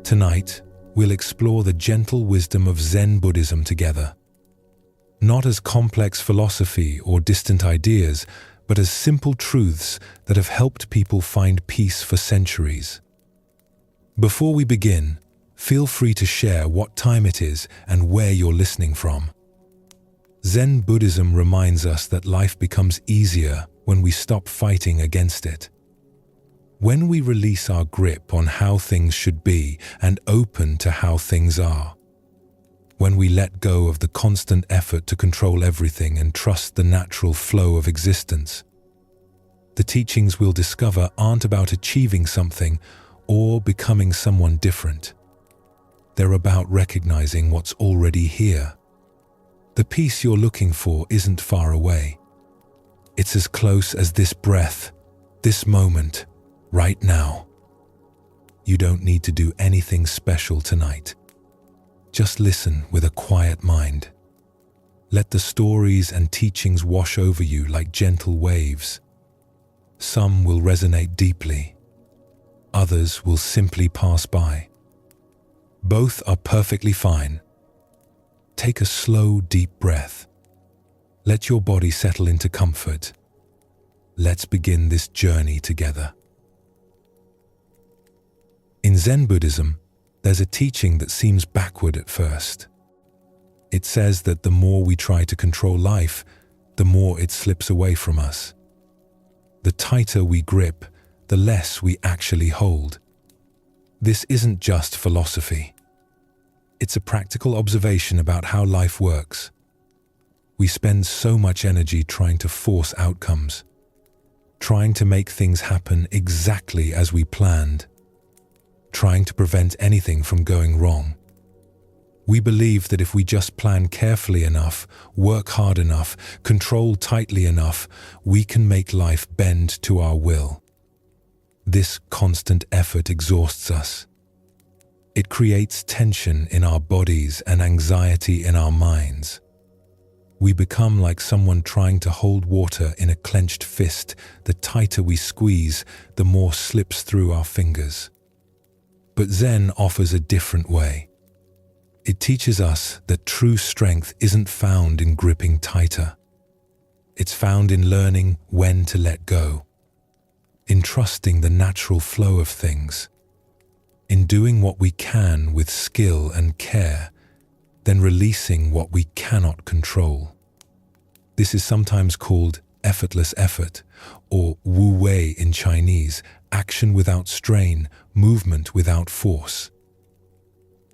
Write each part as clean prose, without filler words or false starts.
Tonight, we'll explore the gentle wisdom of Zen Buddhism together. Not as complex philosophy or distant ideas, but as simple truths that have helped people find peace for centuries. Before we begin, feel free to share what time it is and where you're listening from. Zen Buddhism reminds us that life becomes easier when we stop fighting against it. When we release our grip on how things should be and open to how things are. When we let go of the constant effort to control everything and trust the natural flow of existence. The teachings we'll discover aren't about achieving something or becoming someone different. They're about recognizing what's already here. The peace you're looking for isn't far away. It's as close as this breath, this moment, right now. You don't need to do anything special tonight. Just listen with a quiet mind. Let the stories and teachings wash over you like gentle waves. Some will resonate deeply. Others will simply pass by. Both are perfectly fine. Take a slow, deep breath. Let your body settle into comfort. Let's begin this journey together. In Zen Buddhism, there's a teaching that seems backward at first. It says that the more we try to control life, the more it slips away from us. The tighter we grip, the less we actually hold. This isn't just philosophy. It's a practical observation about how life works. We spend so much energy trying to force outcomes, trying to make things happen exactly as we planned, trying to prevent anything from going wrong. We believe that if we just plan carefully enough, work hard enough, control tightly enough, we can make life bend to our will. This constant effort exhausts us. It creates tension in our bodies and anxiety in our minds. We become like someone trying to hold water in a clenched fist. The tighter we squeeze, the more slips through our fingers. But Zen offers a different way. It teaches us that true strength isn't found in gripping tighter. It's found in learning when to let go, in trusting the natural flow of things, in doing what we can with skill and care, then releasing what we cannot control. This is sometimes called effortless effort, or wu wei in Chinese, action without strain, movement without force.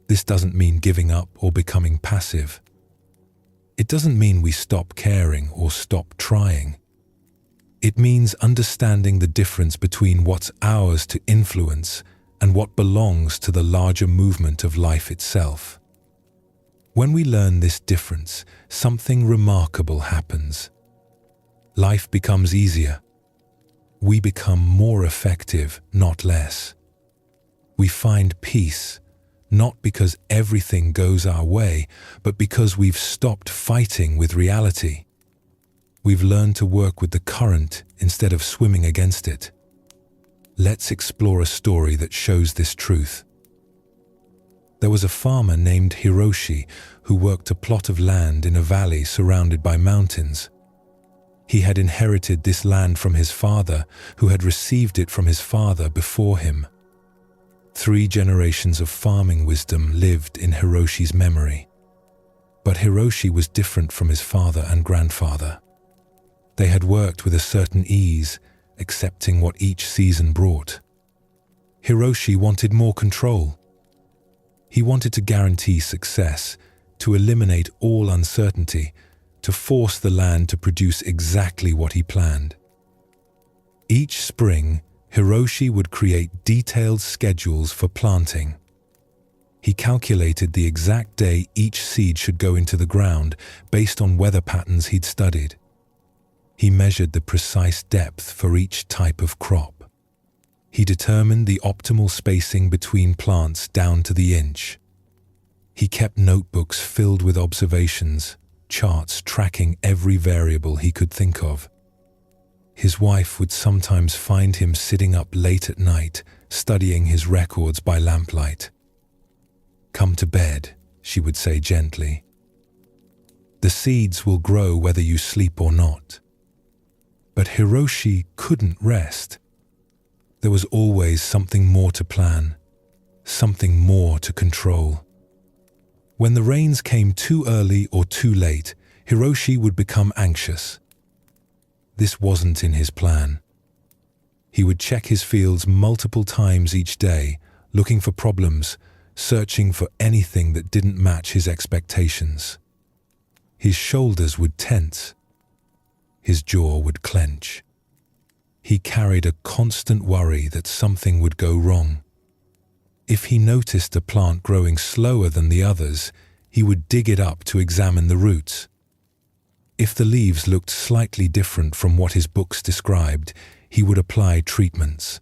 This doesn't mean giving up or becoming passive. It doesn't mean we stop caring or stop trying. It means understanding the difference between what's ours to influence and what belongs to the larger movement of life itself. When we learn this difference, something remarkable happens. Life becomes easier. We become more effective, not less. We find peace, not because everything goes our way, but because we've stopped fighting with reality. We've learned to work with the current instead of swimming against it. Let's explore a story that shows this truth. There was a farmer named Hiroshi who worked a plot of land in a valley surrounded by mountains. He had inherited this land from his father, who had received it from his father before him. 3 generations of farming wisdom lived in Hiroshi's memory. But Hiroshi was different from his father and grandfather. They had worked with a certain ease, accepting what each season brought. Hiroshi wanted more control. He wanted to guarantee success, to eliminate all uncertainty, to force the land to produce exactly what he planned. Each spring, Hiroshi would create detailed schedules for planting. He calculated the exact day each seed should go into the ground based on weather patterns he'd studied. He measured the precise depth for each type of crop. He determined the optimal spacing between plants down to the inch. He kept notebooks filled with observations, charts tracking every variable he could think of. His wife would sometimes find him sitting up late at night, studying his records by lamplight. "Come to bed," she would say gently. "The seeds will grow whether you sleep or not." But Hiroshi couldn't rest. There was always something more to plan, something more to control. When the rains came too early or too late, Hiroshi would become anxious. This wasn't in his plan. He would check his fields multiple times each day, looking for problems, searching for anything that didn't match his expectations. His shoulders would tense. His jaw would clench. He carried a constant worry that something would go wrong. If he noticed a plant growing slower than the others, he would dig it up to examine the roots. If the leaves looked slightly different from what his books described, he would apply treatments.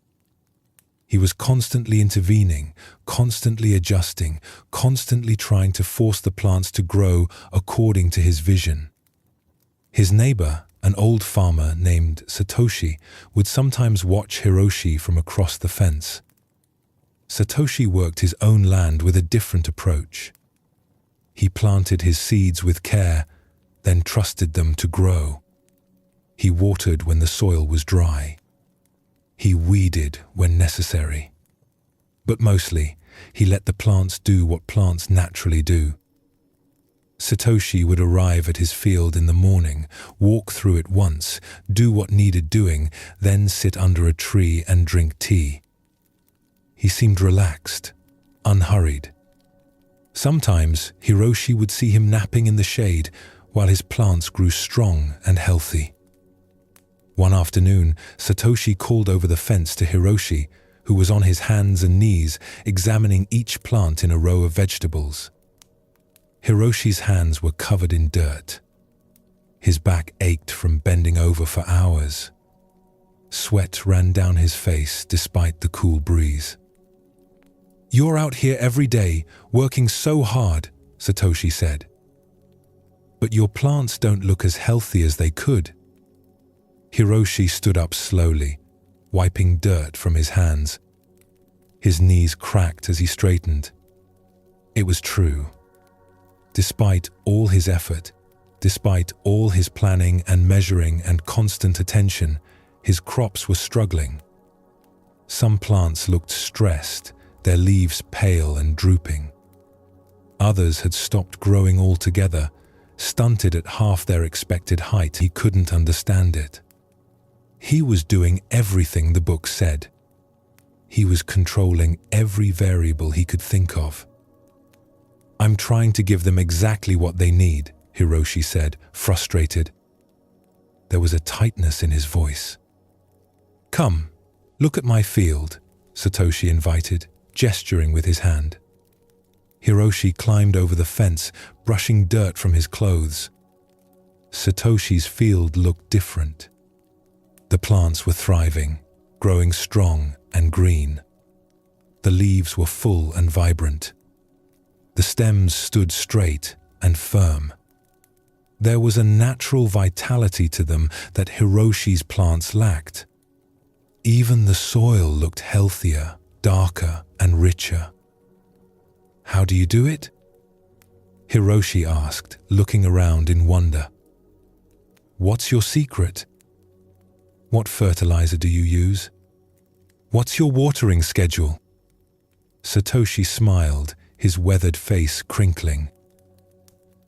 He was constantly intervening, constantly adjusting, constantly trying to force the plants to grow according to his vision. His neighbor, an old farmer named Satoshi, would sometimes watch Hiroshi from across the fence. Satoshi worked his own land with a different approach. He planted his seeds with care, then trusted them to grow. He watered when the soil was dry. He weeded when necessary. But mostly, he let the plants do what plants naturally do. Satoshi would arrive at his field in the morning, walk through it once, do what needed doing, then sit under a tree and drink tea. He seemed relaxed, unhurried. Sometimes Hiroshi would see him napping in the shade while his plants grew strong and healthy. One afternoon, Satoshi called over the fence to Hiroshi, who was on his hands and knees examining each plant in a row of vegetables. Hiroshi's hands were covered in dirt. His back ached from bending over for hours. Sweat ran down his face despite the cool breeze. "You're out here every day, working so hard," Satoshi said. "But your plants don't look as healthy as they could." Hiroshi stood up slowly, wiping dirt from his hands. His knees cracked as he straightened. It was true. Despite all his effort, despite all his planning and measuring and constant attention, his crops were struggling. Some plants looked stressed, their leaves pale and drooping. Others had stopped growing altogether, stunted at half their expected height. He couldn't understand it. He was doing everything the book said. He was controlling every variable he could think of. "I'm trying to give them exactly what they need," Hiroshi said, frustrated. There was a tightness in his voice. "Come, look at my field," Satoshi invited, gesturing with his hand. Hiroshi climbed over the fence, brushing dirt from his clothes. Satoshi's field looked different. The plants were thriving, growing strong and green. The leaves were full and vibrant. The stems stood straight and firm. There was a natural vitality to them that Hiroshi's plants lacked. Even the soil looked healthier, darker, and richer. "How do you do it?" Hiroshi asked, looking around in wonder. "What's your secret? What fertilizer do you use? What's your watering schedule?" Satoshi smiled, his weathered face crinkling.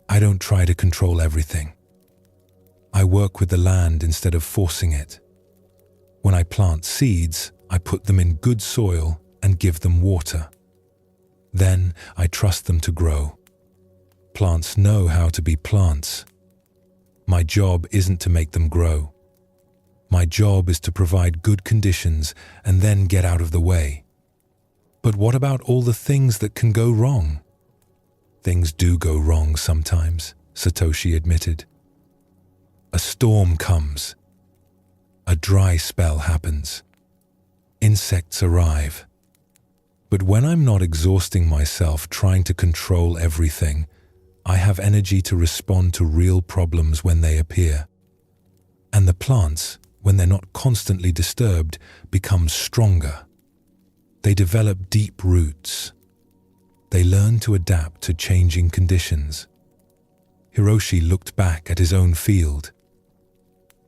"I don't try to control everything. I work with the land instead of forcing it. When I plant seeds, I put them in good soil and give them water. Then I trust them to grow. Plants know how to be plants. My job isn't to make them grow. My job is to provide good conditions and then get out of the way. But what about all the things that can go wrong?" "Things do go wrong sometimes," Satoshi admitted. "A storm comes. A dry spell happens. Insects arrive. But when I'm not exhausting myself trying to control everything, I have energy to respond to real problems when they appear. And the plants, when they're not constantly disturbed, become stronger. They develop deep roots. they learn to adapt to changing conditions. Hiroshi looked back at his own field.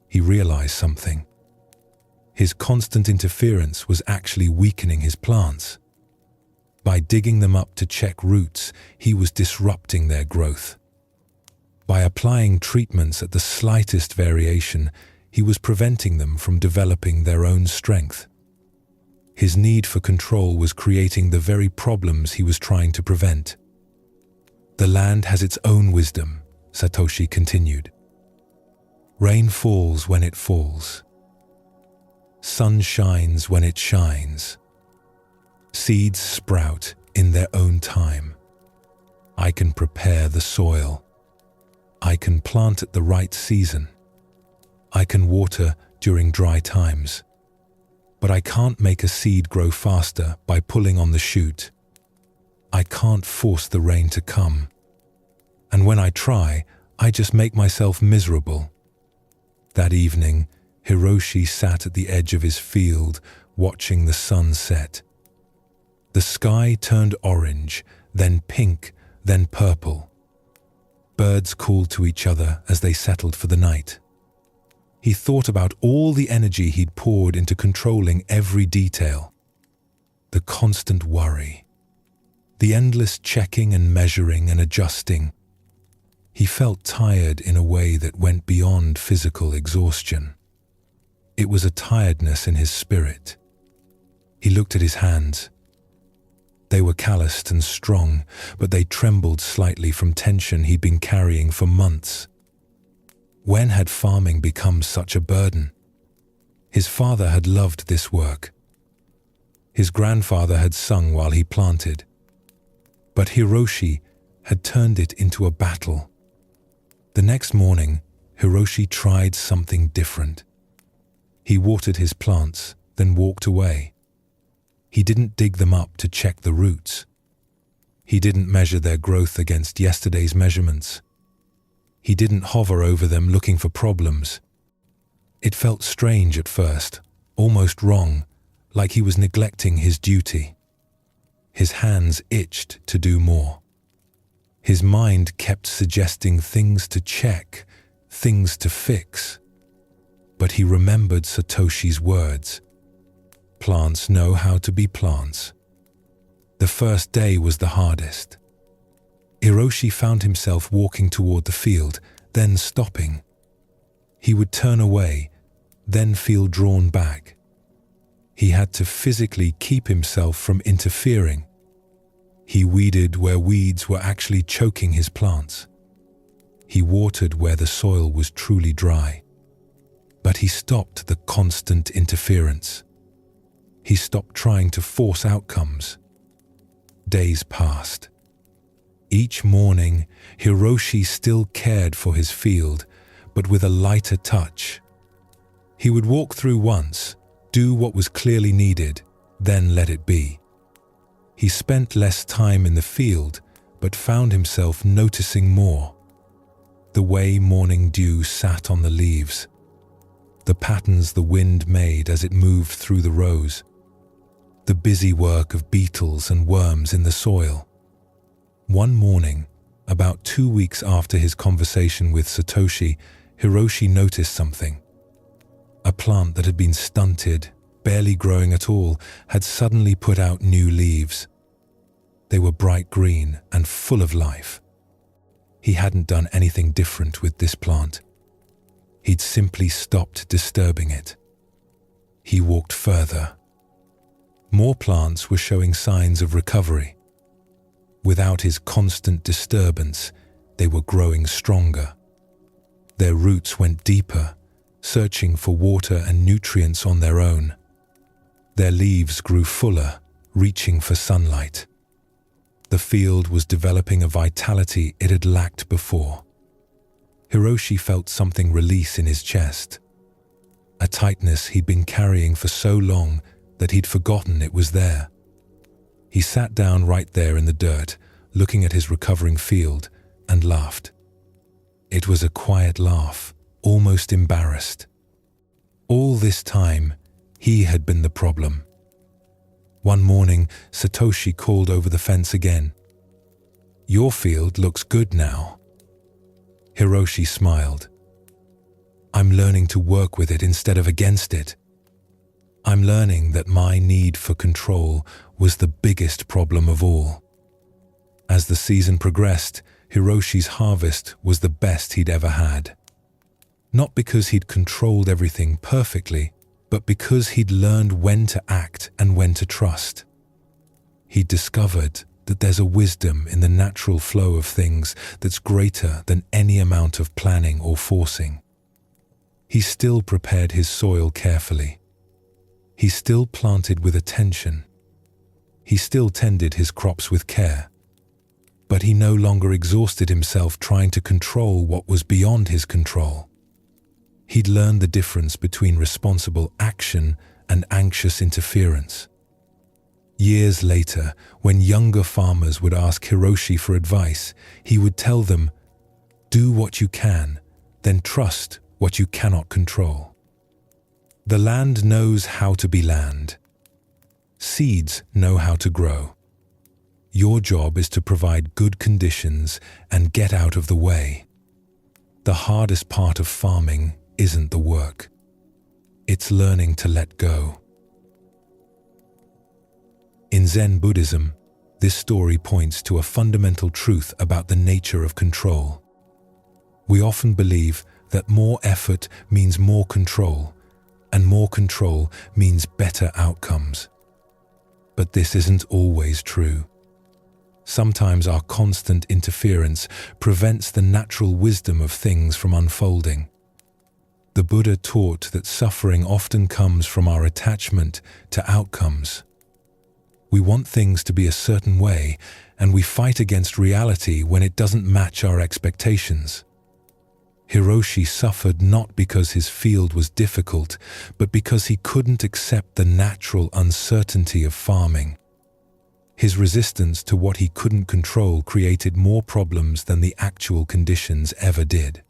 He realized something. His constant interference was actually weakening his plants. By digging them up to check roots, he was disrupting their growth. By applying treatments at the slightest variation, he was preventing them from developing their own strength. His need for control was creating the very problems he was trying to prevent. The land has its own wisdom, Satoshi continued. Rain falls when it falls. Sun shines when it shines. Seeds sprout in their own time. I can prepare the soil. I can plant at the right season. I can water during dry times. But I can't make a seed grow faster by pulling on the shoot. I can't force the rain to come. And when I try, I just make myself miserable. That evening, Hiroshi sat at the edge of his field, watching the sun set. The sky turned orange, then pink, then purple. Birds called to each other as they settled for the night. He thought about all the energy he'd poured into controlling every detail. The constant worry. The endless checking and measuring and adjusting. He felt tired in a way that went beyond physical exhaustion. It was a tiredness in his spirit. He looked at his hands. They were calloused and strong, but they trembled slightly from tension he'd been carrying for months. When had farming become such a burden? His father had loved this work. His grandfather had sung while he planted. But Hiroshi had turned it into a battle. The next morning, Hiroshi tried something different. He watered his plants, then walked away. He didn't dig them up to check the roots. He didn't measure their growth against yesterday's measurements. He didn't hover over them looking for problems. It felt strange at first, almost wrong, like he was neglecting his duty. His hands itched to do more. His mind kept suggesting things to check, things to fix. But he remembered Satoshi's words. Plants know how to be plants. The first day was the hardest. Hiroshi found himself walking toward the field, then stopping. He would turn away, then feel drawn back. He had to physically keep himself from interfering. He weeded where weeds were actually choking his plants. He watered where the soil was truly dry. But he stopped the constant interference. He stopped trying to force outcomes. Days passed. Each morning, Hiroshi still cared for his field, but with a lighter touch. He would walk through once, do what was clearly needed, then let it be. He spent less time in the field, but found himself noticing more. The way morning dew sat on the leaves. The patterns the wind made as it moved through the rows. The busy work of beetles and worms in the soil. One morning, about 2 weeks after his conversation with Satoshi, Hiroshi noticed something. A plant that had been stunted, barely growing at all, had suddenly put out new leaves. They were bright green and full of life. He hadn't done anything different with this plant. He'd simply stopped disturbing it. He walked further. More plants were showing signs of recovery. Without his constant disturbance, they were growing stronger. Their roots went deeper, searching for water and nutrients on their own. Their leaves grew fuller, reaching for sunlight. The field was developing a vitality it had lacked before. Hiroshi felt something release in his chest. A tightness he'd been carrying for so long that he'd forgotten it was there. He sat down right there in the dirt, looking at his recovering field, and laughed. It was a quiet laugh, almost embarrassed. All this time, he had been the problem. One morning, Satoshi called over the fence again. Your field looks good now." Hiroshi smiled. "I'm learning to work with it instead of against it. I'm learning that my need for control was the biggest problem of all." As the season progressed, Hiroshi's harvest was the best he'd ever had. Not because he'd controlled everything perfectly, but because he'd learned when to act and when to trust. He'd discovered that there's a wisdom in the natural flow of things that's greater than any amount of planning or forcing. He still prepared his soil carefully. He still planted with attention. He still tended his crops with care. But he no longer exhausted himself trying to control what was beyond his control. He'd learned the difference between responsible action and anxious interference. Years later, when younger farmers would ask Hiroshi for advice, he would tell them, "Do what you can, then trust what you cannot control. The land knows how to be land. Seeds know how to grow. Your job is to provide good conditions and get out of the way. The hardest part of farming isn't the work. It's learning to let go." In Zen Buddhism, this story points to a fundamental truth about the nature of control. We often believe that more effort means more control, and more control means better outcomes. But this isn't always true. Sometimes our constant interference prevents the natural wisdom of things from unfolding. The Buddha taught that suffering often comes from our attachment to outcomes. We want things to be a certain way, and we fight against reality when it doesn't match our expectations. Hiroshi suffered not because his field was difficult, but because he couldn't accept the natural uncertainty of farming. His resistance to what he couldn't control created more problems than the actual conditions ever did.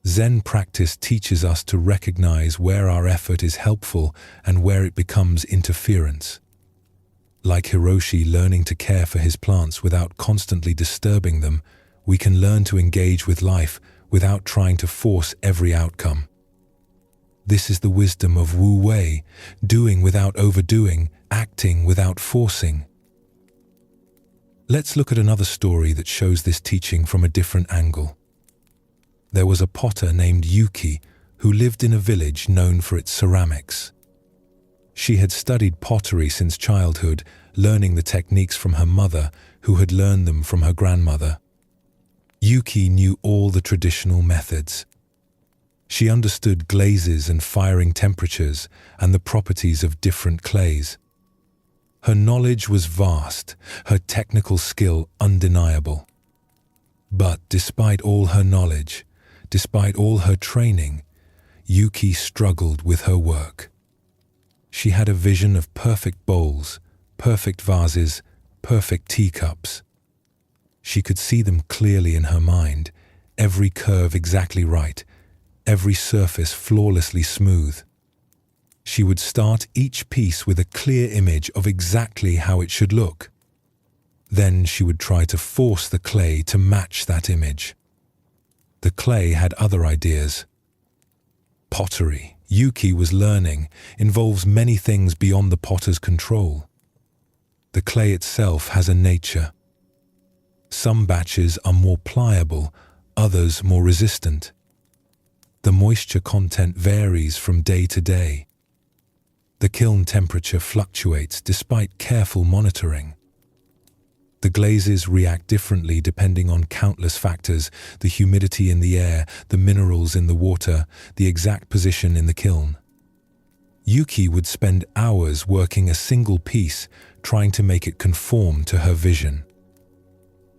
Zen practice teaches us to recognize where our effort is helpful and where it becomes interference. Like Hiroshi learning to care for his plants without constantly disturbing them, we can learn to engage with life without trying to force every outcome. This is the wisdom of Wu Wei, doing without overdoing, acting without forcing. Let's look at another story that shows this teaching from a different angle. There was a potter named Yuki who lived in a village known for its ceramics. She had studied pottery since childhood, learning the techniques from her mother, who had learned them from her grandmother. Yuki knew all the traditional methods. She understood glazes and firing temperatures and the properties of different clays. Her knowledge was vast, her technical skill undeniable. But despite all her knowledge, despite all her training, Yuki struggled with her work. She had a vision of perfect bowls, perfect vases, perfect teacups. She could see them clearly in her mind, every curve exactly right, every surface flawlessly smooth. She would start each piece with a clear image of exactly how it should look. Then she would try to force the clay to match that image. The clay had other ideas. Pottery, Yuki was learning, involves many things beyond the potter's control. The clay itself has a nature. Some batches are more pliable, others more resistant. The moisture content varies from day to day. The kiln temperature fluctuates despite careful monitoring. The glazes react differently depending on countless factors: the humidity in the air, the minerals in the water, the exact position in the kiln. Yuki would spend hours working a single piece, trying to make it conform to her vision.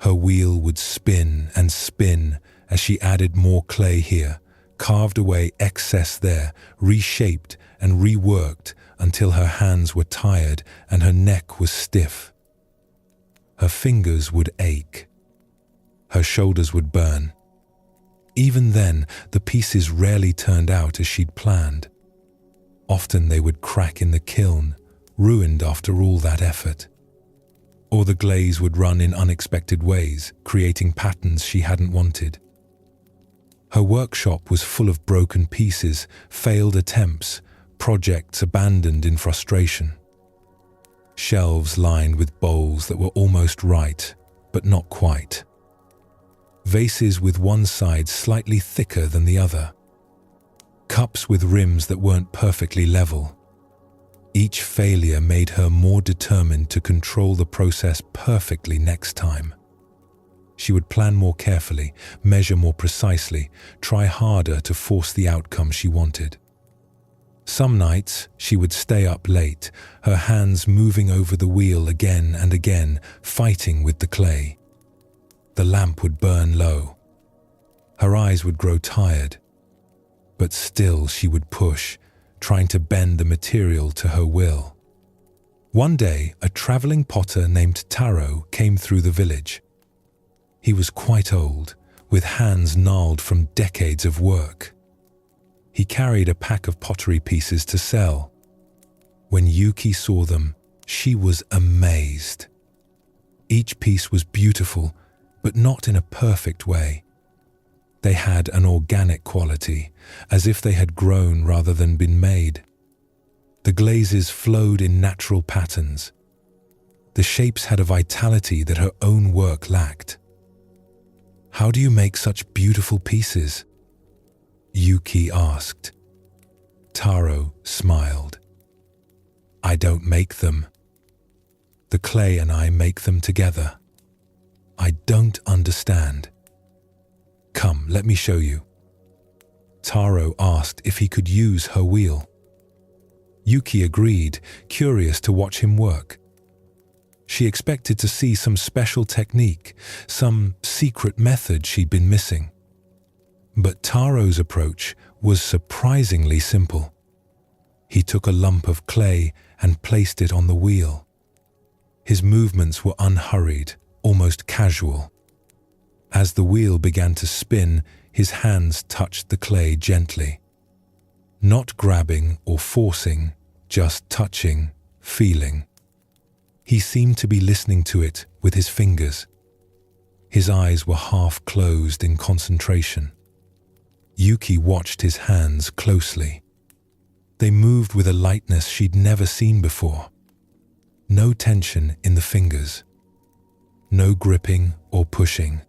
Her wheel would spin and spin as she added more clay here, carved away excess there, reshaped and reworked until her hands were tired and her neck was stiff. Her fingers would ache. Her shoulders would burn. Even then, the pieces rarely turned out as she'd planned. Often they would crack in the kiln, ruined after all that effort. or the glaze would run in unexpected ways, creating patterns she hadn't wanted. Her workshop was full of broken pieces, failed attempts, projects abandoned in frustration. Shelves lined with bowls that were almost right, but not quite. Vases with one side slightly thicker than the other. Cups with rims that weren't perfectly level. Each failure made her more determined to control the process perfectly next time. She would plan more carefully, measure more precisely, try harder to force the outcome she wanted. Some nights, she would stay up late, her hands moving over the wheel again and again, fighting with the clay. The lamp would burn low. Her eyes would grow tired. But still she would push, trying to bend the material to her will. One day, a traveling potter named Taro came through the village. He was quite old, with hands gnarled from decades of work. He carried a pack of pottery pieces to sell. When Yuki saw them, she was amazed. Each piece was beautiful, but not in a perfect way. They had an organic quality, as if they had grown rather than been made. The glazes flowed in natural patterns. The shapes had a vitality that her own work lacked. "How do you make such beautiful pieces?" Yuki asked. Taro smiled. "I don't make them. The clay and I make them together. I don't understand. Come, let me show you." Taro asked if he could use her wheel. Yuki agreed, curious to watch him work. She expected to see some special technique, some secret method she'd been missing. But Taro's approach was surprisingly simple. He took a lump of clay and placed it on the wheel. His movements were unhurried, almost casual. As the wheel began to spin, his hands touched the clay gently. Not grabbing or forcing, just touching, feeling. He seemed to be listening to it with his fingers. His eyes were half closed in concentration. Yuki watched his hands closely. They moved with a lightness she'd never seen before. No tension in the fingers. No gripping or pushing.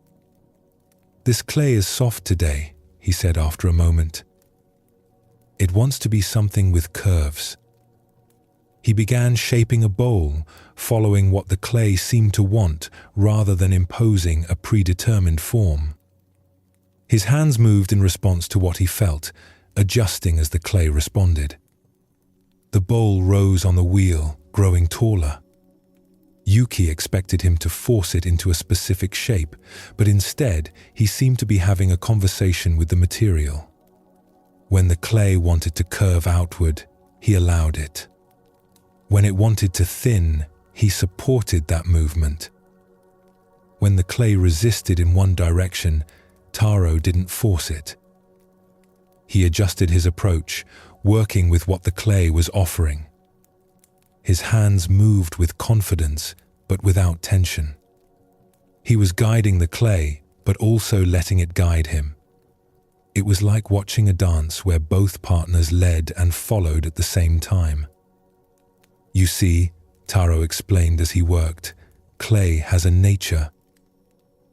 "This clay is soft today," he said after a moment. "It wants to be something with curves." He began shaping a bowl, following what the clay seemed to want rather than imposing a predetermined form. His hands moved in response to what he felt, adjusting as the clay responded. The bowl rose on the wheel, growing taller. Yuki expected him to force it into a specific shape, but instead he seemed to be having a conversation with the material. When the clay wanted to curve outward, he allowed it. When it wanted to thin, he supported that movement. When the clay resisted in one direction, Taro didn't force it. He adjusted his approach, working with what the clay was offering. His hands moved with confidence, but without tension. He was guiding the clay, but also letting it guide him. It was like watching a dance where both partners led and followed at the same time. "You see," Taro explained as he worked, "clay has a nature.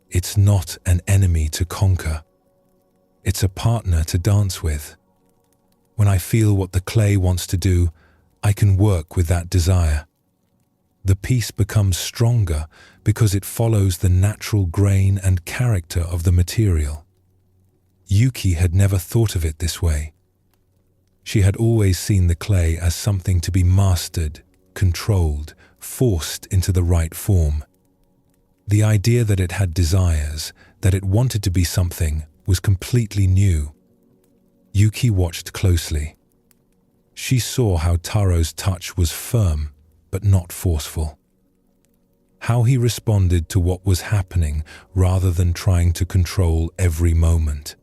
It's not an enemy to conquer. It's a partner to dance with. When I feel what the clay wants to do, I can work with that desire. The piece becomes stronger because it follows the natural grain and character of the material." Yuki had never thought of it this way. She had always seen the clay as something to be mastered, controlled, forced into the right form. The idea that it had desires, that it wanted to be something, was completely new. Yuki watched closely. She saw how Taro's touch was firm, but not forceful. How he responded to what was happening rather than trying to control every moment.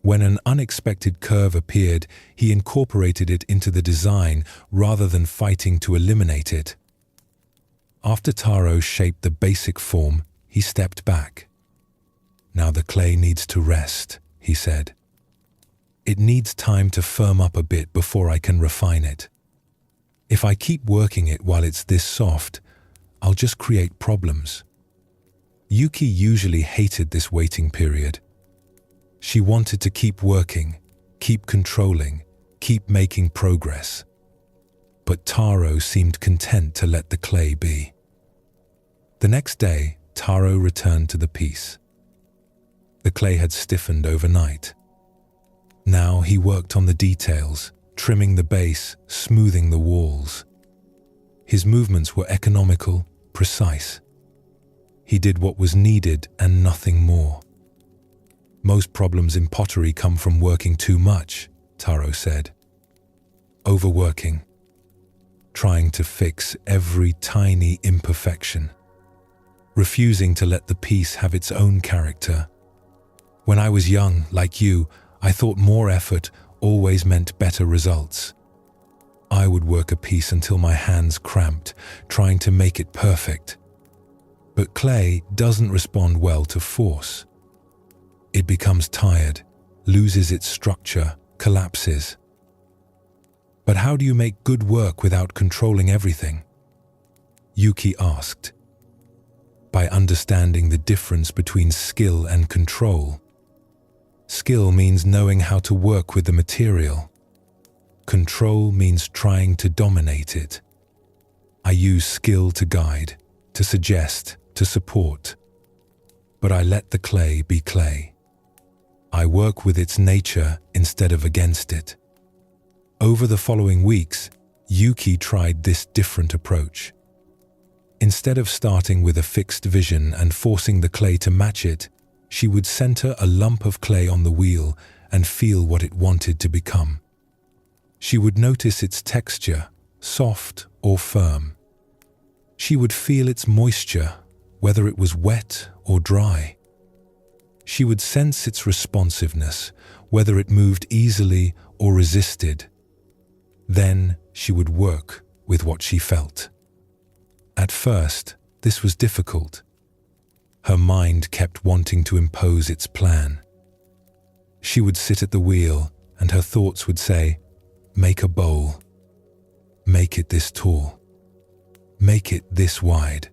When an unexpected curve appeared, he incorporated it into the design rather than fighting to eliminate it. After Taro shaped the basic form, he stepped back. "Now the clay needs to rest," he said. "It needs time to firm up a bit before I can refine it. If I keep working it while it's this soft, I'll just create problems." Yuki usually hated this waiting period. She wanted to keep working, keep controlling, keep making progress. But Taro seemed content to let the clay be. The next day, Taro returned to the piece. The clay had stiffened overnight. Now he worked on the details, trimming the base, smoothing the walls. His movements were economical, precise. He did what was needed and nothing more. "Most problems in pottery come from working too much," Taro said. "Overworking. Trying to fix every tiny imperfection. Refusing to let the piece have its own character. When I was young, like you, I thought more effort always meant better results. I would work a piece until my hands cramped, trying to make it perfect. But clay doesn't respond well to force. It becomes tired, loses its structure, collapses. But how do you make good work without controlling everything?" Yuki asked. "By understanding the difference between skill and control. Skill means knowing how to work with the material. Control means trying to dominate it. I use skill to guide, to suggest, to support. But I let the clay be clay. I work with its nature instead of against it." Over the following weeks, Yuki tried this different approach. Instead of starting with a fixed vision and forcing the clay to match it, she would center a lump of clay on the wheel and feel what it wanted to become. She would notice its texture, soft or firm. She would feel its moisture, whether it was wet or dry. She would sense its responsiveness, whether it moved easily or resisted. Then she would work with what she felt. At first, this was difficult. Her mind kept wanting to impose its plan. She would sit at the wheel and her thoughts would say, "Make a bowl. Make it this tall. Make it this wide."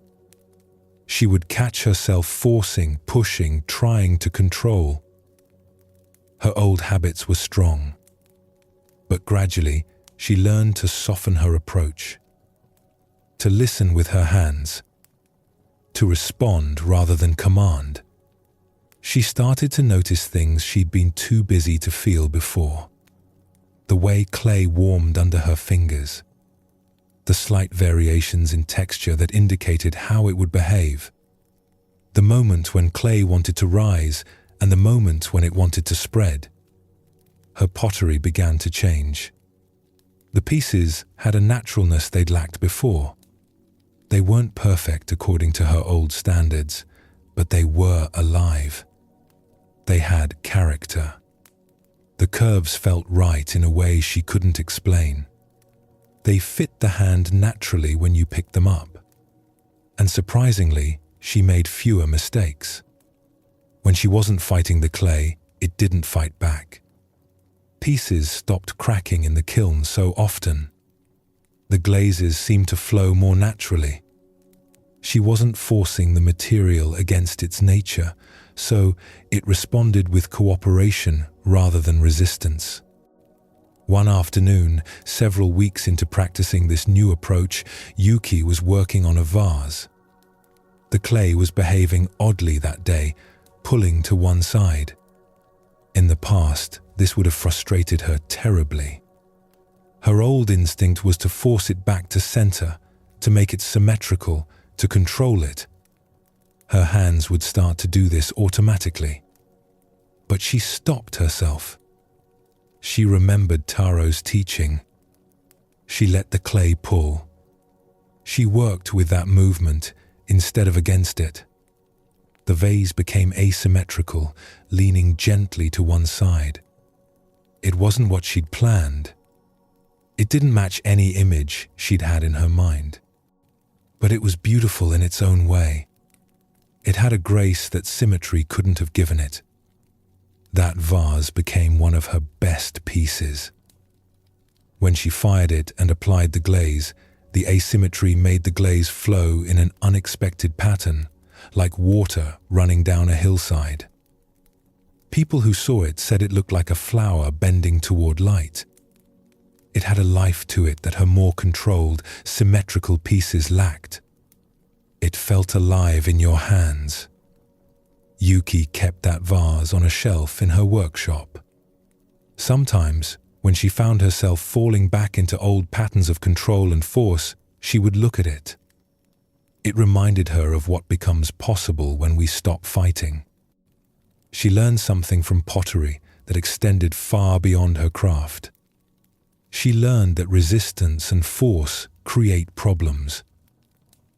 She would catch herself forcing, pushing, trying to control. Her old habits were strong. But gradually, she learned to soften her approach, to listen with her hands, to respond rather than command. She started to notice things she'd been too busy to feel before. The way clay warmed under her fingers, the slight variations in texture that indicated how it would behave, the moment when clay wanted to rise and the moment when it wanted to spread. Her pottery began to change. The pieces had a naturalness they'd lacked before. They weren't perfect according to her old standards, but they were alive. They had character. The curves felt right in a way she couldn't explain. They fit the hand naturally when you picked them up. And surprisingly, she made fewer mistakes. When she wasn't fighting the clay, it didn't fight back. Pieces stopped cracking in the kiln so often. The glazes seemed to flow more naturally. She wasn't forcing the material against its nature, so it responded with cooperation rather than resistance. One afternoon, several weeks into practicing this new approach, Yuki was working on a vase. The clay was behaving oddly that day, pulling to one side. In the past, this would have frustrated her terribly. Her old instinct was to force it back to center, to make it symmetrical, to control it. Her hands would start to do this automatically. But she stopped herself. She remembered Taro's teaching. She let the clay pull. She worked with that movement instead of against it. The vase became asymmetrical, leaning gently to one side. It wasn't what she'd planned. It didn't match any image she'd had in her mind. But it was beautiful in its own way. It had a grace that symmetry couldn't have given it. That vase became one of her best pieces. When she fired it and applied the glaze, the asymmetry made the glaze flow in an unexpected pattern, like water running down a hillside. People who saw it said it looked like a flower bending toward light. It had a life to it that her more controlled, symmetrical pieces lacked. It felt alive in your hands. Yuki kept that vase on a shelf in her workshop. Sometimes, when she found herself falling back into old patterns of control and force, she would look at it. It reminded her of what becomes possible when we stop fighting. She learned something from pottery that extended far beyond her craft. She learned that resistance and force create problems.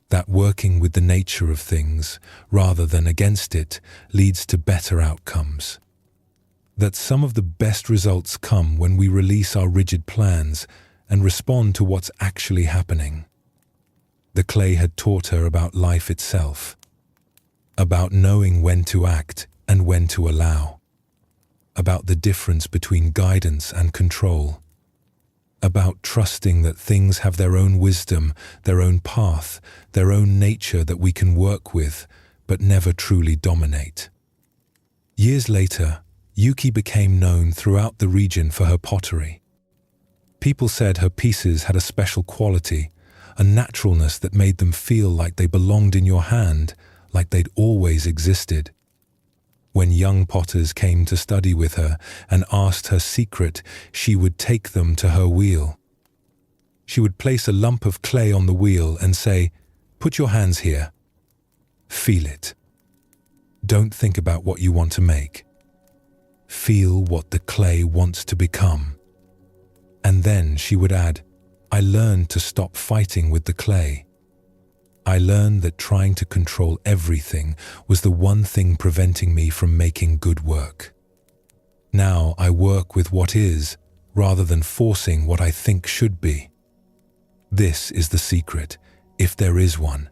That working with the nature of things, rather than against it, leads to better outcomes. That some of the best results come when we release our rigid plans and respond to what's actually happening. The clay had taught her about life itself, about knowing when to act and when to allow, about the difference between guidance and control, about trusting that things have their own wisdom, their own path, their own nature that we can work with, but never truly dominate. Years later, Yuki became known throughout the region for her pottery. People said her pieces had a special quality, a naturalness that made them feel like they belonged in your hand, like they'd always existed. When young potters came to study with her and asked her secret, she would take them to her wheel. She would place a lump of clay on the wheel and say, "Put your hands here. Feel it. Don't think about what you want to make. Feel what the clay wants to become." And then she would add, "I learned to stop fighting with the clay. I learned that trying to control everything was the one thing preventing me from making good work. Now I work with what is, rather than forcing what I think should be. This is the secret, if there is one.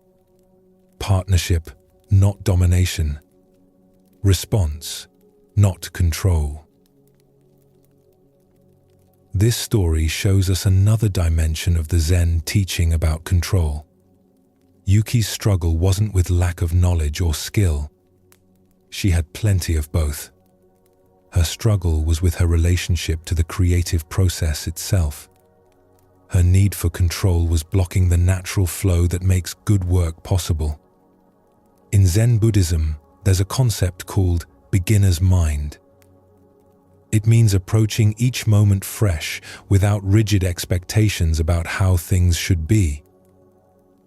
Partnership, not domination. Response, not control." This story shows us another dimension of the Zen teaching about control. Yuki's struggle wasn't with lack of knowledge or skill. She had plenty of both. Her struggle was with her relationship to the creative process itself. Her need for control was blocking the natural flow that makes good work possible. In Zen Buddhism, there's a concept called beginner's mind. It means approaching each moment fresh, without rigid expectations about how things should be.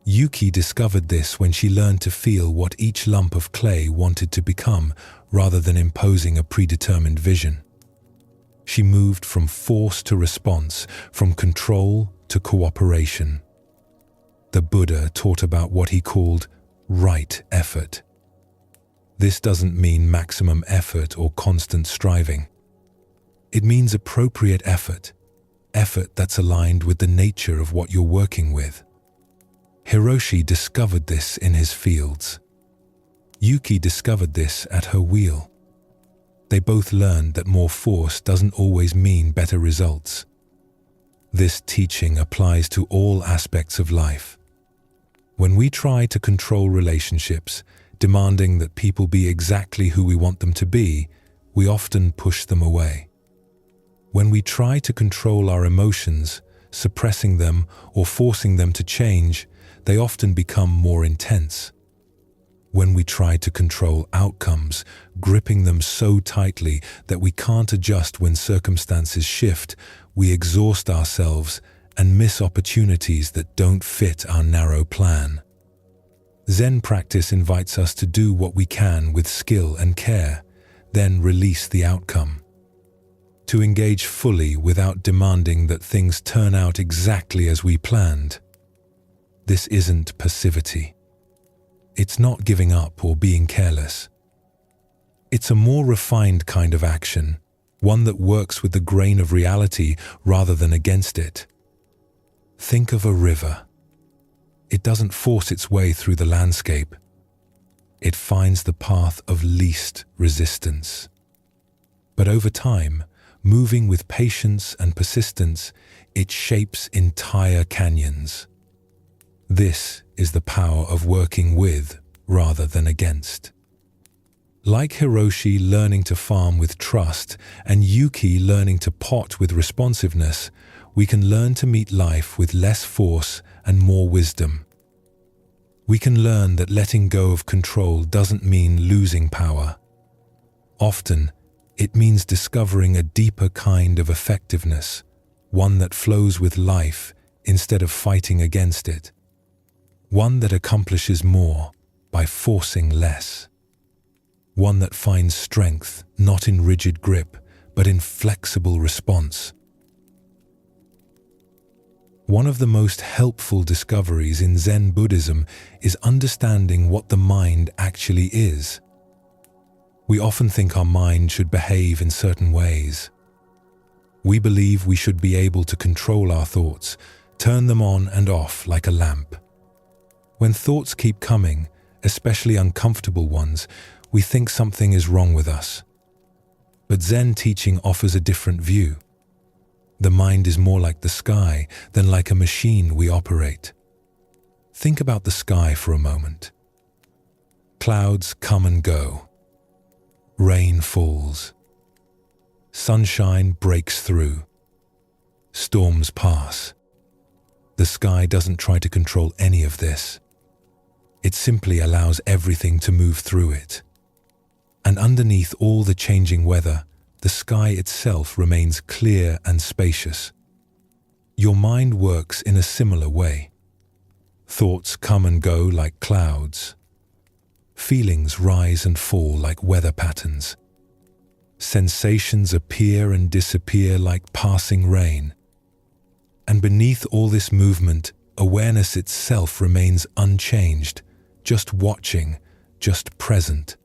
Yuki discovered this when she learned to feel what each lump of clay wanted to become, rather than imposing a predetermined vision. She moved from force to response, from control to cooperation. The Buddha taught about what he called right effort. This doesn't mean maximum effort or constant striving. It means appropriate effort, effort that's aligned with the nature of what you're working with. Hiroshi discovered this in his fields. Yuki discovered this at her wheel. They both learned that more force doesn't always mean better results. This teaching applies to all aspects of life. When we try to control relationships, demanding that people be exactly who we want them to be, we often push them away. When we try to control our emotions, suppressing them or forcing them to change, they often become more intense. When we try to control outcomes, gripping them so tightly that we can't adjust when circumstances shift, we exhaust ourselves and miss opportunities that don't fit our narrow plan. Zen practice invites us to do what we can with skill and care, then release the outcome. To engage fully without demanding that things turn out exactly as we planned. This isn't passivity. It's not giving up or being careless. It's a more refined kind of action, one that works with the grain of reality rather than against it. Think of a river. It doesn't force its way through the landscape. It finds the path of least resistance. But over time, moving with patience and persistence, it shapes entire canyons. This is the power of working with rather than against. Like Hiroshi learning to farm with trust and Yuki learning to pot with responsiveness, we can learn to meet life with less force and more wisdom. We can learn that letting go of control doesn't mean losing power. Often, it means discovering a deeper kind of effectiveness, one that flows with life instead of fighting against it, one that accomplishes more by forcing less, one that finds strength not in rigid grip but in flexible response. One of the most helpful discoveries in Zen Buddhism is understanding what the mind actually is. We often think our mind should behave in certain ways. We believe we should be able to control our thoughts, turn them on and off like a lamp. When thoughts keep coming, especially uncomfortable ones, we think something is wrong with us. But Zen teaching offers a different view. The mind is more like the sky than like a machine we operate. Think about the sky for a moment. Clouds come and go. Rain falls. Sunshine breaks through. Storms pass. The sky doesn't try to control any of this. It simply allows everything to move through it. And underneath all the changing weather, the sky itself remains clear and spacious. Your mind works in a similar way. Thoughts come and go like clouds. Feelings rise and fall like weather patterns. Sensations appear and disappear like passing rain. And beneath all this movement, awareness itself remains unchanged, just watching, just present.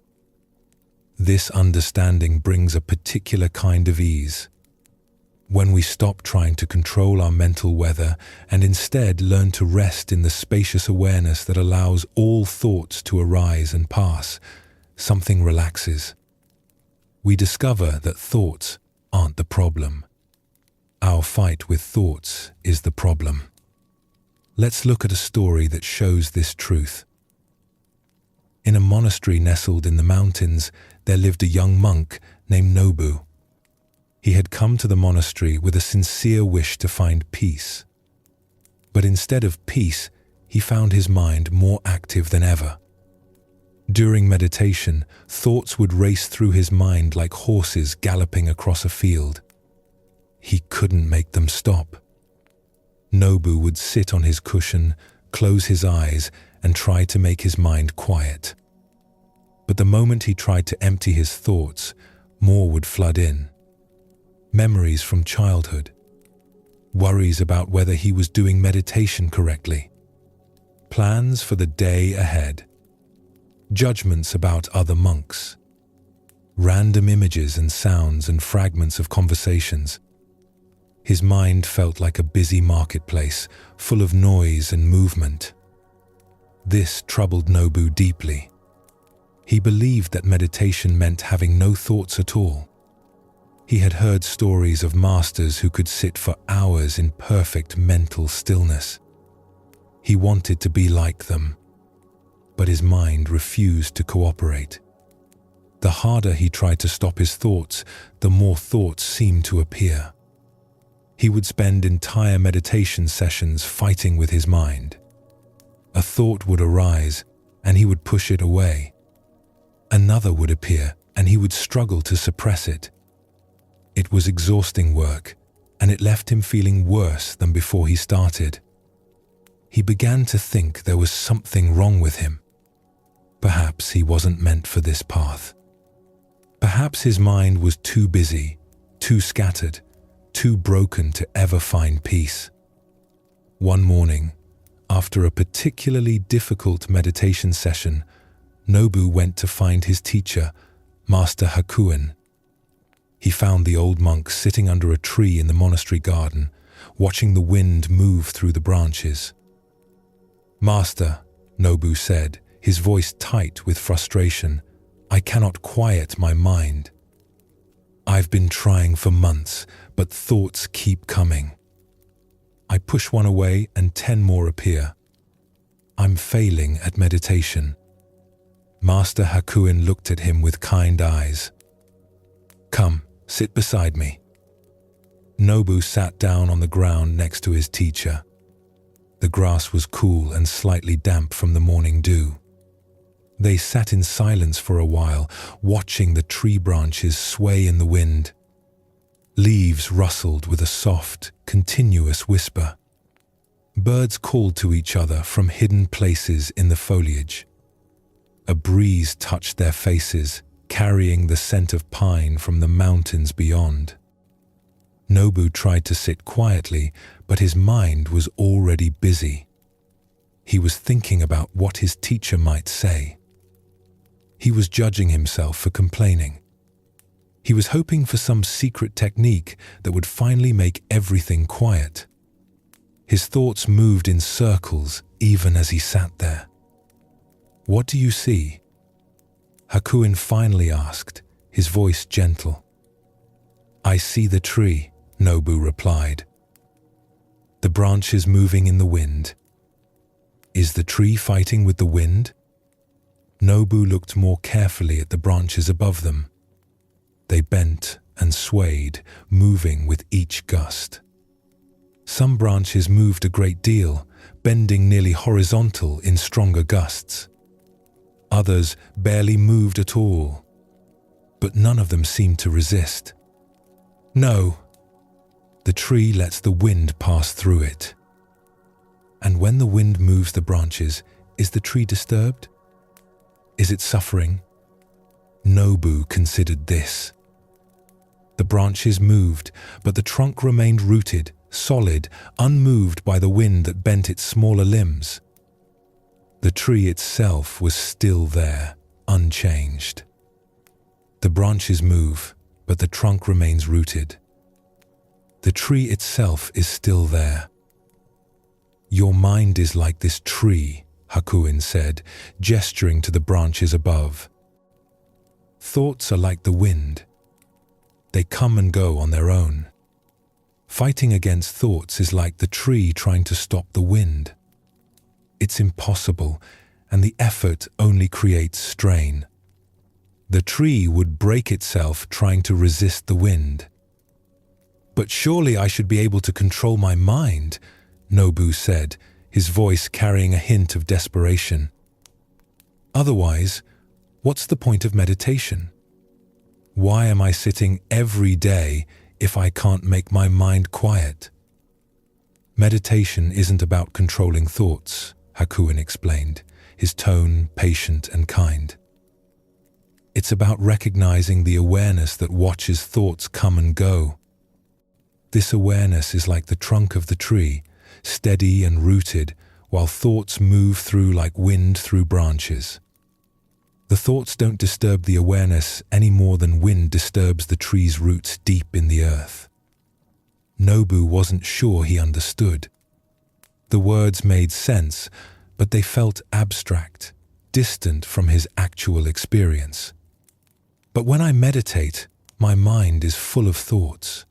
This understanding brings a particular kind of ease. When we stop trying to control our mental weather and instead learn to rest in the spacious awareness that allows all thoughts to arise and pass, something relaxes. We discover that thoughts aren't the problem. Our fight with thoughts is the problem. Let's look at a story that shows this truth. In a monastery nestled in the mountains, there lived a young monk named Nobu. He had come to the monastery with a sincere wish to find peace. But instead of peace, he found his mind more active than ever. During meditation, thoughts would race through his mind like horses galloping across a field. He couldn't make them stop. Nobu would sit on his cushion, close his eyes, and try to make his mind quiet. But the moment he tried to empty his thoughts, more would flood in. Memories from childhood, worries about whether he was doing meditation correctly, plans for the day ahead, judgments about other monks, random images and sounds and fragments of conversations. His mind felt like a busy marketplace, full of noise and movement. This troubled Nobu deeply. He believed that meditation meant having no thoughts at all. He had heard stories of masters who could sit for hours in perfect mental stillness. He wanted to be like them, but his mind refused to cooperate. The harder he tried to stop his thoughts, the more thoughts seemed to appear. He would spend entire meditation sessions fighting with his mind. A thought would arise, and he would push it away. Another would appear, and he would struggle to suppress it. It was exhausting work, and it left him feeling worse than before he started. He began to think there was something wrong with him. Perhaps he wasn't meant for this path. Perhaps his mind was too busy, too scattered, too broken to ever find peace. One morning, after a particularly difficult meditation session, Nobu went to find his teacher, Master Hakuen. He found the old monk sitting under a tree in the monastery garden, watching the wind move through the branches. "Master," Nobu said, his voice tight with frustration, "I cannot quiet my mind. I've been trying for months, but thoughts keep coming. I push one away and 10 more appear. I'm failing at meditation." Master Hakuin looked at him with kind eyes. "Come, sit beside me." Nobu sat down on the ground next to his teacher. The grass was cool and slightly damp from the morning dew. They sat in silence for a while, watching the tree branches sway in the wind. Leaves rustled with a soft, continuous whisper. Birds called to each other from hidden places in the foliage. A breeze touched their faces, carrying the scent of pine from the mountains beyond. Nobu tried to sit quietly, but his mind was already busy. He was thinking about what his teacher might say. He was judging himself for complaining. He was hoping for some secret technique that would finally make everything quiet. His thoughts moved in circles even as he sat there. "What do you see?" Hakuin finally asked, his voice gentle. "I see the tree," Nobu replied. "The branches moving in the wind." "Is the tree fighting with the wind?" Nobu looked more carefully at the branches above them. They bent and swayed, moving with each gust. Some branches moved a great deal, bending nearly horizontal in stronger gusts. Others barely moved at all, but none of them seemed to resist. "No, the tree lets the wind pass through it." "And when the wind moves the branches, is the tree disturbed? Is it suffering?" Nobu considered this. The branches moved, but the trunk remained rooted, solid, unmoved by the wind that bent its smaller limbs. The tree itself was still there, unchanged. The branches move, but the trunk remains rooted. The tree itself is still there. "Your mind is like this tree," Hakuin said, gesturing to the branches above. "Thoughts are like the wind. They come and go on their own. Fighting against thoughts is like the tree trying to stop the wind. It's impossible, and the effort only creates strain. The tree would break itself trying to resist the wind." "But surely I should be able to control my mind," Nobu said, his voice carrying a hint of desperation. "Otherwise, what's the point of meditation? Why am I sitting every day if I can't make my mind quiet?" "Meditation isn't about controlling thoughts," Hakuin explained, his tone patient and kind. "It's about recognizing the awareness that watches thoughts come and go. This awareness is like the trunk of the tree, steady and rooted, while thoughts move through like wind through branches. The thoughts don't disturb the awareness any more than wind disturbs the tree's roots deep in the earth." Nobu wasn't sure he understood. The words made sense, but they felt abstract, distant from his actual experience. "But when I meditate, my mind is full of thoughts.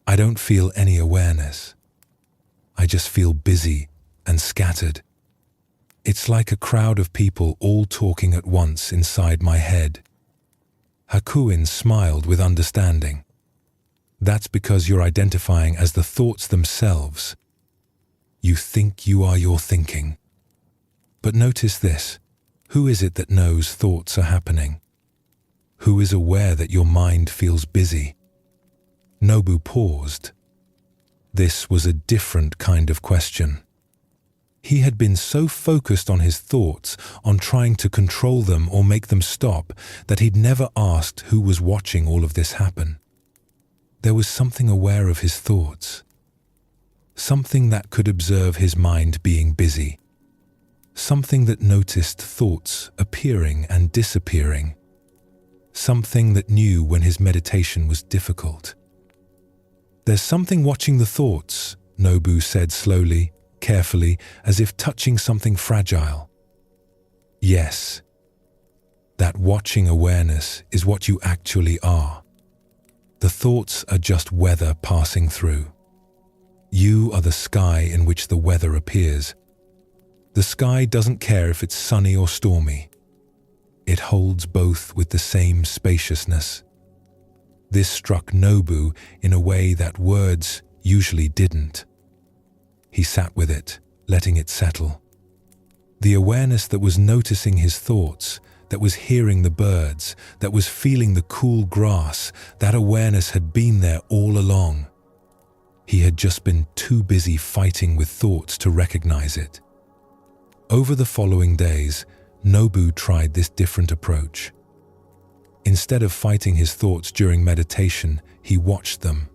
I don't feel any awareness. I just feel busy and scattered. It's like a crowd of people all talking at once inside my head." Hakuin smiled with understanding. "That's because you're identifying as the thoughts themselves. You think you are your thinking. But notice this. Who is it that knows thoughts are happening? Who is aware that your mind feels busy?" Nobu paused. This was a different kind of question. He had been so focused on his thoughts, on trying to control them or make them stop, that he'd never asked who was watching all of this happen. There was something aware of his thoughts. Something that could observe his mind being busy. Something that noticed thoughts appearing and disappearing. Something that knew when his meditation was difficult. "There's something watching the thoughts," Nobu said slowly, carefully, as if touching something fragile. Yes, that watching awareness is what you actually are. The thoughts are just weather passing through. You are the sky in which the weather appears. The sky doesn't care if it's sunny or stormy. It holds both with the same spaciousness. This struck Nobu in a way that words usually didn't. He sat with it, letting it settle. The awareness that was noticing his thoughts, that was hearing the birds, that was feeling the cool grass, that awareness had been there all along. He had just been too busy fighting with thoughts to recognize it. Over the following days, Nobu tried this different approach. Instead of fighting his thoughts during meditation, he watched them.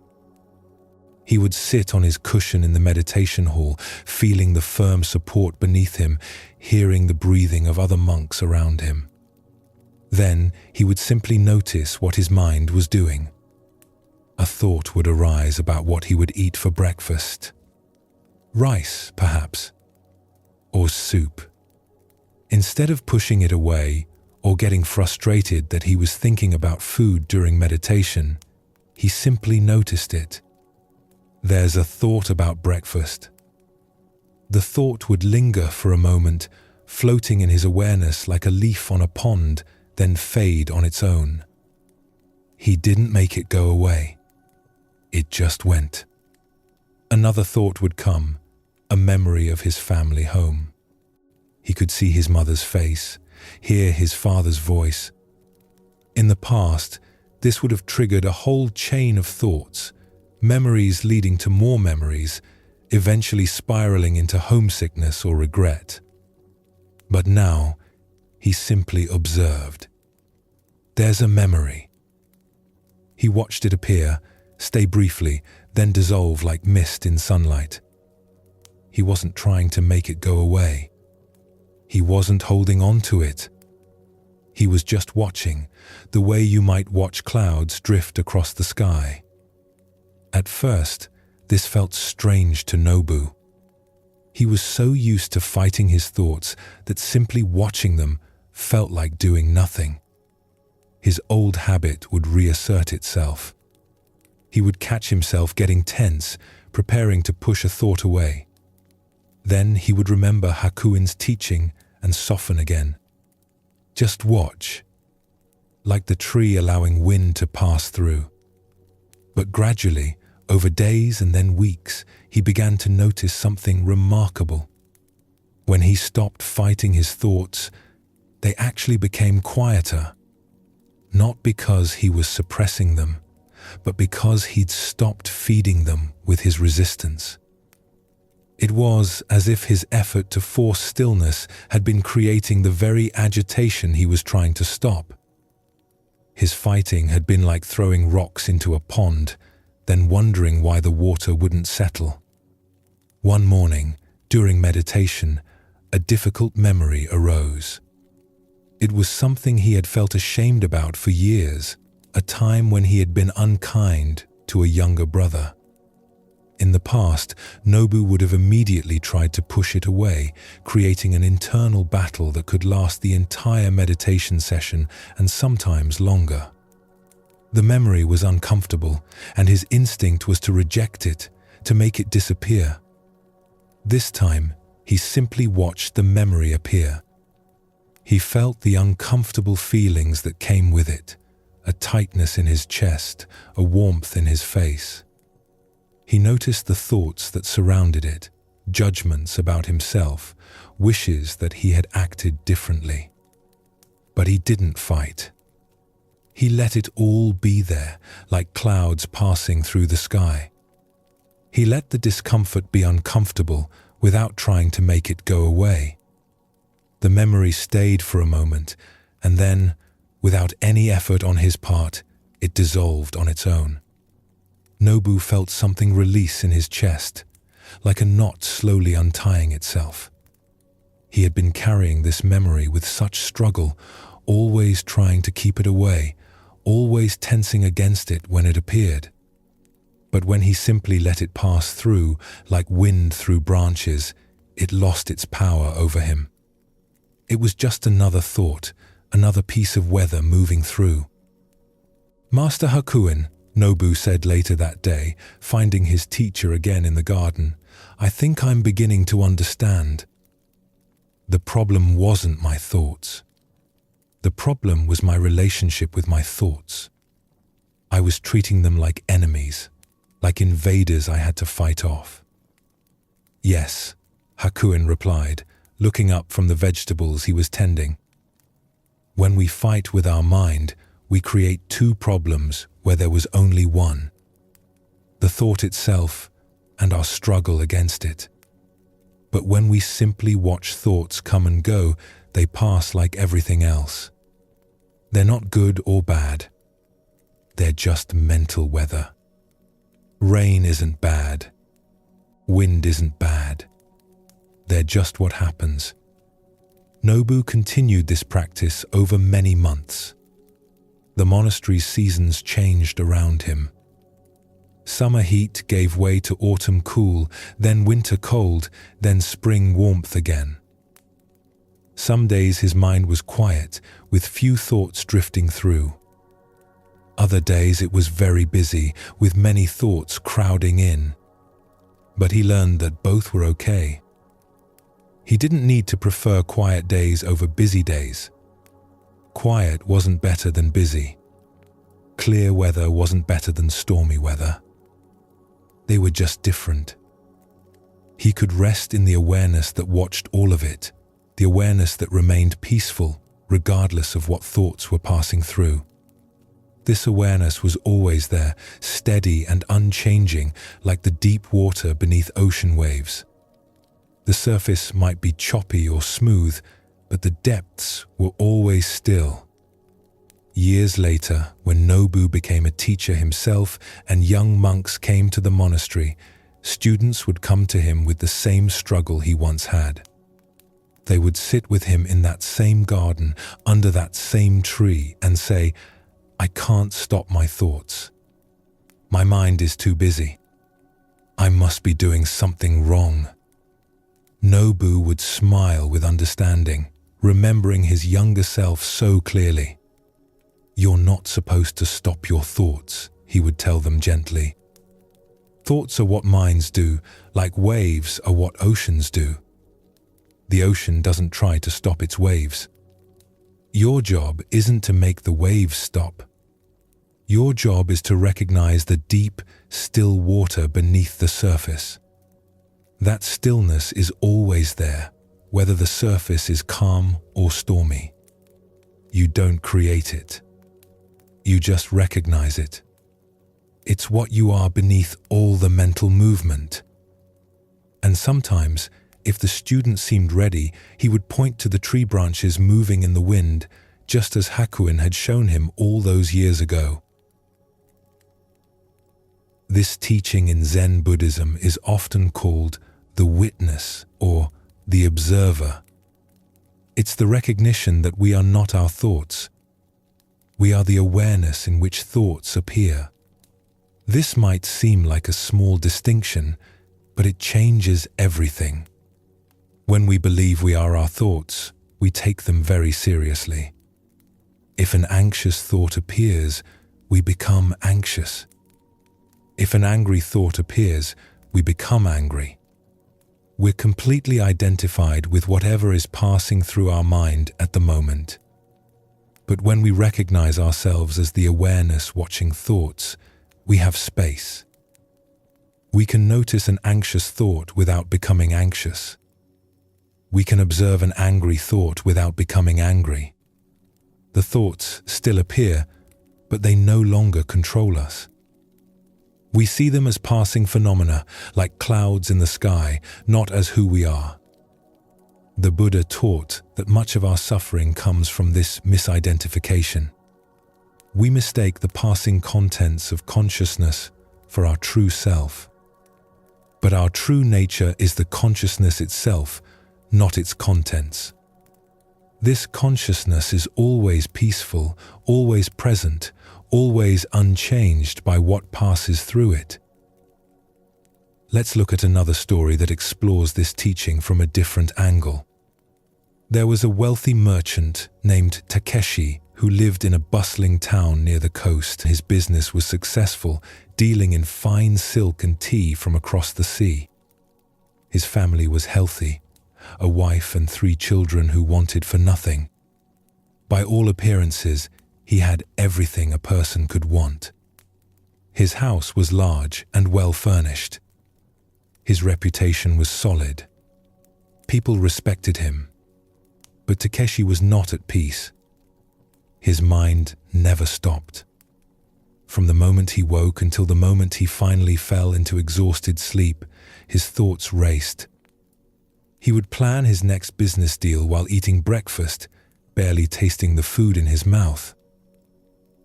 He would sit on his cushion in the meditation hall, feeling the firm support beneath him, hearing the breathing of other monks around him. Then he would simply notice what his mind was doing. A thought would arise about what he would eat for breakfast. Rice, perhaps, or soup. Instead of pushing it away or getting frustrated that he was thinking about food during meditation, he simply noticed it. There's a thought about breakfast. The thought would linger for a moment, floating in his awareness like a leaf on a pond, then fade on its own. He didn't make it go away. It just went. Another thought would come, a memory of his family home. He could see his mother's face, hear his father's voice. In the past, this would have triggered a whole chain of thoughts, memories leading to more memories, eventually spiraling into homesickness or regret. But now, he simply observed. There's a memory. He watched it appear, stay briefly, then dissolve like mist in sunlight. He wasn't trying to make it go away. He wasn't holding on to it. He was just watching, the way you might watch clouds drift across the sky. At first, this felt strange to Nobu. He was so used to fighting his thoughts that simply watching them felt like doing nothing. His old habit would reassert itself. He would catch himself getting tense, preparing to push a thought away. Then he would remember Hakuin's teaching and soften again. Just watch, like the tree allowing wind to pass through. But gradually, over days and then weeks, he began to notice something remarkable. When he stopped fighting his thoughts, they actually became quieter. Not because he was suppressing them, but because he'd stopped feeding them with his resistance. It was as if his effort to force stillness had been creating the very agitation he was trying to stop. His fighting had been like throwing rocks into a pond, then wondering why the water wouldn't settle. One morning, during meditation, a difficult memory arose. It was something he had felt ashamed about for years, a time when he had been unkind to a younger brother. In the past, Nobu would have immediately tried to push it away, creating an internal battle that could last the entire meditation session and sometimes longer. The memory was uncomfortable, and his instinct was to reject it, to make it disappear. This time, he simply watched the memory appear. He felt the uncomfortable feelings that came with it, a tightness in his chest, a warmth in his face. He noticed the thoughts that surrounded it, judgments about himself, wishes that he had acted differently. But he didn't fight. He let it all be there, like clouds passing through the sky. He let the discomfort be uncomfortable without trying to make it go away. The memory stayed for a moment, and then, without any effort on his part, it dissolved on its own. Nobu felt something release in his chest, like a knot slowly untying itself. He had been carrying this memory with such struggle, always trying to keep it away, always tensing against it when it appeared. But when he simply let it pass through, like wind through branches, it lost its power over him. It was just another thought, another piece of weather moving through. "Master Hakuin," Nobu said later that day, finding his teacher again in the garden, "I think I'm beginning to understand. The problem wasn't my thoughts. The problem was my relationship with my thoughts. I was treating them like enemies, like invaders I had to fight off." "Yes," Hakuin replied, looking up from the vegetables he was tending. "When we fight with our mind, we create two problems where there was only one: the thought itself and our struggle against it. But when we simply watch thoughts come and go, they pass like everything else. They're not good or bad. They're just mental weather. Rain isn't bad. Wind isn't bad. They're just what happens." Nobu continued this practice over many months. The monastery's seasons changed around him. Summer heat gave way to autumn cool, then winter cold, then spring warmth again. Some days his mind was quiet, with few thoughts drifting through. Other days it was very busy, with many thoughts crowding in. But he learned that both were okay. He didn't need to prefer quiet days over busy days. Quiet wasn't better than busy. Clear weather wasn't better than stormy weather. They were just different. He could rest in the awareness that watched all of it, the awareness that remained peaceful regardless of what thoughts were passing through. This awareness was always there, steady and unchanging, like the deep water beneath ocean waves. The surface might be choppy or smooth, but the depths were always still. Years later, when Nobu became a teacher himself and young monks came to the monastery, students would come to him with the same struggle he once had. They would sit with him in that same garden, under that same tree, and say, "I can't stop my thoughts. My mind is too busy. I must be doing something wrong." Nobu would smile with understanding, remembering his younger self so clearly. "You're not supposed to stop your thoughts," he would tell them gently. "Thoughts are what minds do, like waves are what oceans do. The ocean doesn't try to stop its waves. Your job isn't to make the waves stop. Your job is to recognize the deep, still water beneath the surface. That stillness is always there, whether the surface is calm or stormy. You don't create it. You just recognize it. It's what you are beneath all the mental movement." And sometimes, if the student seemed ready, he would point to the tree branches moving in the wind, just as Hakuin had shown him all those years ago. This teaching in Zen Buddhism is often called the witness or the observer. It's the recognition that we are not our thoughts. We are the awareness in which thoughts appear. This might seem like a small distinction, but it changes everything. When we believe we are our thoughts, we take them very seriously. If an anxious thought appears, we become anxious. If an angry thought appears, we become angry. We're completely identified with whatever is passing through our mind at the moment. But when we recognize ourselves as the awareness watching thoughts, we have space. We can notice an anxious thought without becoming anxious. We can observe an angry thought without becoming angry. The thoughts still appear, but they no longer control us. We see them as passing phenomena, like clouds in the sky, not as who we are. The Buddha taught that much of our suffering comes from this misidentification. We mistake the passing contents of consciousness for our true self. But our true nature is the consciousness itself, not its contents. This consciousness is always peaceful, always present, always unchanged by what passes through it. Let's look at another story that explores this teaching from a different angle. There was a wealthy merchant named Takeshi who lived in a bustling town near the coast. His business was successful, dealing in fine silk and tea from across the sea. His family was healthy, a wife and 3 children who wanted for nothing. By all appearances, he had everything a person could want. His house was large and well furnished. His reputation was solid. People respected him. But Takeshi was not at peace. His mind never stopped. From the moment he woke until the moment he finally fell into exhausted sleep, his thoughts raced. He would plan his next business deal while eating breakfast, barely tasting the food in his mouth.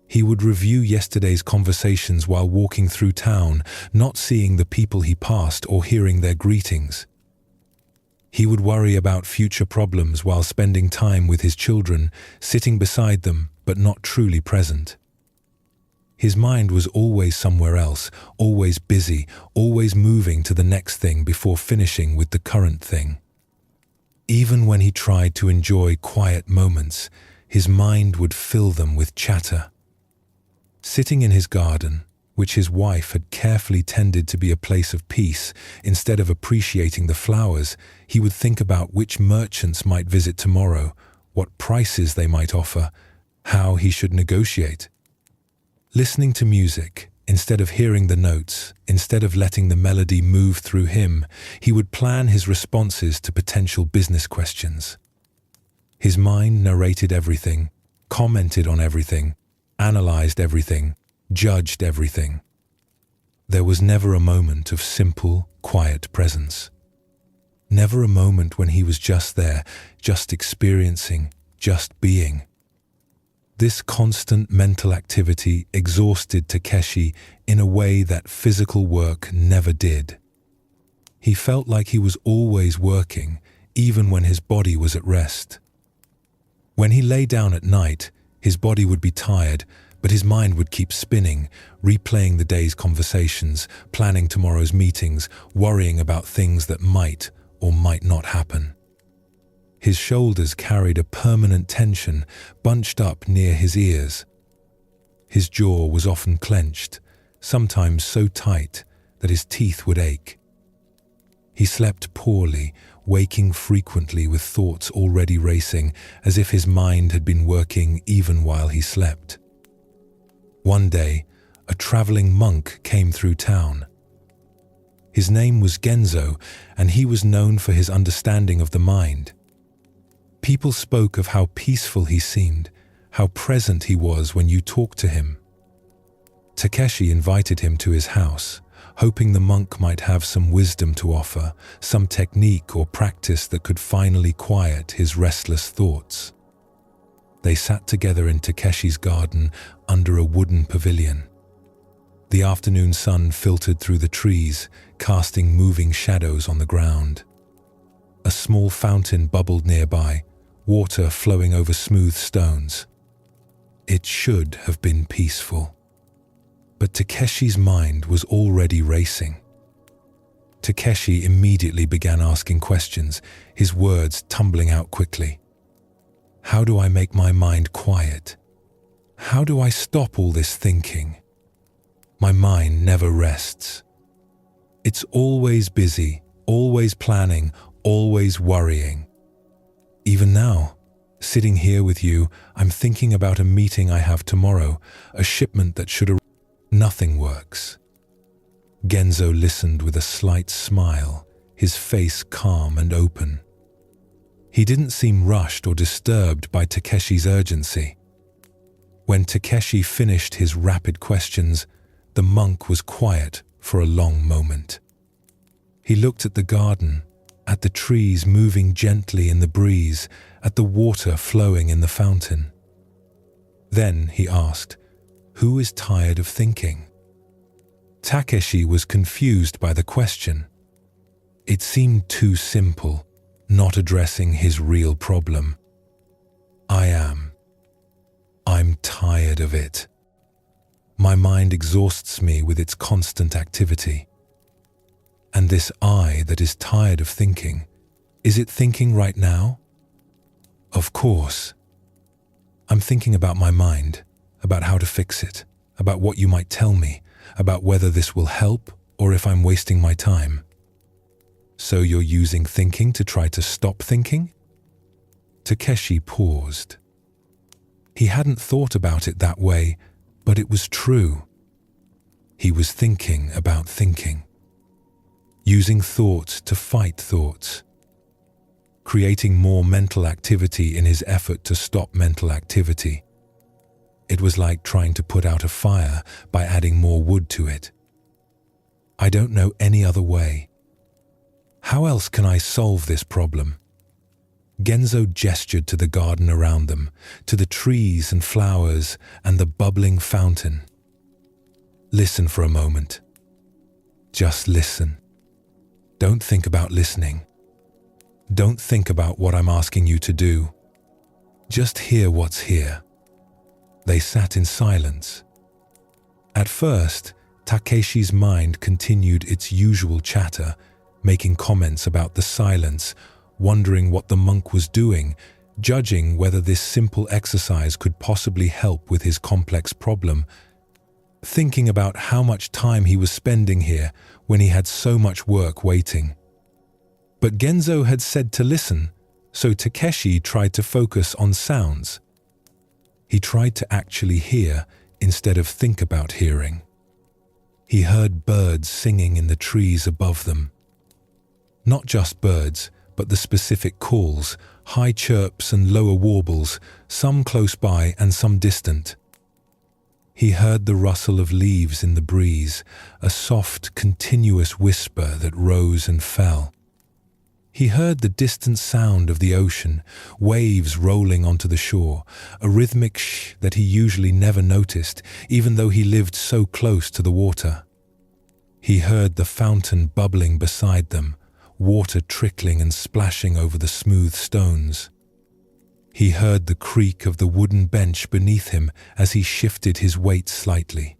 He would review yesterday's conversations while walking through town, not seeing the people he passed or hearing their greetings. He would worry about future problems while spending time with his children, sitting beside them but not truly present. His mind was always somewhere else, always busy, always moving to the next thing before finishing with the current thing. Even when he tried to enjoy quiet moments, his mind would fill them with chatter. Sitting in his garden, which his wife had carefully tended to be a place of peace, instead of appreciating the flowers, he would think about which merchants might visit tomorrow, what prices they might offer, how he should negotiate. Listening to music, instead of hearing the notes, instead of letting the melody move through him, he would plan his responses to potential business questions. His mind narrated everything, commented on everything, analyzed everything, judged everything. There was never a moment of simple, quiet presence. Never a moment when he was just there, just experiencing, just being. This constant mental activity exhausted Takeshi in a way that physical work never did. He felt like he was always working, even when his body was at rest. When he lay down at night, his body would be tired, but his mind would keep spinning, replaying the day's conversations, planning tomorrow's meetings, worrying about things that might or might not happen. His shoulders carried a permanent tension bunched up near his ears. His jaw was often clenched, sometimes so tight that his teeth would ache. He slept poorly, waking frequently with thoughts already racing, as if his mind had been working even while he slept. One day, a traveling monk came through town. His name was Genzo, and he was known for his understanding of the mind. People spoke of how peaceful he seemed, how present he was when you talked to him. Takeshi invited him to his house, hoping the monk might have some wisdom to offer, some technique or practice that could finally quiet his restless thoughts. They sat together in Takeshi's garden under a wooden pavilion. The afternoon sun filtered through the trees, casting moving shadows on the ground. A small fountain bubbled nearby, water flowing over smooth stones. It should have been peaceful. But Takeshi's mind was already racing. Takeshi immediately began asking questions, his words tumbling out quickly. How do I make my mind quiet? How do I stop all this thinking? My mind never rests. It's always busy, always planning, always worrying. Even now, sitting here with you, I'm thinking about a meeting I have tomorrow, a shipment that should arrive. Nothing works. Genzo listened with a slight smile, his face calm and open. He didn't seem rushed or disturbed by Takeshi's urgency. When Takeshi finished his rapid questions, the monk was quiet for a long moment. He looked at the garden, at the trees moving gently in the breeze, at the water flowing in the fountain. Then he asked, "Who is tired of thinking?" Takeshi was confused by the question. It seemed too simple, not addressing his real problem. I am. I'm tired of it. My mind exhausts me with its constant activity. And This I that is tired of thinking, is it thinking right now? Of course. I'm thinking about my mind, about how to fix it, about what you might tell me, about whether this will help or if I'm wasting my time. So you're using thinking to try to stop thinking? Takeshi paused. He hadn't thought about it that way, but it was true. He was thinking about thinking, using thoughts to fight thoughts, creating more mental activity in his effort to stop mental activity. It was like trying to put out a fire by adding more wood to it. I don't know any other way. How else can I solve this problem? Genzo gestured to the garden around them, to the trees and flowers and the bubbling fountain. Listen for a moment. Just listen. Don't think about listening. Don't think about what I'm asking you to do. Just hear what's here. They sat in silence. At first, Takeshi's mind continued its usual chatter, making comments about the silence, wondering what the monk was doing, judging whether this simple exercise could possibly help with his complex problem, thinking about how much time he was spending here when he had so much work waiting. But Genzo had said to listen, so Takeshi tried to focus on sounds. He tried to actually hear instead of think about hearing. He heard birds singing in the trees above them. Not just birds, but the specific calls, high chirps and lower warbles, some close by and some distant. He heard the rustle of leaves in the breeze, a soft, continuous whisper that rose and fell. He heard the distant sound of the ocean, waves rolling onto the shore, a rhythmic shh that he usually never noticed, even though he lived so close to the water. He heard the fountain bubbling beside them, water trickling and splashing over the smooth stones. He heard the creak of the wooden bench beneath him as he shifted his weight slightly.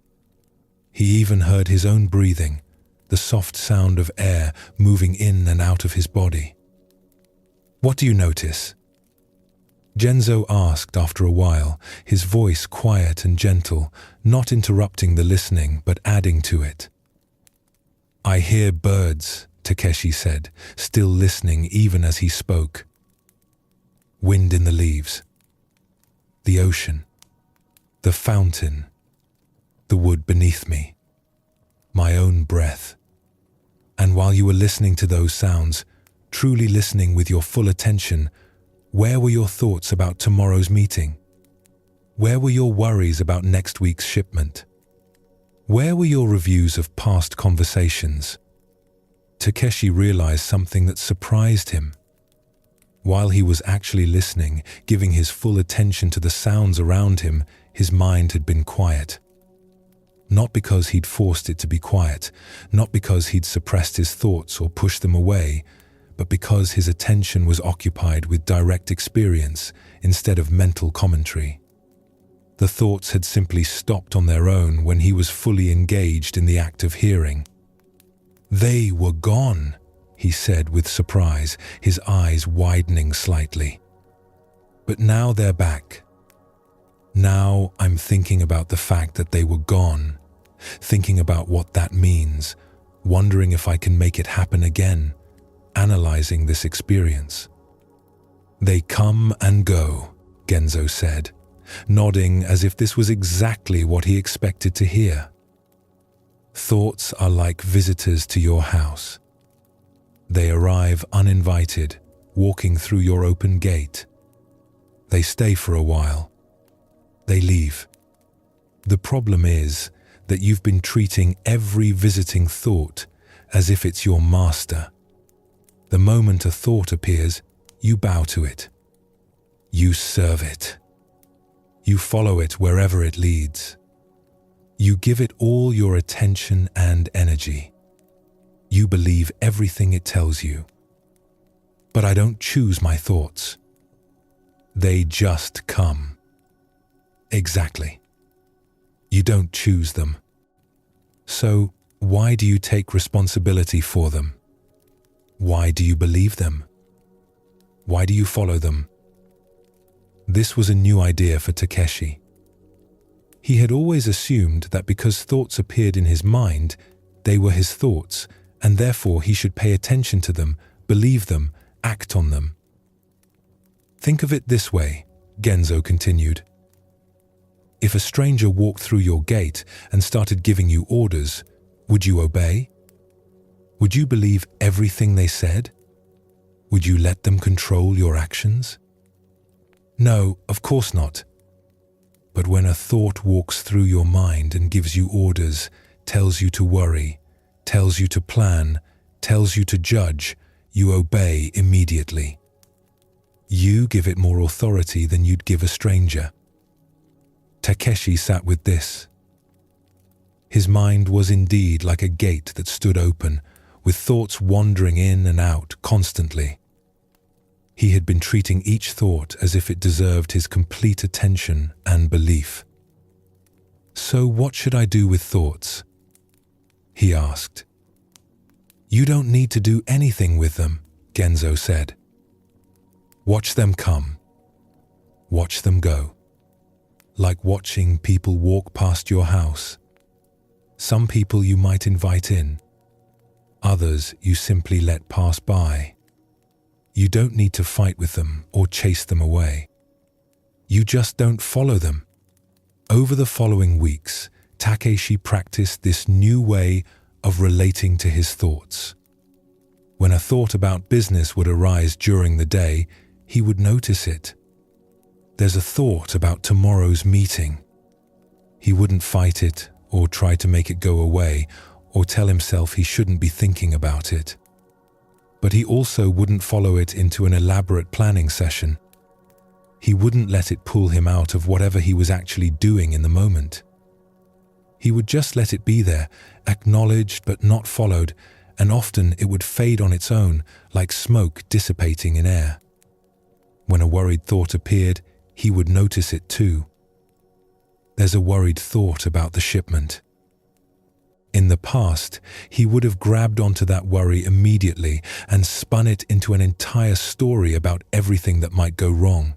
He even heard his own breathing, the soft sound of air moving in and out of his body. "What do you notice?" Genzo asked after a while, his voice quiet and gentle, not interrupting the listening but adding to it. "I hear birds," Takeshi said, still listening even as he spoke. "Wind in the leaves, the ocean, the fountain, the wood beneath me, my own breath. And while you were listening to those sounds, truly listening with your full attention, where were your thoughts about tomorrow's meeting? Where were your worries about next week's shipment? Where were your reviews of past conversations?" Takeshi realized something that surprised him. While he was actually listening, giving his full attention to the sounds around him, his mind had been quiet. Not because he'd forced it to be quiet, not because he'd suppressed his thoughts or pushed them away, but because his attention was occupied with direct experience instead of mental commentary. The thoughts had simply stopped on their own when he was fully engaged in the act of hearing. "They were gone," he said with surprise, his eyes widening slightly. "But now they're back. Now I'm thinking about the fact that they were gone, thinking about what that means, wondering if I can make it happen again, analyzing this experience." "They come and go," Genzo said, nodding as if this was exactly what he expected to hear. "Thoughts are like visitors to your house. They arrive uninvited, walking through your open gate. They stay for a while. They leave. The problem is that you've been treating every visiting thought as if it's your master. The moment a thought appears, you bow to it. You serve it. You follow it wherever it leads. You give it all your attention and energy. You believe everything it tells you. But I don't choose my thoughts. They just come." "Exactly. You don't choose them. So why do you take responsibility for them?" Why do you believe them? Why do you follow them? This was a new idea for Takeshi. He had always assumed that because thoughts appeared in his mind, they were his thoughts, and therefore he should pay attention to them, believe them, act on them. Think of it this way, Genzo continued. If a stranger walked through your gate and started giving you orders, would you obey? Would you believe everything they said? Would you let them control your actions? No, of course not. But when a thought walks through your mind and gives you orders, tells you to worry, tells you to plan, tells you to judge, you obey immediately. You give it more authority than you'd give a stranger. Takeshi sat with this. His mind was indeed like a gate that stood open, with thoughts wandering in and out constantly. He had been treating each thought as if it deserved his complete attention and belief. So what should I do with thoughts? He asked. You don't need to do anything with them, Genzo said. Watch them come. Watch them go. Like watching people walk past your house. Some people you might invite in. Others you simply let pass by. You don't need to fight with them or chase them away. You just don't follow them. Over the following weeks, Takeshi practiced this new way of relating to his thoughts. When a thought about business would arise during the day, he would notice it. There's a thought about tomorrow's meeting. He wouldn't fight it or try to make it go away or tell himself he shouldn't be thinking about it. But he also wouldn't follow it into an elaborate planning session. He wouldn't let it pull him out of whatever he was actually doing in the moment. He would just let it be there, acknowledged but not followed, and often it would fade on its own, like smoke dissipating in air. When a worried thought appeared, he would notice it too. There's a worried thought about the shipment. In the past, he would have grabbed onto that worry immediately and spun it into an entire story about everything that might go wrong.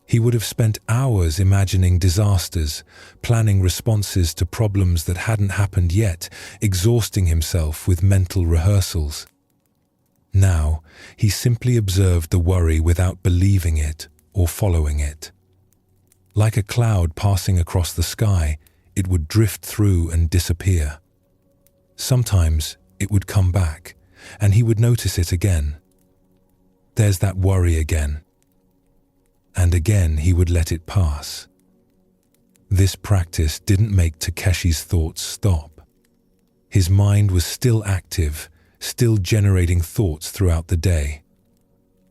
He would have spent hours imagining disasters, planning responses to problems that hadn't happened yet, exhausting himself with mental rehearsals. Now, he simply observed the worry without believing it or following it. Like a cloud passing across the sky, it would drift through and disappear. Sometimes it would come back, and he would notice it again. There's that worry again. And again he would let it pass. This practice didn't make Takeshi's thoughts stop. His mind was still active, still generating thoughts throughout the day.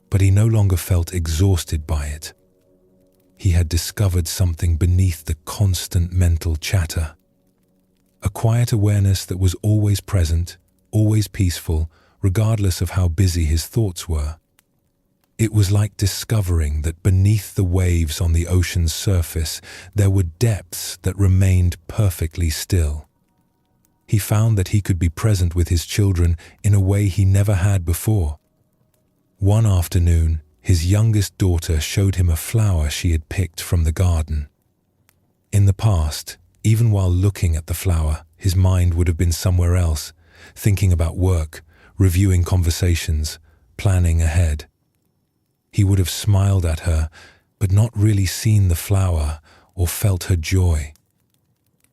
But he no longer felt exhausted by it. He had discovered something beneath the constant mental chatter. A quiet awareness that was always present, always peaceful, regardless of how busy his thoughts were. It was like discovering that beneath the waves on the ocean's surface, there were depths that remained perfectly still. He found that he could be present with his children in a way he never had before. One afternoon, his youngest daughter showed him a flower she had picked from the garden. In the past, even while looking at the flower, his mind would have been somewhere else, thinking about work, reviewing conversations, planning ahead. He would have smiled at her, but not really seen the flower or felt her joy.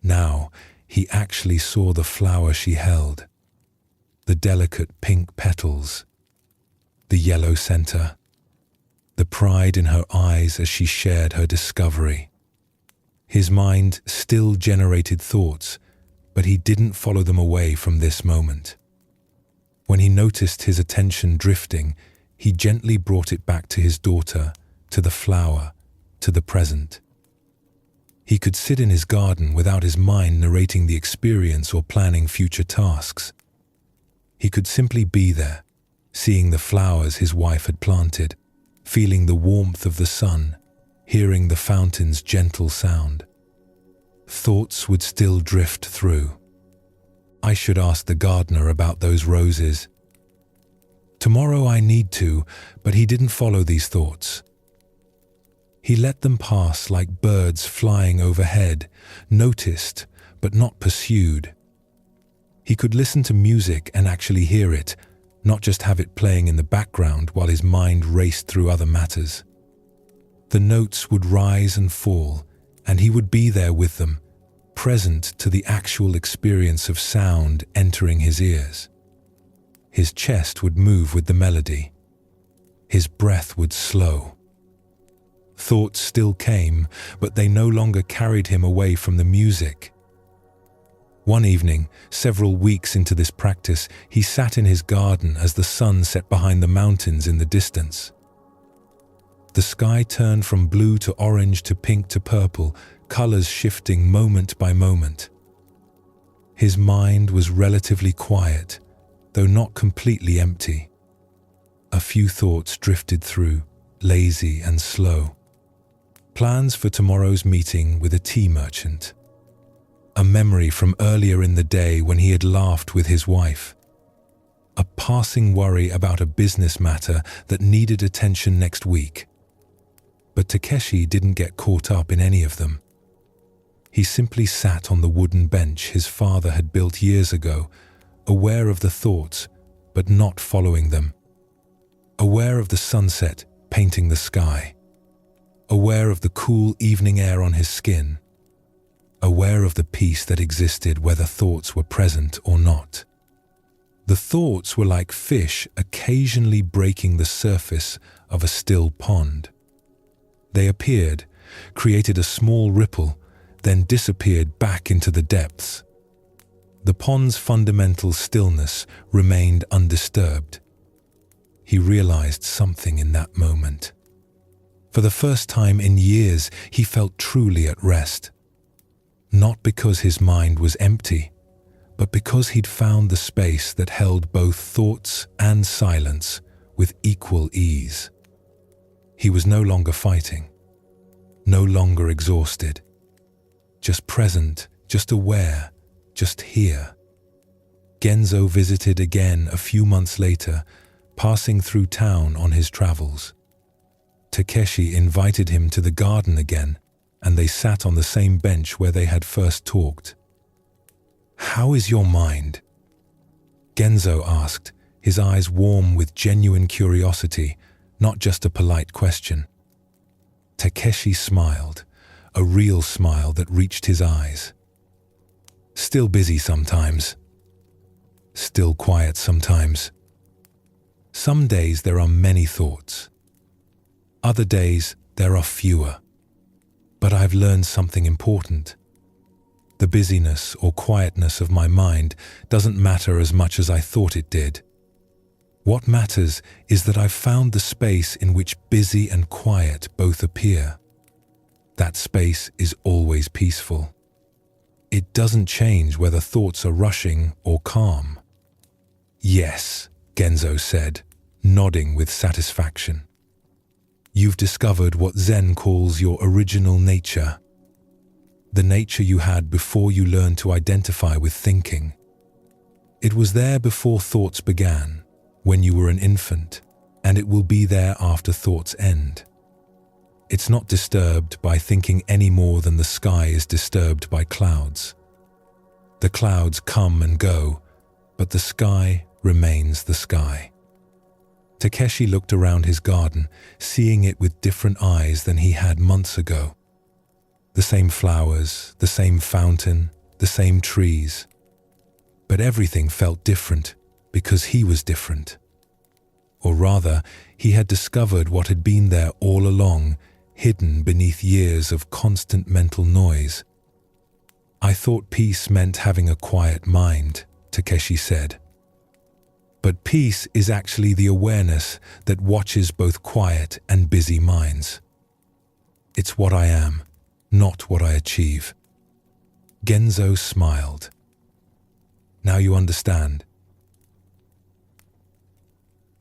Now, he actually saw the flower she held, the delicate pink petals, the yellow center, the pride in her eyes as she shared her discovery. His mind still generated thoughts, but he didn't follow them away from this moment. When he noticed his attention drifting, he gently brought it back to his daughter, to the flower, to the present. He could sit in his garden without his mind narrating the experience or planning future tasks. He could simply be there, seeing the flowers his wife had planted, feeling the warmth of the sun, hearing the fountain's gentle sound. Thoughts would still drift through. I should ask the gardener about those roses. Tomorrow I need to, but he didn't follow these thoughts. He let them pass like birds flying overhead, noticed but not pursued. He could listen to music and actually hear it, not just have it playing in the background while his mind raced through other matters. The notes would rise and fall, and he would be there with them, present to the actual experience of sound entering his ears. His chest would move with the melody. His breath would slow. Thoughts still came, but they no longer carried him away from the music. One evening, several weeks into this practice, he sat in his garden as the sun set behind the mountains in the distance. The sky turned from blue to orange to pink to purple, colors shifting moment by moment. His mind was relatively quiet, though not completely empty. A few thoughts drifted through, lazy and slow. Plans for tomorrow's meeting with a tea merchant. A memory from earlier in the day when he had laughed with his wife. A passing worry about a business matter that needed attention next week. But Takeshi didn't get caught up in any of them. He simply sat on the wooden bench his father had built years ago, aware of the thoughts, but not following them. Aware of the sunset painting the sky. Aware of the cool evening air on his skin. Aware of the peace that existed whether thoughts were present or not. The thoughts were like fish occasionally breaking the surface of a still pond. They appeared, created a small ripple, then disappeared back into the depths. The pond's fundamental stillness remained undisturbed. He realized something in that moment. For the first time in years, he felt truly at rest. Not because his mind was empty, but because he'd found the space that held both thoughts and silence with equal ease. He was no longer fighting, no longer exhausted, just present, just aware, just here. Genzo visited again a few months later, passing through town on his travels. Takeshi invited him to the garden again, and they sat on the same bench where they had first talked. "How is your mind?" Genzo asked, his eyes warm with genuine curiosity, not just a polite question. Takeshi smiled, a real smile that reached his eyes. "Still busy sometimes. Still quiet sometimes. Some days there are many thoughts. Other days there are fewer. But I've learned something important. The busyness or quietness of my mind doesn't matter as much as I thought it did. What matters is that I've found the space in which busy and quiet both appear. That space is always peaceful. It doesn't change whether thoughts are rushing or calm." "Yes," Genzo said, nodding with satisfaction. "You've discovered what Zen calls your original nature. The nature you had before you learned to identify with thinking. It was there before thoughts began, when you were an infant, and it will be there after thoughts end. It's not disturbed by thinking any more than the sky is disturbed by clouds. The clouds come and go, but the sky remains the sky." Takeshi looked around his garden, seeing it with different eyes than he had months ago. The same flowers, the same fountain, the same trees. But everything felt different because he was different. Or rather, he had discovered what had been there all along, hidden beneath years of constant mental noise. "I thought peace meant having a quiet mind," Takeshi said. "But peace is actually the awareness that watches both quiet and busy minds. It's what I am, not what I achieve." Genzo smiled. "Now you understand."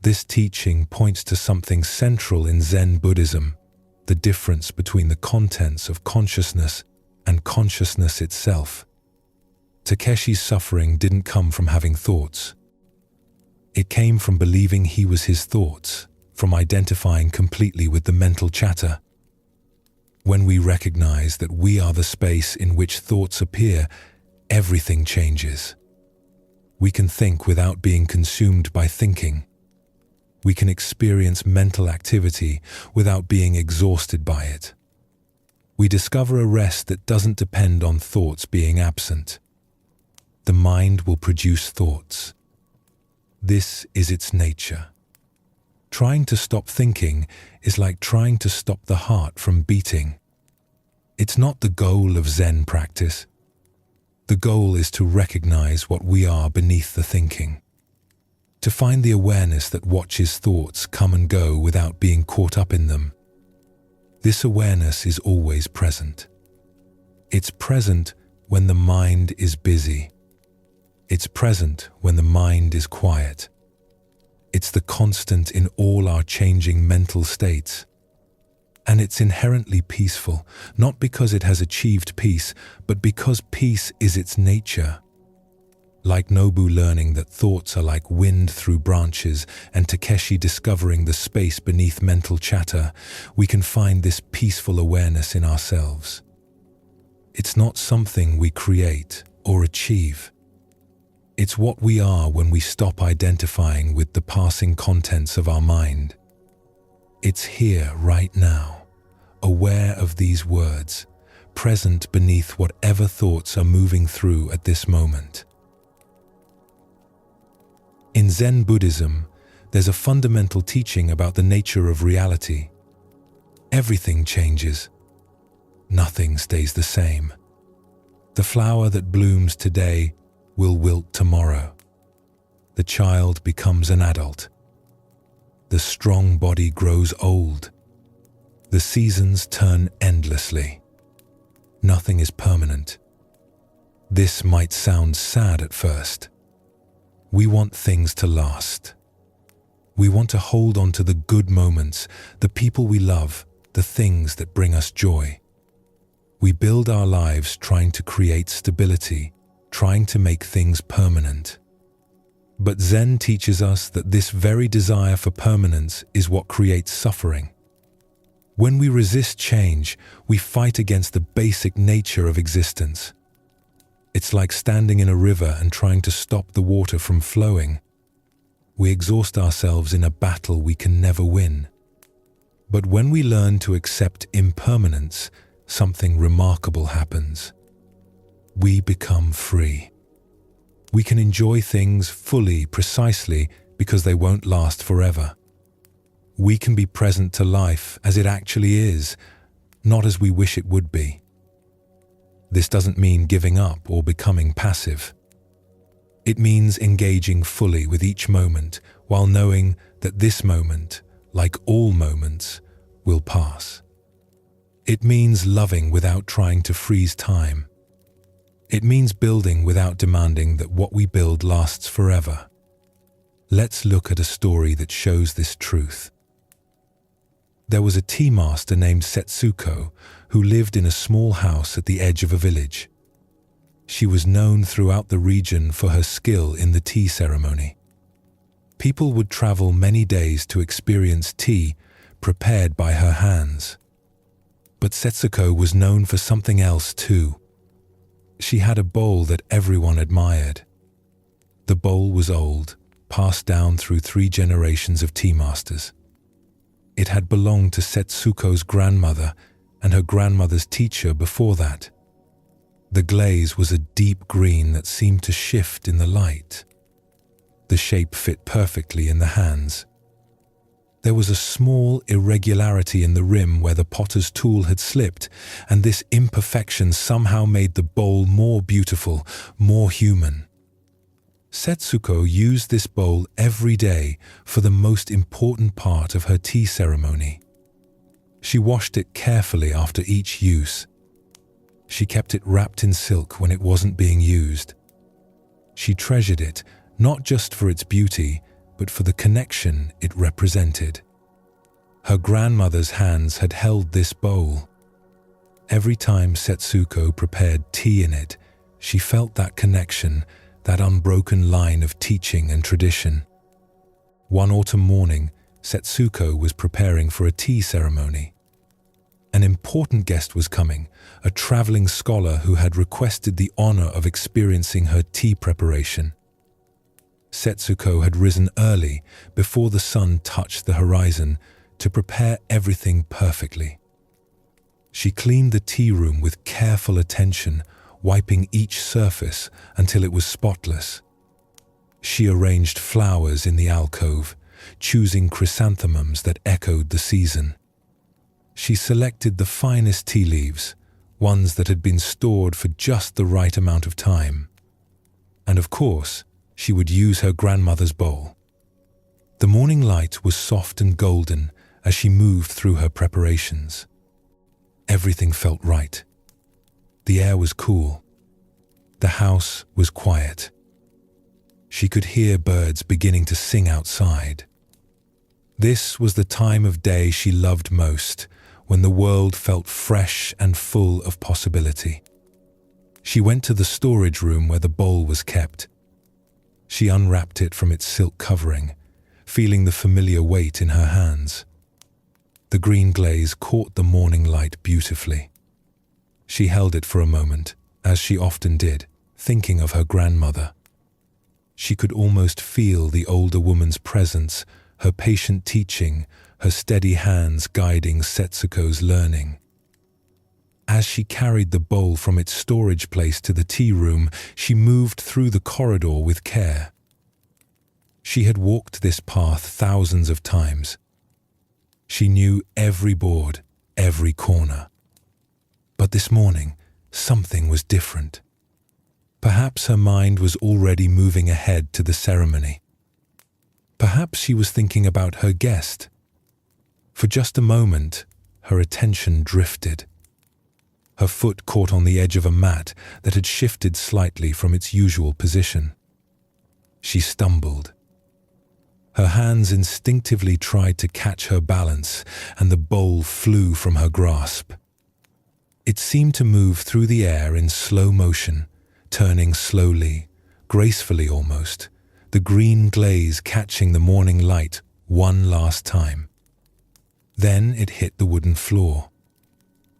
This teaching points to something central in Zen Buddhism, the difference between the contents of consciousness and consciousness itself. Takeshi's suffering didn't come from having thoughts. It It came from believing he was his thoughts, from identifying completely with the mental chatter. When we recognize that we are the space in which thoughts appear, everything changes. We can think without being consumed by thinking. We can experience mental activity without being exhausted by it. We discover a rest that doesn't depend on thoughts being absent. The mind will produce thoughts. This is its nature. Trying to stop thinking is like trying to stop the heart from beating. It's not the goal of Zen practice. The goal is to recognize what we are beneath the thinking. To find the awareness that watches thoughts come and go without being caught up in them. This awareness is always present. It's present when the mind is busy. It's present when the mind is quiet. It's the constant in all our changing mental states. And it's inherently peaceful, not because it has achieved peace, but because peace is its nature. Like Nobu learning that thoughts are like wind through branches and Takeshi discovering the space beneath mental chatter, we can find this peaceful awareness in ourselves. It's not something we create or achieve. It's what we are when we stop identifying with the passing contents of our mind. It's here right now, aware of these words, present beneath whatever thoughts are moving through at this moment. In Zen Buddhism, there's a fundamental teaching about the nature of reality. Everything changes. Nothing stays the same. The flower that blooms today will wilt tomorrow. The child becomes an adult. The strong body grows old. The seasons turn endlessly. Nothing is permanent. This might sound sad at first. We want things to last. We want to hold on to the good moments, the people we love, the things that bring us joy. We build our lives trying to create stability, trying to make things permanent. But Zen teaches us that this very desire for permanence is what creates suffering. When we resist change, we fight against the basic nature of existence. It's like standing in a river and trying to stop the water from flowing. We exhaust ourselves in a battle we can never win. But when we learn to accept impermanence, something remarkable happens. We become free. We can enjoy things fully, precisely, because they won't last forever. We can be present to life as it actually is, not as we wish it would be. This doesn't mean giving up or becoming passive. It means engaging fully with each moment while knowing that this moment, like all moments, will pass. It means loving without trying to freeze time. It means building without demanding that what we build lasts forever. Let's look at a story that shows this truth. There was a tea master named Setsuko who lived in a small house at the edge of a village. She was known throughout the region for her skill in the tea ceremony. People would travel many days to experience tea prepared by her hands. But Setsuko was known for something else too. She had a bowl that everyone admired. The bowl was old, passed down through 3 generations of tea masters. It had belonged to Setsuko's grandmother and her grandmother's teacher before that. The glaze was a deep green that seemed to shift in the light. The shape fit perfectly in the hands. There was a small irregularity in the rim where the potter's tool had slipped, and this imperfection somehow made the bowl more beautiful, more human. Setsuko used this bowl every day for the most important part of her tea ceremony. She washed it carefully after each use. She kept it wrapped in silk when it wasn't being used. She treasured it, not just for its beauty, but for the connection it represented. Her grandmother's hands had held this bowl. Every time Setsuko prepared tea in it, she felt that connection, that unbroken line of teaching and tradition. One autumn morning, Setsuko was preparing for a tea ceremony. An important guest was coming, a traveling scholar who had requested the honor of experiencing her tea preparation. Setsuko had risen early, before the sun touched the horizon, to prepare everything perfectly. She cleaned the tea room with careful attention, wiping each surface until it was spotless. She arranged flowers in the alcove, choosing chrysanthemums that echoed the season. She selected the finest tea leaves, ones that had been stored for just the right amount of time. And of course, she would use her grandmother's bowl. The morning light was soft and golden as she moved through her preparations. Everything felt right. The air was cool. The house was quiet. She could hear birds beginning to sing outside. This was the time of day she loved most, when the world felt fresh and full of possibility. She went to the storage room where the bowl was kept. She unwrapped it from its silk covering, feeling the familiar weight in her hands. The green glaze caught the morning light beautifully. She held it for a moment, as she often did, thinking of her grandmother. She could almost feel the older woman's presence, her patient teaching, her steady hands guiding Setsuko's learning. As she carried the bowl from its storage place to the tea room, she moved through the corridor with care. She had walked this path thousands of times. She knew every board, every corner. But this morning, something was different. Perhaps her mind was already moving ahead to the ceremony. Perhaps she was thinking about her guest. For just a moment, her attention drifted. Her foot caught on the edge of a mat that had shifted slightly from its usual position. She stumbled. Her hands instinctively tried to catch her balance, and the bowl flew from her grasp. It seemed to move through the air in slow motion, turning slowly, gracefully almost, the green glaze catching the morning light one last time. Then it hit the wooden floor.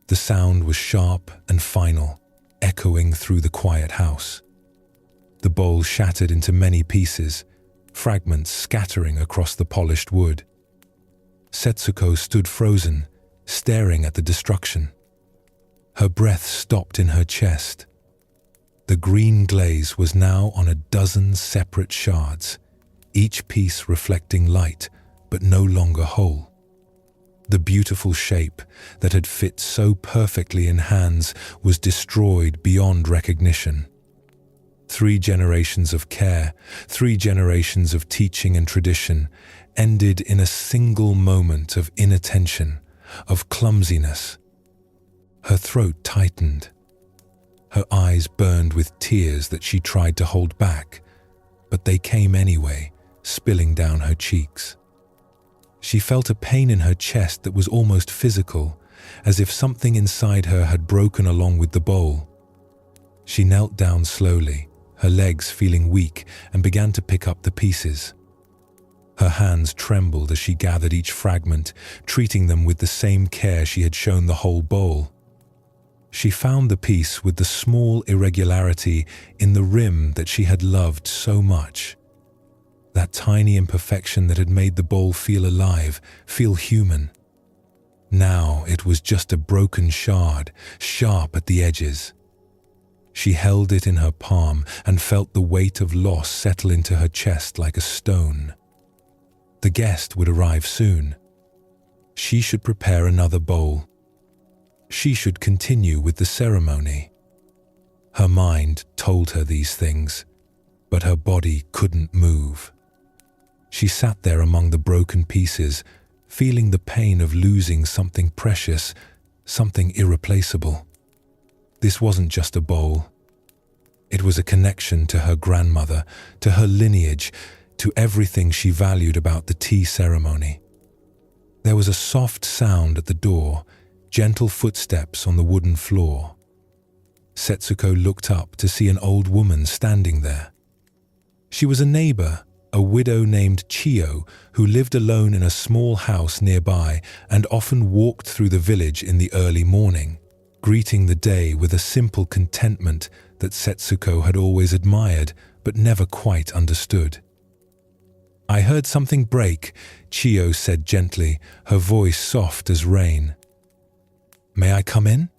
The sound was sharp and final, echoing through the quiet house. The bowl shattered into many pieces, fragments scattering across the polished wood. Setsuko stood frozen, staring at the destruction. Her breath stopped in her chest. The green glaze was now on a dozen separate shards, each piece reflecting light, but no longer whole. The beautiful shape that had fit so perfectly in hands was destroyed beyond recognition. 3 generations of care, 3 generations of teaching and tradition ended in a single moment of inattention, of clumsiness. Her throat tightened. Her eyes burned with tears that she tried to hold back, but they came anyway, spilling down her cheeks. She felt a pain in her chest that was almost physical, as if something inside her had broken along with the bowl. She knelt down slowly, her legs feeling weak, and began to pick up the pieces. Her hands trembled as she gathered each fragment, treating them with the same care she had shown the whole bowl. She found the piece with the small irregularity in the rim that she had loved so much. That tiny imperfection that had made the bowl feel alive, feel human. Now it was just a broken shard, sharp at the edges. She held it in her palm and felt the weight of loss settle into her chest like a stone. The guest would arrive soon. She should prepare another bowl. She should continue with the ceremony. Her mind told her these things, but her body couldn't move. She sat there among the broken pieces, feeling the pain of losing something precious, something irreplaceable. This wasn't just a bowl. It was a connection to her grandmother, to her lineage, to everything she valued about the tea ceremony. There was a soft sound at the door, gentle footsteps on the wooden floor. Setsuko looked up to see an old woman standing there. She was a neighbor, a widow named Chio who lived alone in a small house nearby and often walked through the village in the early morning, greeting the day with a simple contentment that Setsuko had always admired but never quite understood. "I heard something break," Chio said gently, her voice soft as rain. "May I come in?"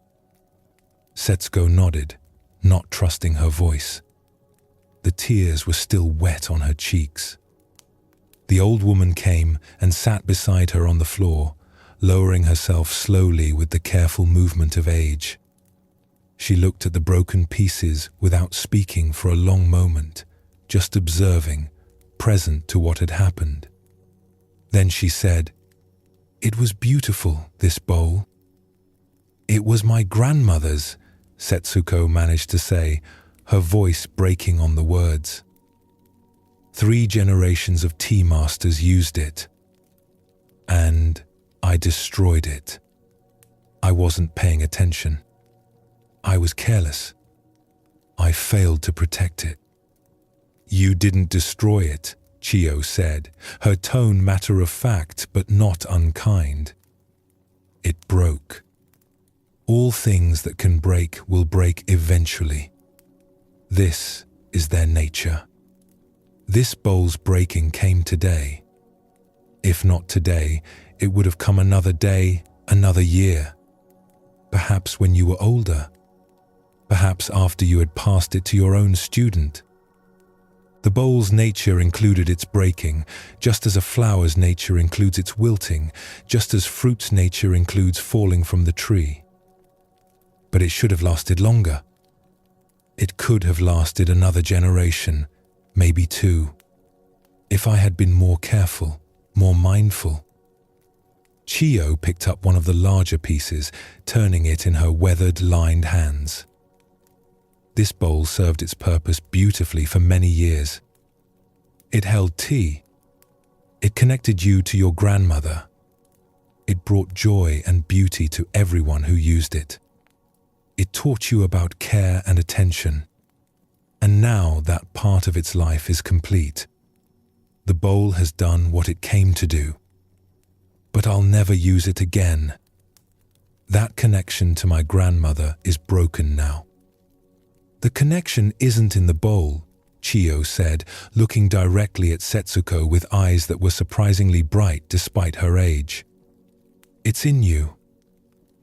Setsuko nodded, not trusting her voice. The tears were still wet on her cheeks. The old woman came and sat beside her on the floor, lowering herself slowly with the careful movement of age. She looked at the broken pieces without speaking for a long moment, just observing, present to what had happened. Then she said, "It was beautiful, this bowl." "It was my grandmother's," Setsuko managed to say, her voice breaking on the words. 3 generations of tea masters used it. And I destroyed it. I wasn't paying attention. I was careless. I failed to protect it. "You didn't destroy it," Chio said, her tone matter-of-fact but not unkind. "It broke. All things that can break will break eventually. This is their nature. This bowl's breaking came today. If not today, it would have come another day, another year. Perhaps when you were older. Perhaps after you had passed it to your own student. The bowl's nature included its breaking, just as a flower's nature includes its wilting, just as fruit's nature includes falling from the tree. But it should have lasted longer. It could have lasted another generation, maybe 2, if I had been more careful, more mindful." Chio picked up one of the larger pieces, turning it in her weathered, lined hands. This bowl served its purpose beautifully for many years. It held tea. It connected you to your grandmother. It brought joy and beauty to everyone who used it. It taught you about care and attention. And now that part of its life is complete. The bowl has done what it came to do. But I'll never use it again. That connection to my grandmother is broken now. "The connection isn't in the bowl," Chio said, looking directly at Setsuko with eyes that were surprisingly bright despite her age. "It's in you.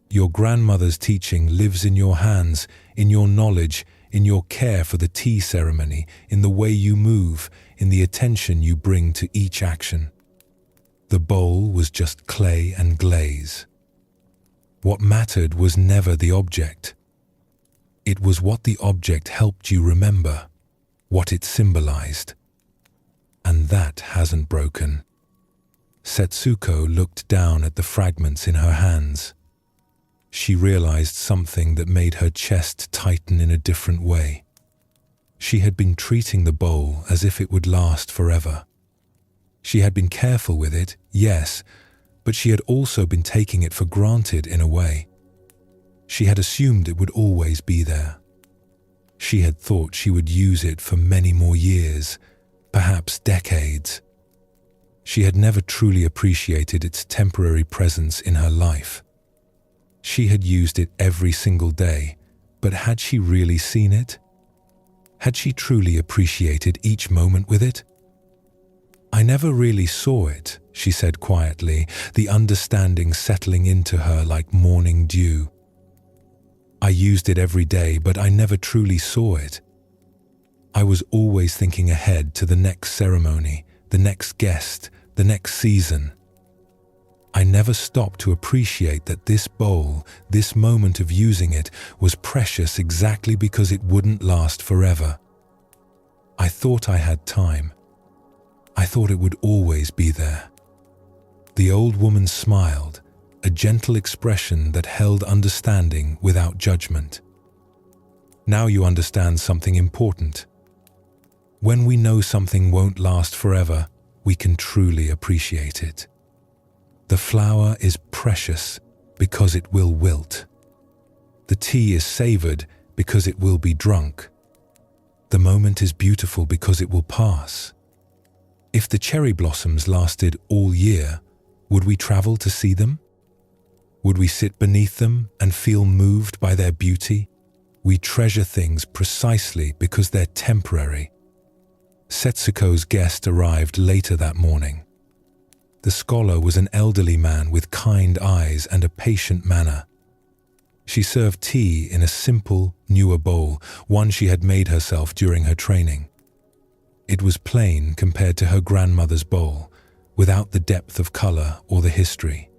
Your grandmother's teaching lives in your hands, in your knowledge, in your care for the tea ceremony, in the way you move, in the attention you bring to each action. The bowl was just clay and glaze. What mattered was never the object. It was what the object helped you remember, what it symbolized. And that hasn't broken." Setsuko looked down at the fragments in her hands. She realized something that made her chest tighten in a different way. She had been treating the bowl as if it would last forever. She had been careful with it, yes, but she had also been taking it for granted in a way. She had assumed it would always be there. She had thought she would use it for many more years, perhaps decades. She had never truly appreciated its temporary presence in her life. She had used it every single day, but had she really seen it? Had she truly appreciated each moment with it? "I never really saw it," she said quietly, the understanding settling into her like morning dew. "I used it every day, but I never truly saw it. I was always thinking ahead to the next ceremony, the next guest, the next season. I never stopped to appreciate that this bowl, this moment of using it, was precious exactly because it wouldn't last forever. I thought I had time. I thought it would always be there." The old woman smiled, a gentle expression that held understanding without judgment. "Now you understand something important. When we know something won't last forever, we can truly appreciate it. The flower is precious because it will wilt. The tea is savored because it will be drunk. The moment is beautiful because it will pass. If the cherry blossoms lasted all year, would we travel to see them? Would we sit beneath them and feel moved by their beauty? We treasure things precisely because they're temporary. Setsuko's guest arrived later that morning. The scholar was an elderly man with kind eyes and a patient manner. She served tea in a simple, newer bowl, one she had made herself during her training. It was plain compared to her grandmother's bowl, without the depth of color or the history.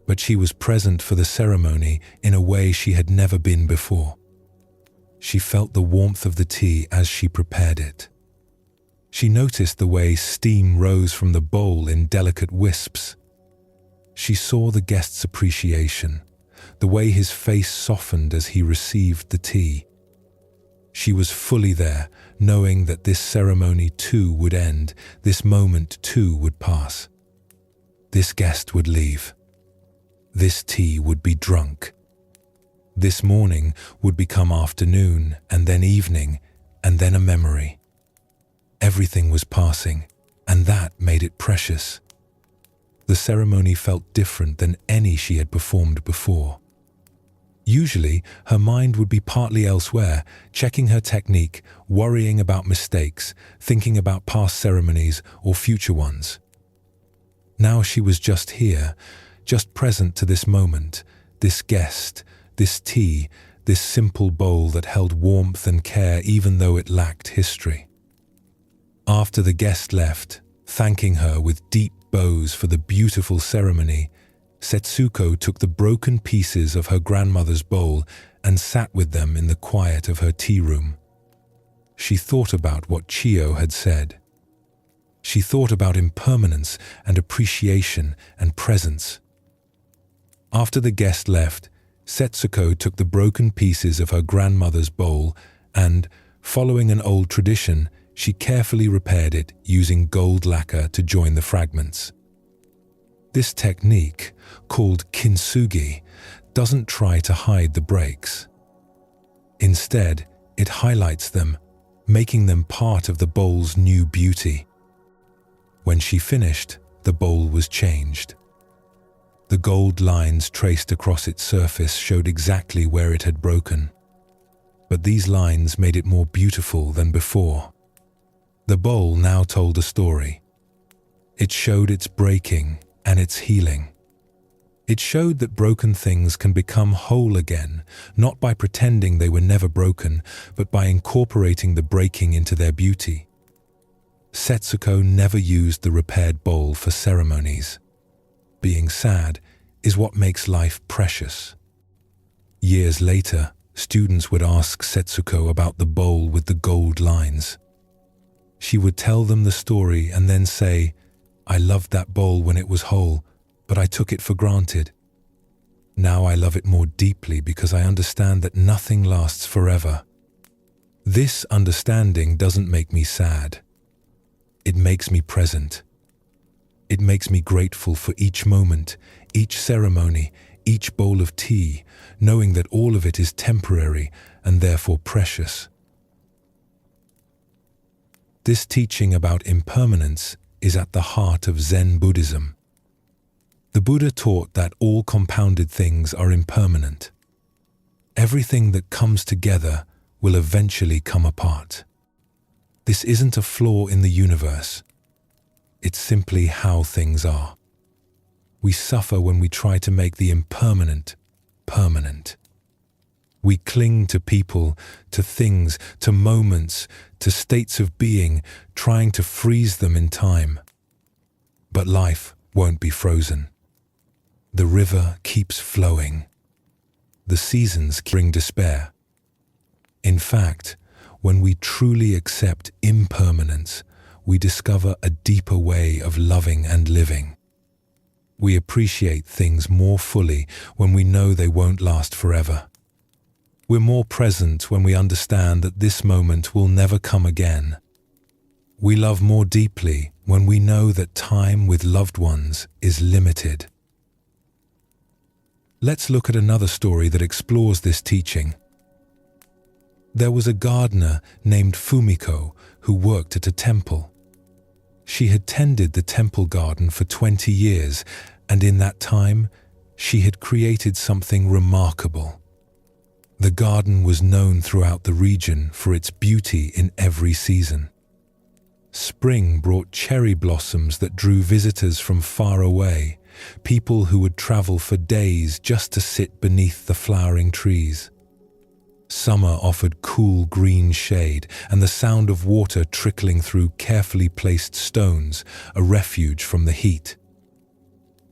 But she was present for the ceremony in a way she had never been before. She felt the warmth of the tea as she prepared it. She noticed the way steam rose from the bowl in delicate wisps. She saw the guest's appreciation, the way his face softened as he received the tea. She was fully there, knowing that this ceremony too would end, this moment too would pass. This guest would leave. This tea would be drunk. This morning would become afternoon, and then evening, and then a memory. Everything was passing, and that made it precious. The ceremony felt different than any she had performed before. Usually, her mind would be partly elsewhere, checking her technique, worrying about mistakes, thinking about past ceremonies or future ones. Now she was just here, just present to this moment, this guest, this tea, this simple bowl that held warmth and care even though it lacked history. After the guest left, thanking her with deep bows for the beautiful ceremony, Setsuko took the broken pieces of her grandmother's bowl and sat with them in the quiet of her tea room. She thought about what Chiyo had said. She thought about impermanence and appreciation and presence. After the guest left, Setsuko took the broken pieces of her grandmother's bowl and, following an old tradition, she carefully repaired it using gold lacquer to join the fragments. This technique, called kintsugi, doesn't try to hide the breaks. Instead, it highlights them, making them part of the bowl's new beauty. When she finished, the bowl was changed. The gold lines traced across its surface showed exactly where it had broken. But these lines made it more beautiful than before. The bowl now told a story. It showed its breaking and its healing. It showed that broken things can become whole again, not by pretending they were never broken, but by incorporating the breaking into their beauty. Setsuko never used the repaired bowl for ceremonies. Being sad is what makes life precious. Years later, students would ask Setsuko about the bowl with the gold lines. She would tell them the story and then say, "I loved that bowl when it was whole, but I took it for granted. Now I love it more deeply because I understand that nothing lasts forever." This understanding doesn't make me sad. It makes me present. It makes me grateful for each moment, each ceremony, each bowl of tea, knowing that all of it is temporary and therefore precious. This teaching about impermanence is at the heart of Zen Buddhism. The Buddha taught that all compounded things are impermanent. Everything that comes together will eventually come apart. This isn't a flaw in the universe. It's simply how things are. We suffer when we try to make the impermanent permanent. We cling to people, to things, to moments, to states of being, trying to freeze them in time. But life won't be frozen. The river keeps flowing. The seasons bring despair. In fact, when we truly accept impermanence, we discover a deeper way of loving and living. We appreciate things more fully when we know they won't last forever. We're more present when we understand that this moment will never come again. We love more deeply when we know that time with loved ones is limited. Let's look at another story that explores this teaching. There was a gardener named Fumiko who worked at a temple. She had tended the temple garden for 20 years, and in that time, she had created something remarkable. The garden was known throughout the region for its beauty in every season. Spring brought cherry blossoms that drew visitors from far away, people who would travel for days just to sit beneath the flowering trees. Summer offered cool green shade and the sound of water trickling through carefully placed stones, a refuge from the heat.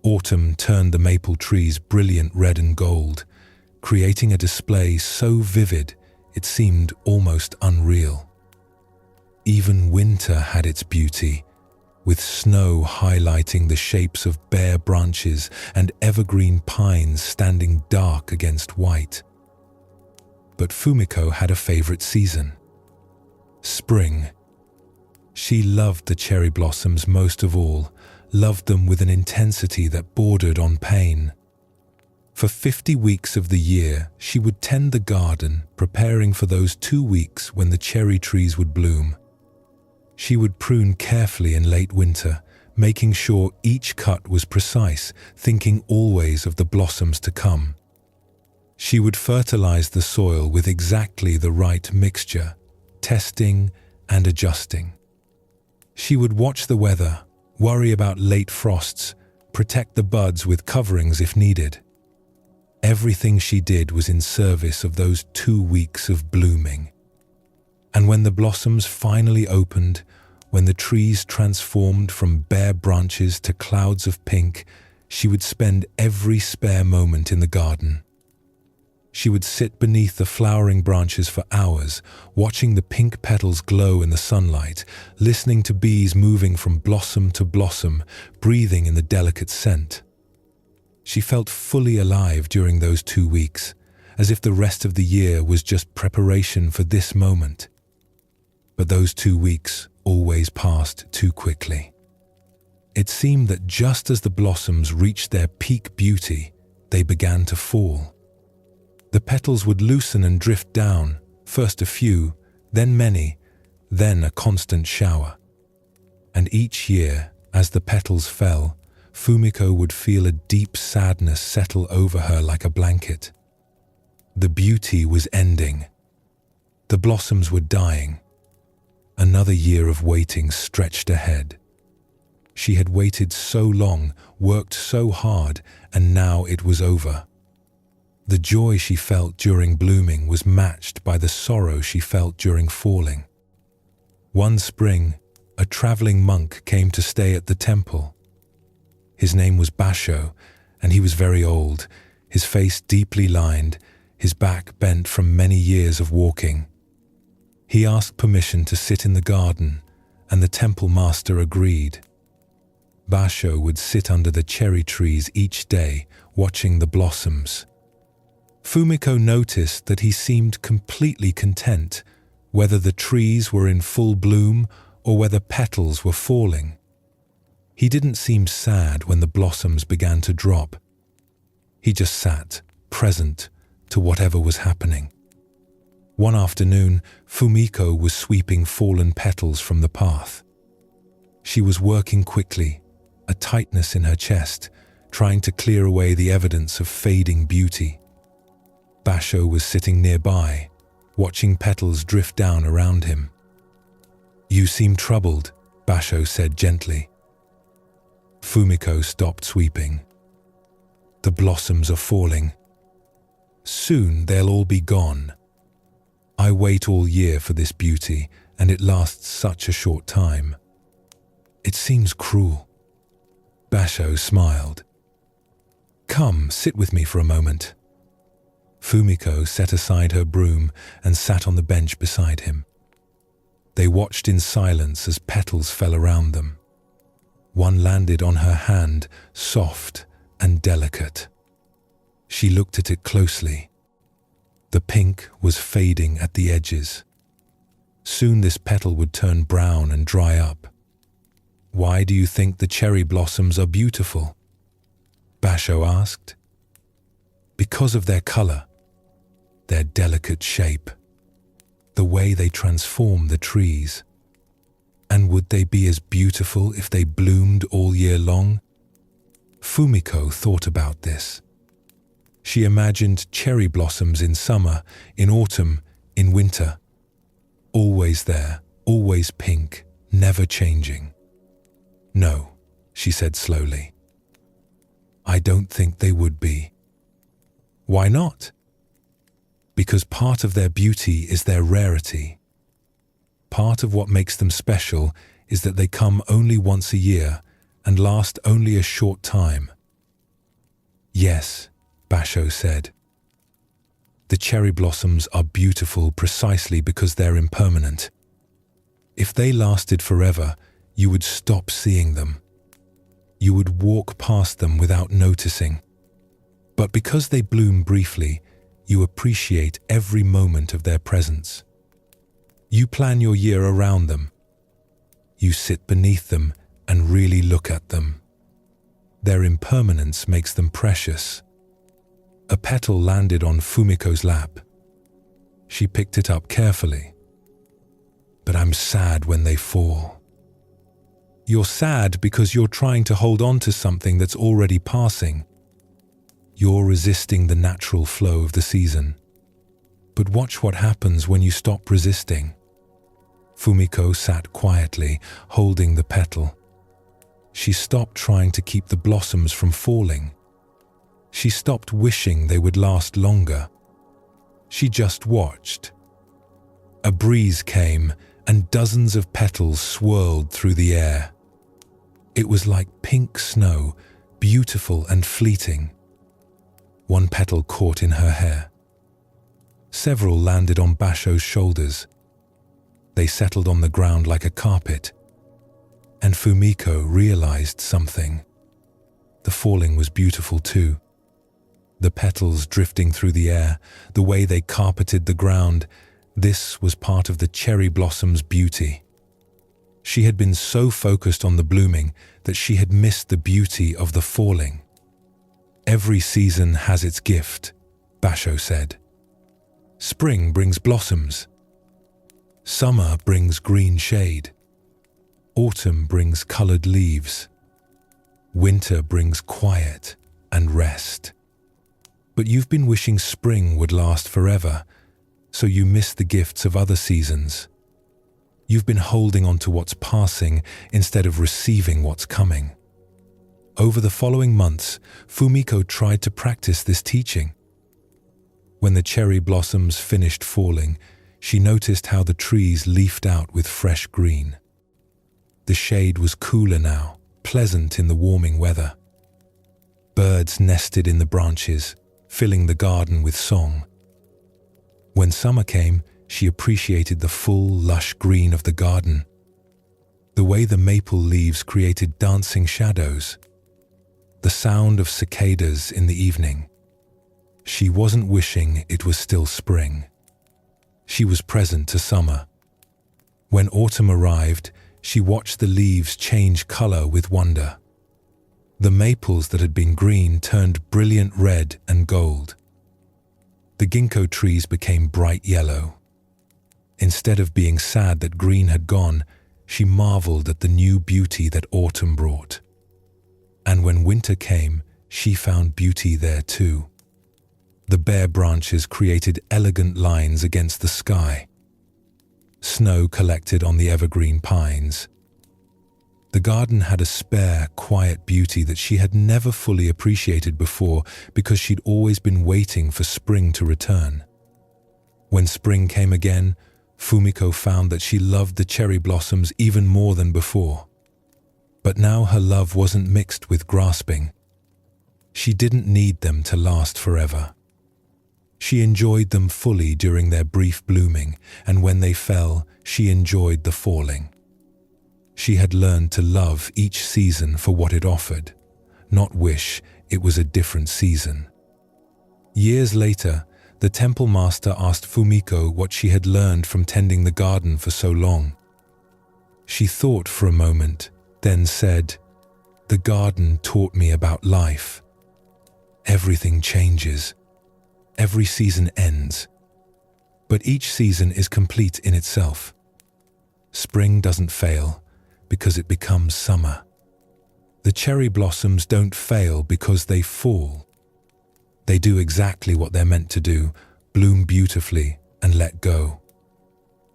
Autumn turned the maple trees brilliant red and gold, creating a display so vivid it seemed almost unreal. Even winter had its beauty, with snow highlighting the shapes of bare branches and evergreen pines standing dark against white. But Fumiko had a favorite season: spring. She loved the cherry blossoms most of all, loved them with an intensity that bordered on pain. For 50 weeks of the year, she would tend the garden, preparing for those 2 weeks when the cherry trees would bloom. She would prune carefully in late winter, making sure each cut was precise, thinking always of the blossoms to come. She would fertilize the soil with exactly the right mixture, testing and adjusting. She would watch the weather, worry about late frosts, protect the buds with coverings if needed. Everything she did was in service of those 2 weeks of blooming. And when the blossoms finally opened, when the trees transformed from bare branches to clouds of pink, she would spend every spare moment in the garden. She would sit beneath the flowering branches for hours, watching the pink petals glow in the sunlight, listening to bees moving from blossom to blossom, breathing in the delicate scent. She felt fully alive during those 2 weeks, as if the rest of the year was just preparation for this moment. But those 2 weeks always passed too quickly. It seemed that just as the blossoms reached their peak beauty, they began to fall. The petals would loosen and drift down, first a few, then many, then a constant shower. And each year, as the petals fell, Fumiko would feel a deep sadness settle over her like a blanket. The beauty was ending. The blossoms were dying. Another year of waiting stretched ahead. She had waited so long, worked so hard, and now it was over. The joy she felt during blooming was matched by the sorrow she felt during falling. One spring, a traveling monk came to stay at the temple. His name was Basho, and he was very old, his face deeply lined, his back bent from many years of walking. He asked permission to sit in the garden, and the temple master agreed. Basho would sit under the cherry trees each day, watching the blossoms. Fumiko noticed that he seemed completely content, whether the trees were in full bloom or whether petals were falling. He didn't seem sad when the blossoms began to drop. He just sat, present to whatever was happening. One afternoon, Fumiko was sweeping fallen petals from the path. She was working quickly, a tightness in her chest, trying to clear away the evidence of fading beauty. Basho was sitting nearby, watching petals drift down around him. "You seem troubled," Basho said gently. Fumiko stopped sweeping. "The blossoms are falling. Soon they'll all be gone. I wait all year for this beauty, and it lasts such a short time. It seems cruel." Basho smiled. "Come, sit with me for a moment." Fumiko set aside her broom and sat on the bench beside him. They watched in silence as petals fell around them. One landed on her hand, soft and delicate. She looked at it closely. The pink was fading at the edges. Soon this petal would turn brown and dry up. "Why do you think the cherry blossoms are beautiful?" Basho asked. "Because of their color, their delicate shape, the way they transform the trees. And would they be as beautiful if they bloomed all year long? Fumiko thought about this. She imagined cherry blossoms in summer, in autumn, in winter. Always there, always pink, never changing. No, she said slowly. I don't think they would be. Why not? Because part of their beauty is their rarity. Part of what makes them special is that they come only once a year and last only a short time. Yes, Basho said. The cherry blossoms are beautiful precisely because they're impermanent. If they lasted forever, you would stop seeing them. You would walk past them without noticing. But because they bloom briefly, you appreciate every moment of their presence. You plan your year around them. You sit beneath them and really look at them. Their impermanence makes them precious. A petal landed on Fumiko's lap. She picked it up carefully. But I'm sad when they fall. You're sad because you're trying to hold on to something that's already passing. You're resisting the natural flow of the season. But watch what happens when you stop resisting. Fumiko sat quietly, holding the petal. She stopped trying to keep the blossoms from falling. She stopped wishing they would last longer. She just watched. A breeze came, and dozens of petals swirled through the air. It was like pink snow, beautiful and fleeting. One petal caught in her hair. Several landed on Basho's shoulders. They settled on the ground like a carpet. And Fumiko realized something. The falling was beautiful too. The petals drifting through the air, the way they carpeted the ground, this was part of the cherry blossom's beauty. She had been so focused on the blooming that she had missed the beauty of the falling. Every season has its gift, Basho said. Spring brings blossoms. Summer brings green shade. Autumn brings colored leaves. Winter brings quiet and rest. But you've been wishing spring would last forever, so you miss the gifts of other seasons. You've been holding on to what's passing instead of receiving what's coming. Over the following months, Fumiko tried to practice this teaching. When the cherry blossoms finished falling, she noticed how the trees leafed out with fresh green. The shade was cooler now, pleasant in the warming weather. Birds nested in the branches, filling the garden with song. When summer came, she appreciated the full, lush green of the garden. The way the maple leaves created dancing shadows. The sound of cicadas in the evening. She wasn't wishing it was still spring. She was present to summer. When autumn arrived, she watched the leaves change color with wonder. The maples that had been green turned brilliant red and gold. The ginkgo trees became bright yellow. Instead of being sad that green had gone, she marveled at the new beauty that autumn brought. And when winter came, she found beauty there too. The bare branches created elegant lines against the sky. Snow collected on the evergreen pines. The garden had a spare, quiet beauty that she had never fully appreciated before because she'd always been waiting for spring to return. When spring came again, Fumiko found that she loved the cherry blossoms even more than before. But now her love wasn't mixed with grasping. She didn't need them to last forever. She enjoyed them fully during their brief blooming, and when they fell, she enjoyed the falling. She had learned to love each season for what it offered, not wish it was a different season. Years later, the temple master asked Fumiko what she had learned from tending the garden for so long. She thought for a moment, then said, "The garden taught me about life. Everything changes. Every season ends. But each season is complete in itself. Spring doesn't fail. because it becomes summer. The cherry blossoms don't fail because they fall. They do exactly what they're meant to do, bloom beautifully and let go.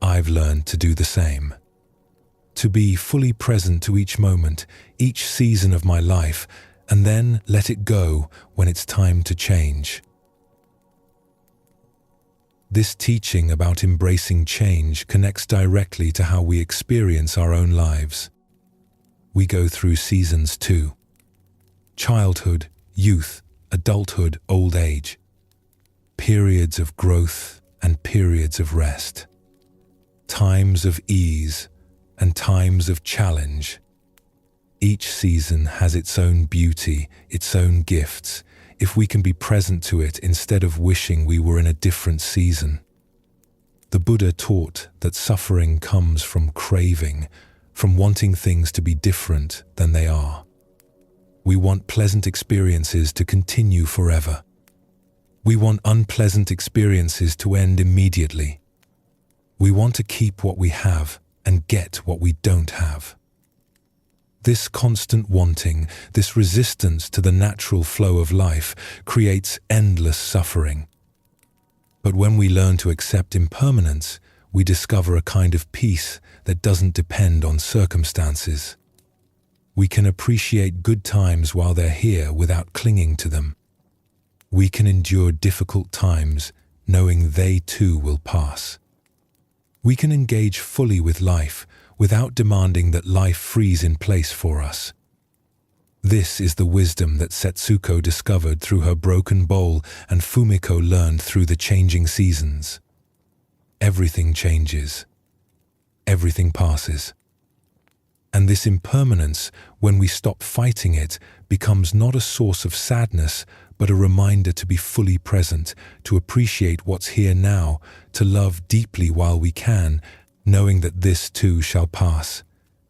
I've learned to do the same. To be fully present to each moment, each season of my life, and then let it go when it's time to change. This teaching about embracing change connects directly to how we experience our own lives. We go through seasons too. Childhood, youth, adulthood, old age. Periods of growth and periods of rest. Times of ease and times of challenge. Each season has its own beauty, its own gifts, if we can be present to it instead of wishing we were in a different season. The Buddha taught that suffering comes from craving, from wanting things to be different than they are. We want pleasant experiences to continue forever. We want unpleasant experiences to end immediately. We want to keep what we have and get what we don't have. This constant wanting, this resistance to the natural flow of life, creates endless suffering. But when we learn to accept impermanence, we discover a kind of peace that doesn't depend on circumstances. We can appreciate good times while they're here without clinging to them. We can endure difficult times knowing they too will pass. We can engage fully with life without demanding that life freeze in place for us. This is the wisdom that Setsuko discovered through her broken bowl and Fumiko learned through the changing seasons. Everything changes. Everything passes. And this impermanence, when we stop fighting it, becomes not a source of sadness, but a reminder to be fully present, to appreciate what's here now, to love deeply while we can, knowing that this too shall pass.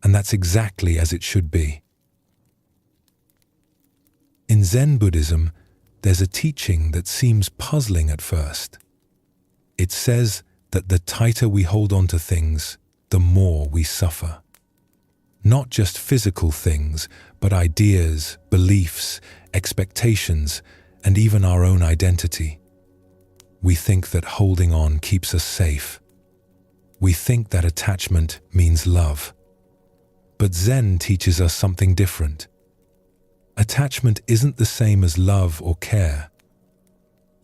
And that's exactly as it should be. In Zen Buddhism, there's a teaching that seems puzzling at first. It says that the tighter we hold on to things, the more we suffer. Not just physical things, but ideas, beliefs, expectations, and even our own identity. We think that holding on keeps us safe. We think that attachment means love. But Zen teaches us something different. Attachment isn't the same as love or care.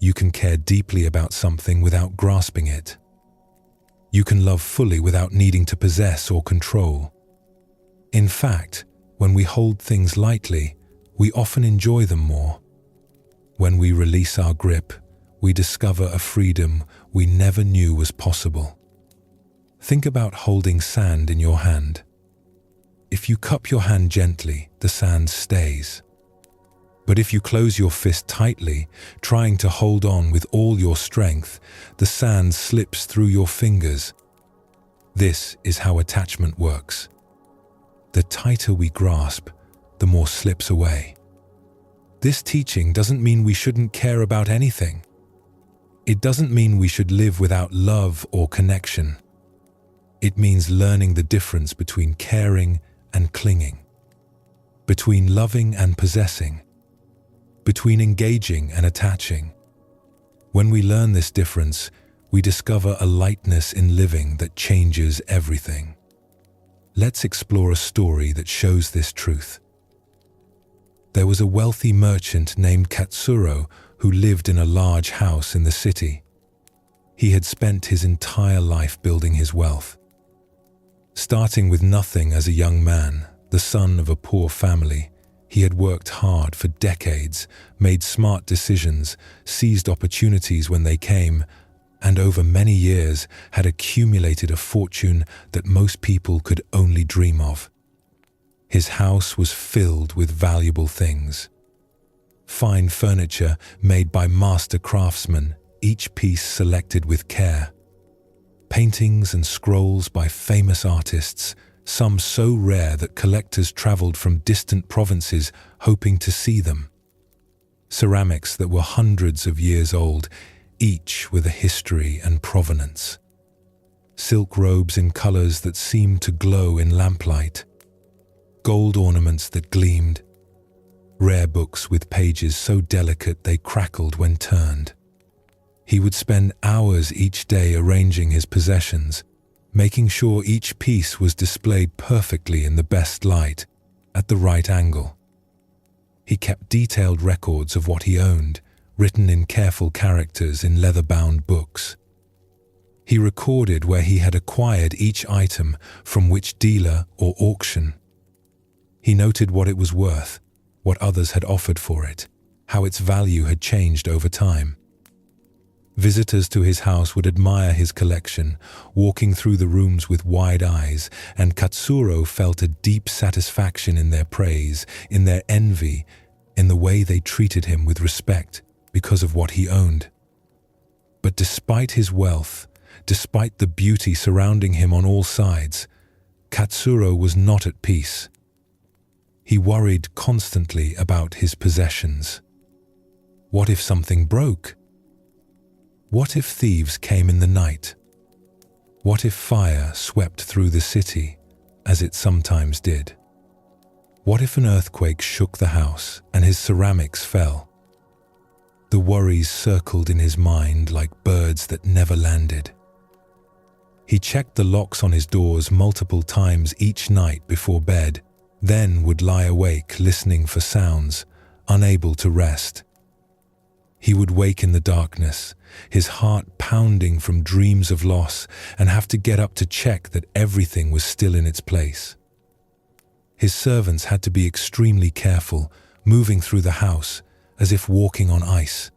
You can care deeply about something without grasping it. You can love fully without needing to possess or control. In fact, when we hold things lightly, we often enjoy them more. When we release our grip, we discover a freedom we never knew was possible. Think about holding sand in your hand. If you cup your hand gently, the sand stays. But if you close your fist tightly, trying to hold on with all your strength, the sand slips through your fingers. This is how attachment works. The tighter we grasp, the more slips away. This teaching doesn't mean we shouldn't care about anything. It doesn't mean we should live without love or connection. It means learning the difference between caring and clinging, between loving and possessing, between engaging and attaching. When we learn this difference, we discover a lightness in living that changes everything. Let's explore a story that shows this truth. There was a wealthy merchant named Katsuro who lived in a large house in the city. He had spent his entire life building his wealth. Starting with nothing as a young man, the son of a poor family, he had worked hard for decades, made smart decisions, seized opportunities when they came, and over many years had accumulated a fortune that most people could only dream of. His house was filled with valuable things. Fine furniture made by master craftsmen, each piece selected with care. Paintings and scrolls by famous artists, some so rare that collectors traveled from distant provinces hoping to see them. Ceramics that were hundreds of years old, each with a history and provenance. Silk robes in colors that seemed to glow in lamplight. gold ornaments that gleamed, rare books with pages so delicate they crackled when turned. He would spend hours each day arranging his possessions, making sure each piece was displayed perfectly in the best light, at the right angle. He kept detailed records of what he owned, written in careful characters in leather-bound books. He recorded where he had acquired each item from which dealer or auction. He noted what it was worth, what others had offered for it, how its value had changed over time. Visitors to his house would admire his collection, walking through the rooms with wide eyes, and Katsuro felt a deep satisfaction in their praise, in their envy, in the way they treated him with respect because of what he owned. But despite his wealth, despite the beauty surrounding him on all sides, Katsuro was not at peace. He worried constantly about his possessions. What if something broke? What if thieves came in the night? What if fire swept through the city, as it sometimes did? What if an earthquake shook the house and his ceramics fell? The worries circled in his mind like birds that never landed. He checked the locks on his doors multiple times each night before bed, then would lie awake listening for sounds, unable to rest. He would wake in the darkness, his heart pounding from dreams of loss, and have to get up to check that everything was still in its place. His servants had to be extremely careful, moving through the house as if walking on ice.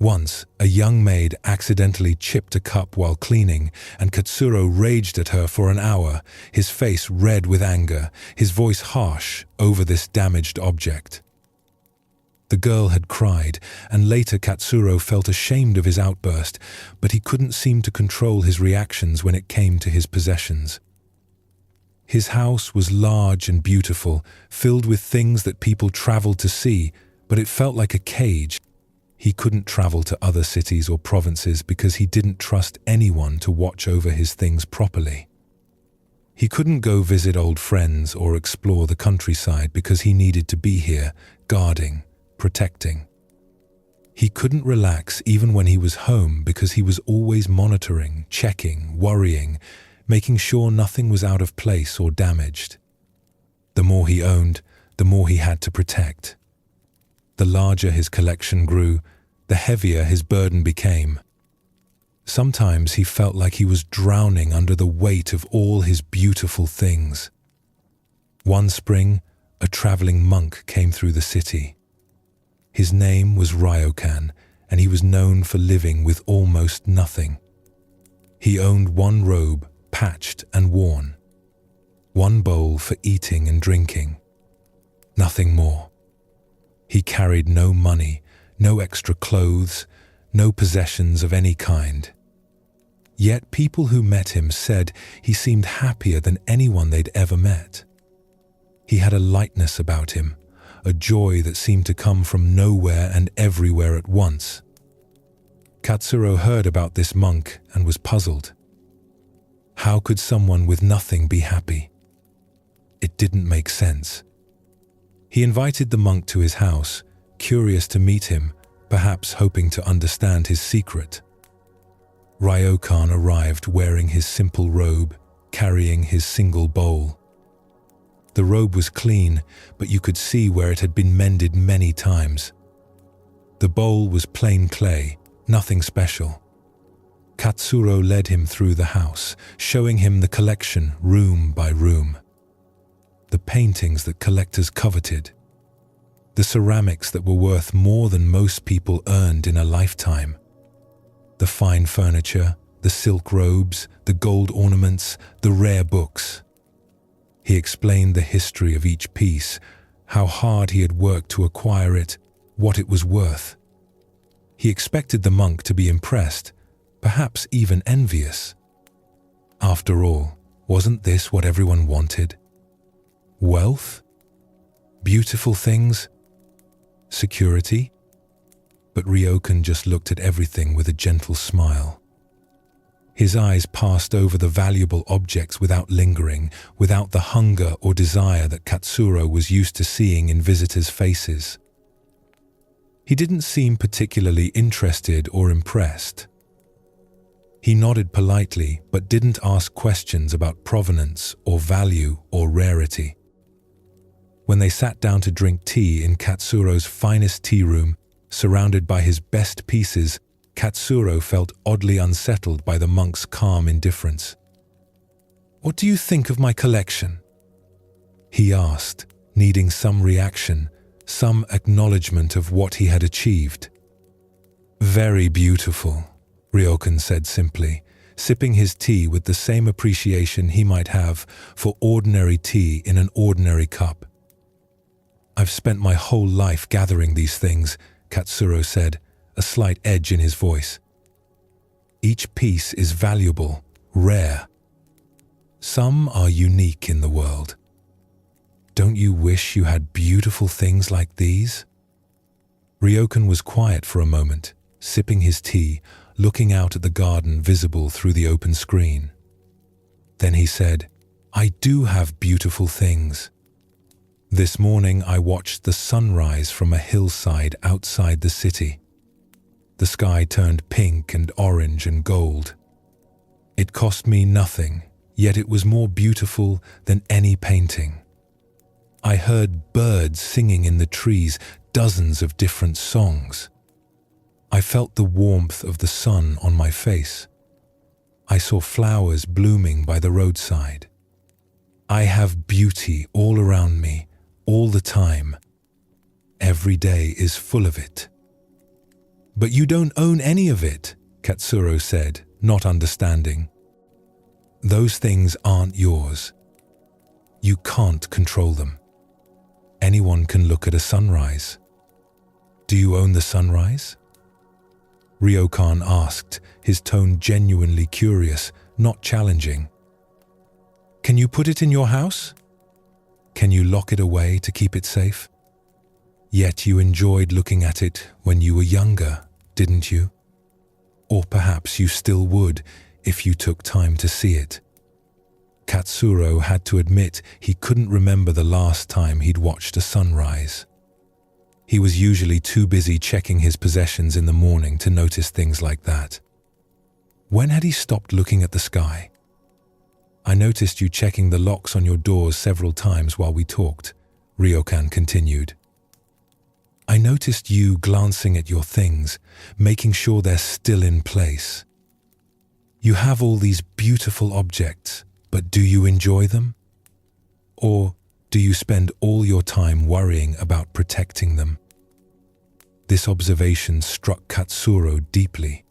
Once, a young maid accidentally chipped a cup while cleaning, and Katsuro raged at her for an hour, his face red with anger, his voice harsh over this damaged object. The girl had cried, and later Katsuro felt ashamed of his outburst, but he couldn't seem to control his reactions when it came to his possessions. His house was large and beautiful, filled with things that people traveled to see, but it felt like a cage. He couldn't travel to other cities or provinces because he didn't trust anyone to watch over his things properly. He couldn't go visit old friends or explore the countryside because he needed to be here, guarding, protecting. He couldn't relax even when he was home because he was always monitoring, checking, worrying, making sure nothing was out of place or damaged. The more he owned, the more he had to protect. The larger his collection grew, the heavier his burden became. Sometimes he felt like he was drowning under the weight of all his beautiful things. One spring, a traveling monk came through the city. His name was Ryokan, and he was known for living with almost nothing. He owned one robe, patched and worn, one bowl for eating and drinking, nothing more. He carried no money, no extra clothes, no possessions of any kind. Yet people who met him said he seemed happier than anyone they'd ever met. He had a lightness about him, a joy that seemed to come from nowhere and everywhere at once. Katsuro heard about this monk and was puzzled. How could someone with nothing be happy? It didn't make sense. He invited the monk to his house, curious to meet him, perhaps hoping to understand his secret. Ryokan arrived wearing his simple robe, carrying his single bowl. The robe was clean, but you could see where it had been mended many times. The bowl was plain clay, nothing special. Katsuro led him through the house, showing him the collection room by room. The paintings that collectors coveted. The ceramics that were worth more than most people earned in a lifetime. The fine furniture, the silk robes, the gold ornaments, the rare books. He explained the history of each piece, how hard he had worked to acquire it, what it was worth. He expected the monk to be impressed, perhaps even envious. After all, wasn't this what everyone wanted? Wealth? Beautiful things? Security? But Ryokan just looked at everything with a gentle smile. His eyes passed over the valuable objects without lingering, without the hunger or desire that Katsuro was used to seeing in visitors' faces. He didn't seem particularly interested or impressed. He nodded politely but didn't ask questions about provenance or value or rarity. When they sat down to drink tea in Katsuro's finest tea room, surrounded by his best pieces, Katsuro felt oddly unsettled by the monk's calm indifference. "What do you think of my collection?" he asked, needing some reaction, some acknowledgement of what he had achieved. "Very beautiful," Ryokan said simply, sipping his tea with the same appreciation he might have for ordinary tea in an ordinary cup. "I've spent my whole life gathering these things," Katsuro said, a slight edge in his voice. "Each piece is valuable, rare. Some are unique in the world. Don't you wish you had beautiful things like these?" Ryokan was quiet for a moment, sipping his tea, looking out at the garden visible through the open screen. Then he said, "I do have beautiful things. This morning I watched the sunrise from a hillside outside the city. The sky turned pink and orange and gold. It cost me nothing, yet it was more beautiful than any painting. I heard birds singing in the trees, dozens of different songs. I felt the warmth of the sun on my face. I saw flowers blooming by the roadside. I have beauty all around me, all the time. Every day is full of it." "But you don't own any of it," Katsuro said, not understanding. "Those things aren't yours. You can't control them. Anyone can look at a sunrise. Do you own the sunrise?" Ryokan asked, his tone genuinely curious, not challenging. "Can you put it in your house? Can you lock it away to keep it safe? Yet you enjoyed looking at it when you were younger, didn't you? Or perhaps you still would if you took time to see it." Katsuro had to admit he couldn't remember the last time he'd watched a sunrise. He was usually too busy checking his possessions in the morning to notice things like that. When had he stopped looking at the sky? "I noticed you checking the locks on your doors several times while we talked," Ryokan continued. "I noticed you glancing at your things, making sure they're still in place. You have all these beautiful objects, but do you enjoy them? Or do you spend all your time worrying about protecting them?" This observation struck Katsuro deeply.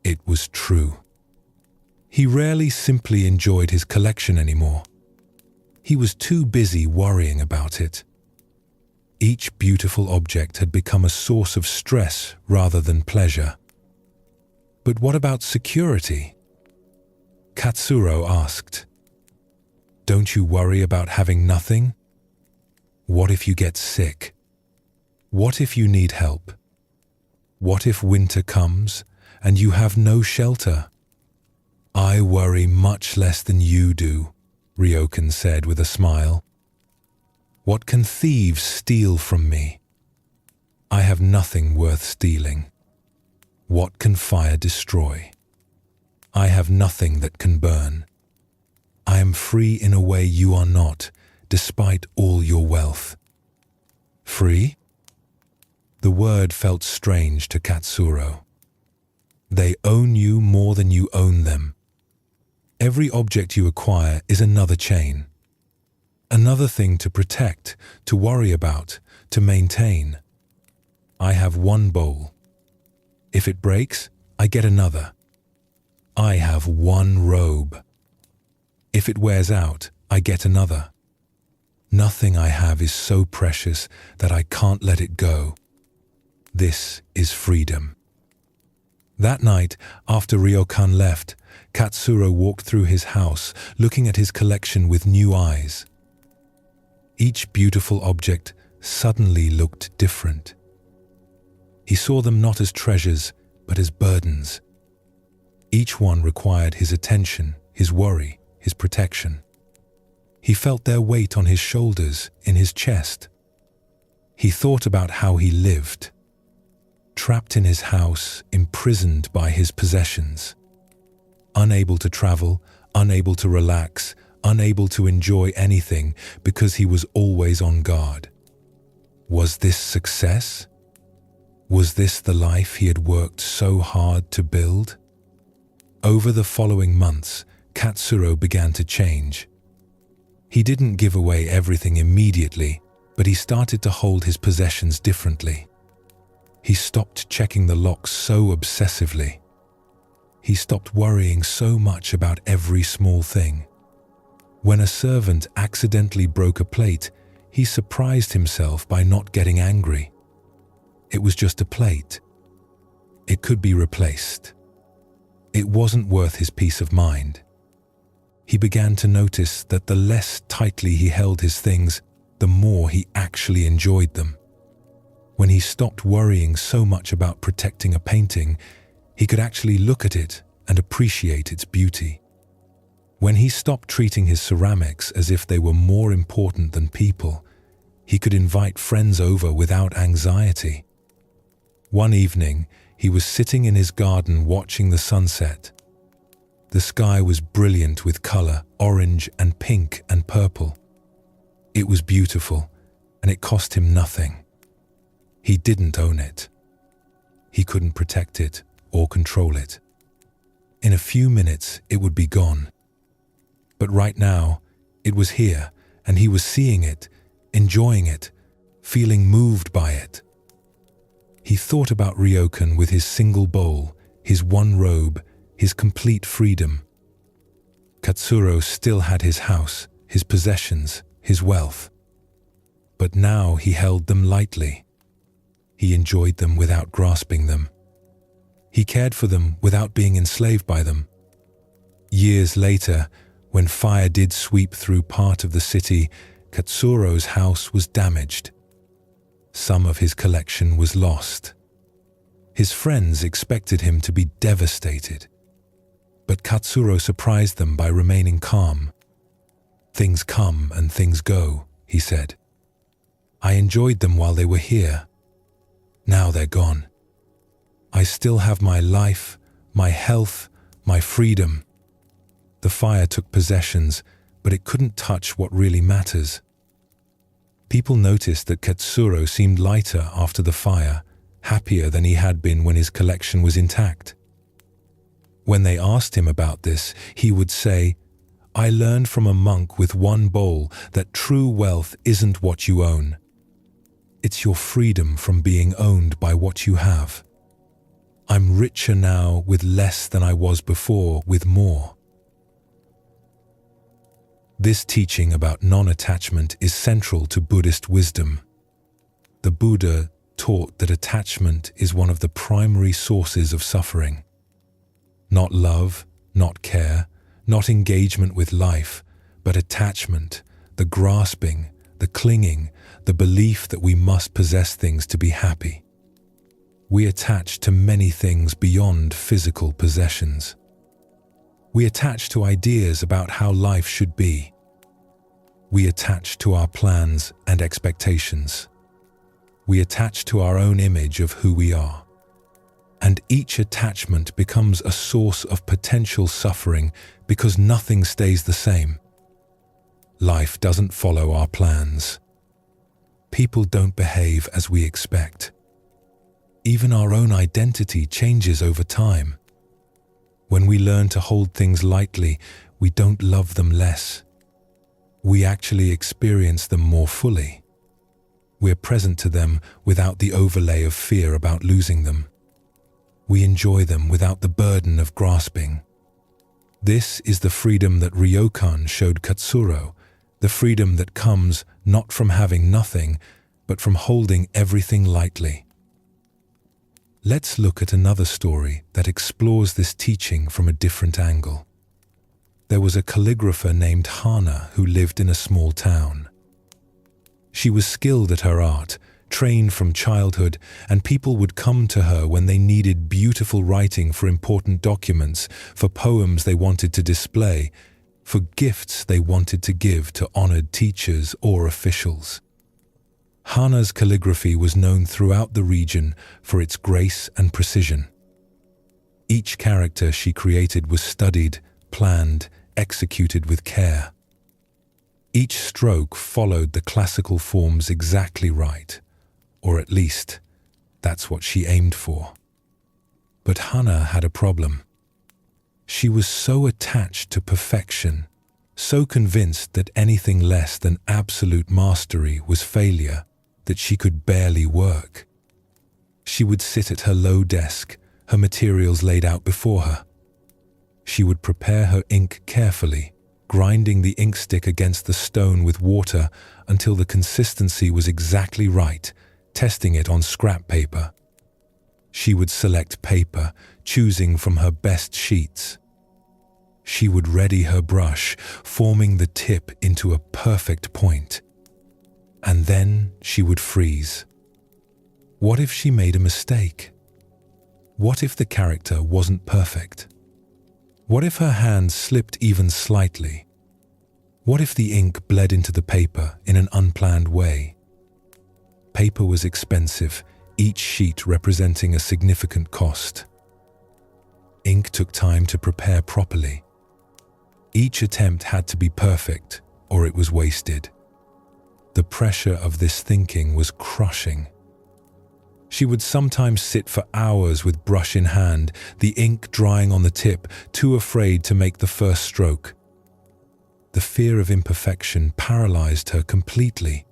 It was true. He rarely simply enjoyed his collection anymore. He was too busy worrying about it. Each beautiful object had become a source of stress rather than pleasure. "But what about security?" Katsuro asked. "Don't you worry about having nothing? What if you get sick? What if you need help? What if winter comes and you have no shelter?" "I worry much less than you do," Ryokan said with a smile. "What can thieves steal from me? I have nothing worth stealing. What can fire destroy? I have nothing that can burn. I am free in a way you are not, despite all your wealth." "Free?" The word felt strange to Katsuro. "They own you more than you own them. Every object you acquire is another chain. Another thing to protect, to worry about, to maintain. I have one bowl. If it breaks, I get another. I have one robe. If it wears out, I get another. Nothing I have is so precious that I can't let it go. This is freedom." That night, after Ryokan left, Katsuro walked through his house, looking at his collection with new eyes. Each beautiful object suddenly looked different. He saw them not as treasures, but as burdens. Each one required his attention, his worry, his protection. He felt their weight on his shoulders, in his chest. He thought about how he lived, trapped in his house, imprisoned by his possessions, unable to travel, unable to relax, unable to enjoy anything because he was always on guard. Was this success? Was this the life he had worked so hard to build? Over the following months, Katsuro began to change. He didn't give away everything immediately, but he started to hold his possessions differently. He stopped checking the locks so obsessively. He stopped worrying so much about every small thing. When a servant accidentally broke a plate, he surprised himself by not getting angry. It was just a plate. It could be replaced. It wasn't worth his peace of mind. He began to notice that the less tightly he held his things, the more he actually enjoyed them. When he stopped worrying so much about protecting a painting, he could actually look at it and appreciate its beauty. When he stopped treating his ceramics as if they were more important than people, he could invite friends over without anxiety. One evening, he was sitting in his garden watching the sunset. The sky was brilliant with color, orange and pink and purple. It was beautiful, and it cost him nothing. He didn't own it. He couldn't protect it or control it. In a few minutes, it would be gone. But right now, it was here, and he was seeing it, enjoying it, feeling moved by it. He thought about Ryokan with his single bowl, his one robe, his complete freedom. Katsuro still had his house, his possessions, his wealth. But now he held them lightly. He enjoyed them without grasping them. He cared for them without being enslaved by them. Years later, when fire did sweep through part of the city, Katsuro's house was damaged. Some of his collection was lost. His friends expected him to be devastated. But Katsuro surprised them by remaining calm. "Things come and things go," he said. "I enjoyed them while they were here. Now they're gone. I still have my life, my health, my freedom." The fire took possessions, but it couldn't touch what really matters. People noticed that Katsuro seemed lighter after the fire, happier than he had been when his collection was intact. When they asked him about this, he would say, "I learned from a monk with one bowl that true wealth isn't what you own. It's your freedom from being owned by what you have. I'm richer now with less than I was before with more." This teaching about non-attachment is central to Buddhist wisdom. The Buddha taught that attachment is one of the primary sources of suffering. Not love, not care, not engagement with life, but attachment, the grasping, the clinging, the belief that we must possess things to be happy. We attach to many things beyond physical possessions. We attach to ideas about how life should be. We attach to our plans and expectations. We attach to our own image of who we are. And each attachment becomes a source of potential suffering because nothing stays the same. Life doesn't follow our plans. People don't behave as we expect. Even our own identity changes over time. When we learn to hold things lightly, we don't love them less. We actually experience them more fully. We're present to them without the overlay of fear about losing them. We enjoy them without the burden of grasping. This is the freedom that Ryokan showed Katsuro, the freedom that comes not from having nothing, but from holding everything lightly. Let's look at another story that explores this teaching from a different angle. There was a calligrapher named Hana who lived in a small town. She was skilled at her art, trained from childhood, and people would come to her when they needed beautiful writing for important documents, for poems they wanted to display, for gifts they wanted to give to honored teachers or officials. Hana's calligraphy was known throughout the region for its grace and precision. Each character she created was studied, planned, executed with care. Each stroke followed the classical forms exactly right, or at least, that's what she aimed for. But Hana had a problem. She was so attached to perfection, so convinced that anything less than absolute mastery was failure, that she could barely work. She would sit at her low desk, her materials laid out before her. She would prepare her ink carefully, grinding the ink stick against the stone with water until the consistency was exactly right, testing it on scrap paper. She would select paper, choosing from her best sheets. She would ready her brush, forming the tip into a perfect point. And then she would freeze. What if she made a mistake? What if the character wasn't perfect? What if her hand slipped even slightly? What if the ink bled into the paper in an unplanned way? Paper was expensive, each sheet representing a significant cost. Ink took time to prepare properly. Each attempt had to be perfect, or it was wasted. The pressure of this thinking was crushing. She would sometimes sit for hours with brush in hand, the ink drying on the tip, too afraid to make the first stroke. The fear of imperfection paralyzed her completely.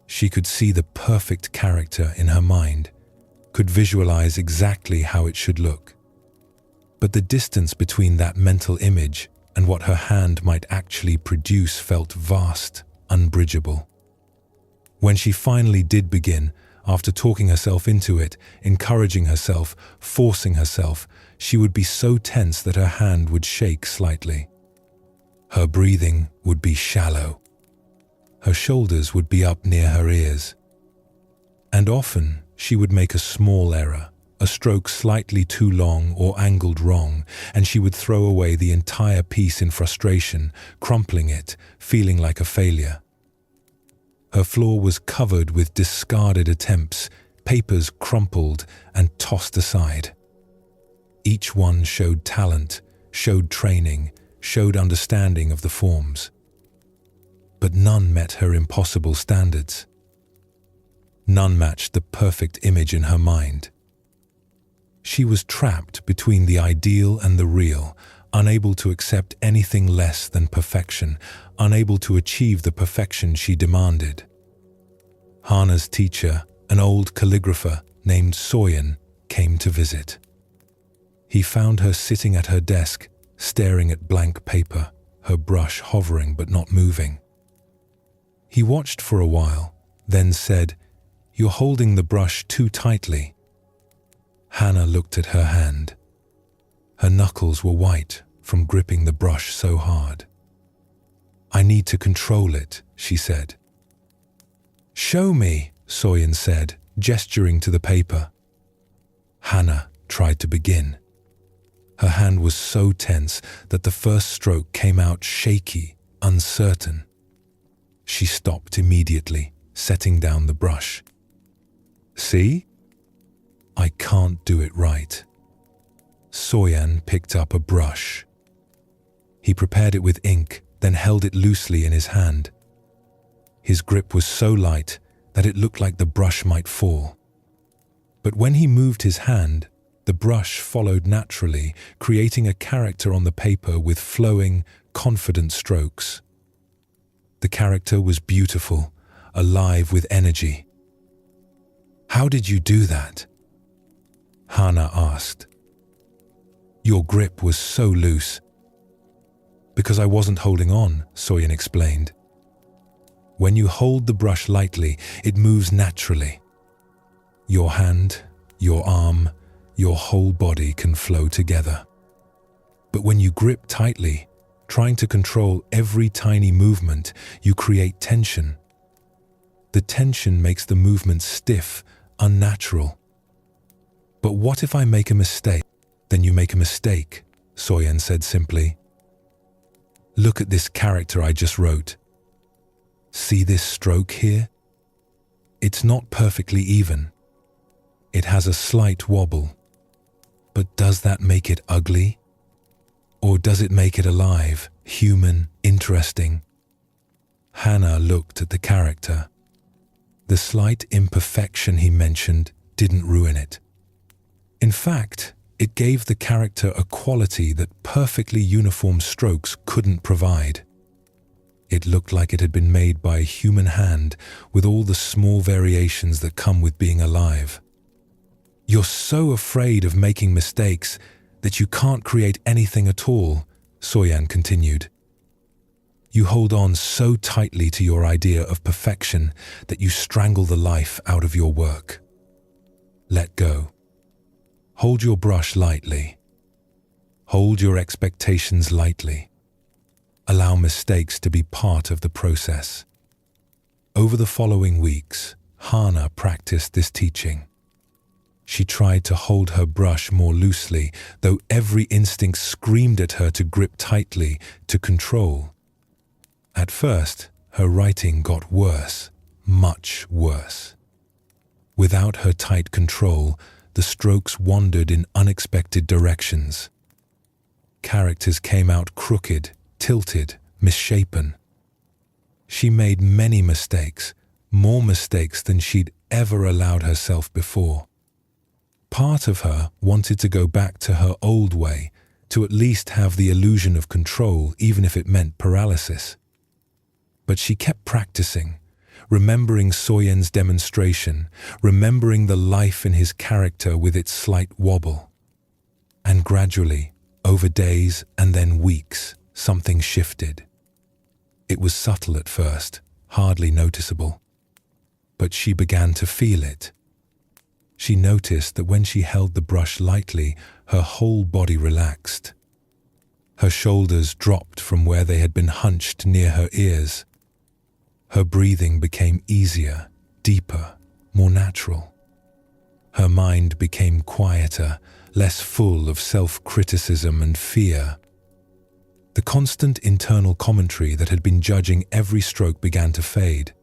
She could see the perfect character in her mind, could visualize exactly how it should look. But the distance between that mental image and what her hand might actually produce felt vast, unbridgeable. When she finally did begin, after talking herself into it, encouraging herself, forcing herself, she would be so tense that her hand would shake slightly. Her breathing would be shallow. Her shoulders would be up near her ears. And often she would make a small error, a stroke slightly too long or angled wrong, and she would throw away the entire piece in frustration, crumpling it, feeling like a failure. Her floor was covered with discarded attempts, papers crumpled and tossed aside. Each one showed talent, showed training, showed understanding of the forms. But none met her impossible standards. None matched the perfect image in her mind. She was trapped between the ideal and the real, unable to accept anything less than perfection, unable to achieve the perfection she demanded. Hana's teacher, an old calligrapher named Soyen, came to visit. He found her sitting at her desk, staring at blank paper, her brush hovering but not moving. He watched for a while, then said, "You're holding the brush too tightly." Hana looked at her hand. Her knuckles were white from gripping the brush so hard. "I need to control it," she said. "Show me," Soyen said, gesturing to the paper. Hana tried to begin. Her hand was so tense that the first stroke came out shaky, uncertain. She stopped immediately, setting down the brush. "See? I can't do it right." Soyen picked up a brush. He prepared it with ink, then held it loosely in his hand. His grip was so light that it looked like the brush might fall. But when he moved his hand, the brush followed naturally, creating a character on the paper with flowing, confident strokes. The character was beautiful, alive with energy. "How did you do that?" Hana asked. "Your grip was so loose." "Because I wasn't holding on," Soyen explained. "When you hold the brush lightly, it moves naturally. Your hand, your arm, your whole body can flow together. But when you grip tightly, trying to control every tiny movement, you create tension. The tension makes the movement stiff, unnatural. But what if I make a mistake? Then you make a mistake, Soyen said simply. Look at this character I just wrote. See this stroke here? It's not perfectly even. It has a slight wobble. But does that make it ugly? Or does it make it alive, human, interesting? Hannah looked at the character. The slight imperfection he mentioned didn't ruin it. In fact, it gave the character a quality that perfectly uniform strokes couldn't provide. It looked like it had been made by a human hand with all the small variations that come with being alive. You're so afraid of making mistakes that you can't create anything at all, Soyen continued. You hold on so tightly to your idea of perfection that you strangle the life out of your work. Let go. Hold your brush lightly. Hold your expectations lightly. Allow mistakes to be part of the process. Over the following weeks, Hannah practiced this teaching. She tried to hold her brush more loosely, though every instinct screamed at her to grip tightly, to control. At first, her writing got worse, much worse. Without her tight control, the strokes wandered in unexpected directions. Characters came out crooked, tilted, misshapen. She made many mistakes, more mistakes than she'd ever allowed herself before. Part of her wanted to go back to her old way, to at least have the illusion of control, even if it meant paralysis. But she kept practicing, remembering Soyen's demonstration, remembering the life in his character with its slight wobble. And gradually, over days and then weeks, something shifted. It was subtle at first, hardly noticeable. But she began to feel it. She noticed that when she held the brush lightly, her whole body relaxed. Her shoulders dropped from where they had been hunched near her ears. Her breathing became easier, deeper, more natural. Her mind became quieter, less full of self-criticism and fear. The constant internal commentary that had been judging every stroke began to fade.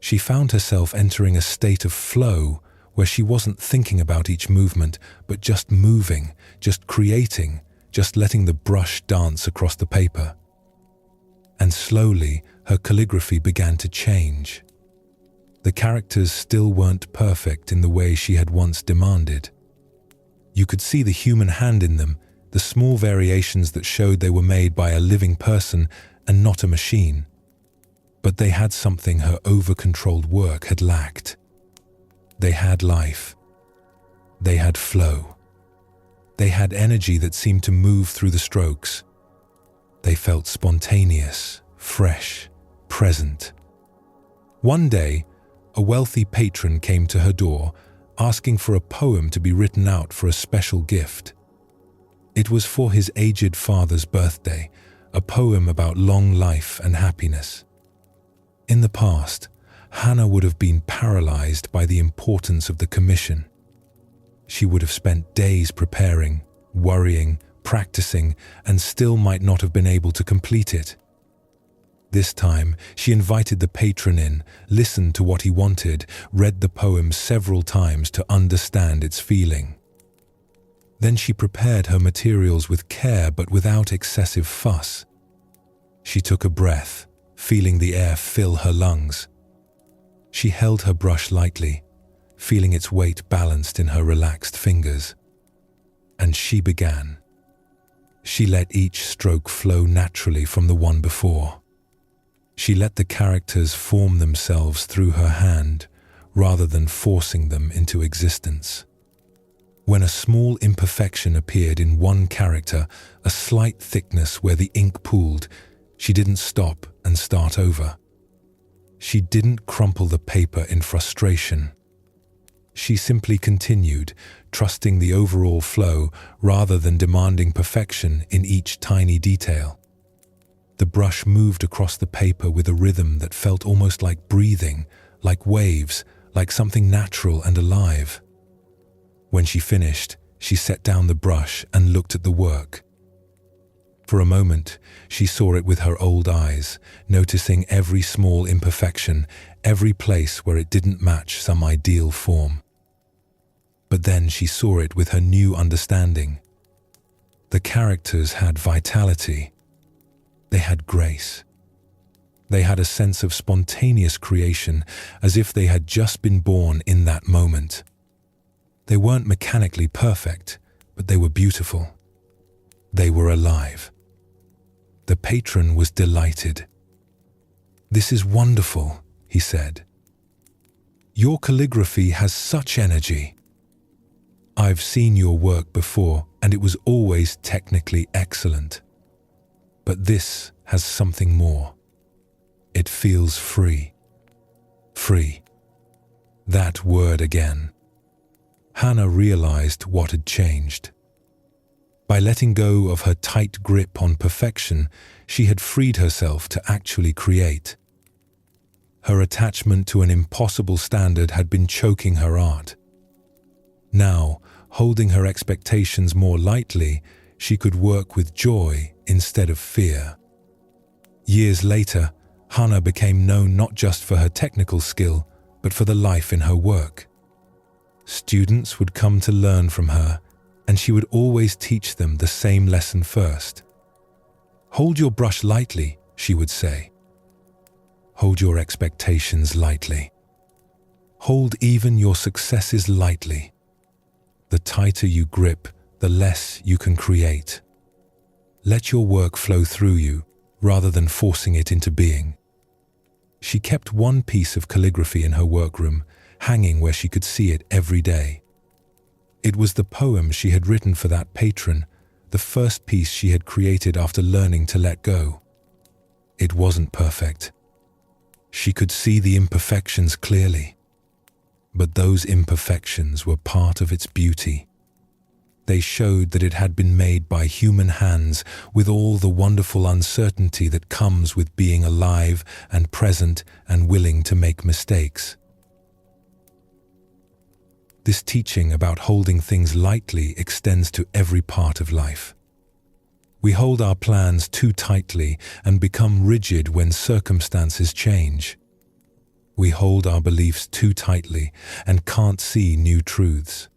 She found herself entering a state of flow where she wasn't thinking about each movement, but just moving, just creating, just letting the brush dance across the paper. And slowly, her calligraphy began to change. The characters still weren't perfect in the way she had once demanded. You could see the human hand in them, the small variations that showed they were made by a living person and not a machine. But they had something her over-controlled work had lacked. They had life. They had flow. They had energy that seemed to move through the strokes. They felt spontaneous, fresh, present. One day, a wealthy patron came to her door, asking for a poem to be written out for a special gift. It was for his aged father's birthday, a poem about long life and happiness. In the past, Hannah would have been paralyzed by the importance of the commission. She would have spent days preparing, worrying, practicing, and still might not have been able to complete it. This time, she invited the patron in, listened to what he wanted, read the poem several times to understand its feeling. Then she prepared her materials with care but without excessive fuss. She took a breath, feeling the air fill her lungs. She held her brush lightly, feeling its weight balanced in her relaxed fingers. And she began. She let each stroke flow naturally from the one before. She let the characters form themselves through her hand, rather than forcing them into existence. When a small imperfection appeared in one character, a slight thickness where the ink pooled, she didn't stop and start over. She didn't crumple the paper in frustration. She simply continued, trusting the overall flow rather than demanding perfection in each tiny detail. The brush moved across the paper with a rhythm that felt almost like breathing, like waves, like something natural and alive. When she finished, she set down the brush and looked at the work. For a moment, she saw it with her old eyes, noticing every small imperfection, every place where it didn't match some ideal form. But then she saw it with her new understanding. The characters had vitality. They had grace. They had a sense of spontaneous creation, as if they had just been born in that moment. They weren't mechanically perfect, but they were beautiful. They were alive. The patron was delighted. "This is wonderful," he said. "Your calligraphy has such energy. I've seen your work before, and it was always technically excellent. But this has something more. It feels free." Free. That word again. Hannah realized what had changed. By letting go of her tight grip on perfection, she had freed herself to actually create. Her attachment to an impossible standard had been choking her art. Now, holding her expectations more lightly, she could work with joy instead of fear. Years later, Hannah became known not just for her technical skill, but for the life in her work. Students would come to learn from her, and she would always teach them the same lesson first. "Hold your brush lightly," she would say. "Hold your expectations lightly. Hold even your successes lightly. The tighter you grip, the less you can create. Let your work flow through you, rather than forcing it into being." She kept one piece of calligraphy in her workroom, hanging where she could see it every day. It was the poem she had written for that patron, the first piece she had created after learning to let go. It wasn't perfect. She could see the imperfections clearly. But those imperfections were part of its beauty. They showed that it had been made by human hands, with all the wonderful uncertainty that comes with being alive and present and willing to make mistakes. This teaching about holding things lightly extends to every part of life. We hold our plans too tightly and become rigid when circumstances change. We hold our beliefs too tightly and can't see new truths.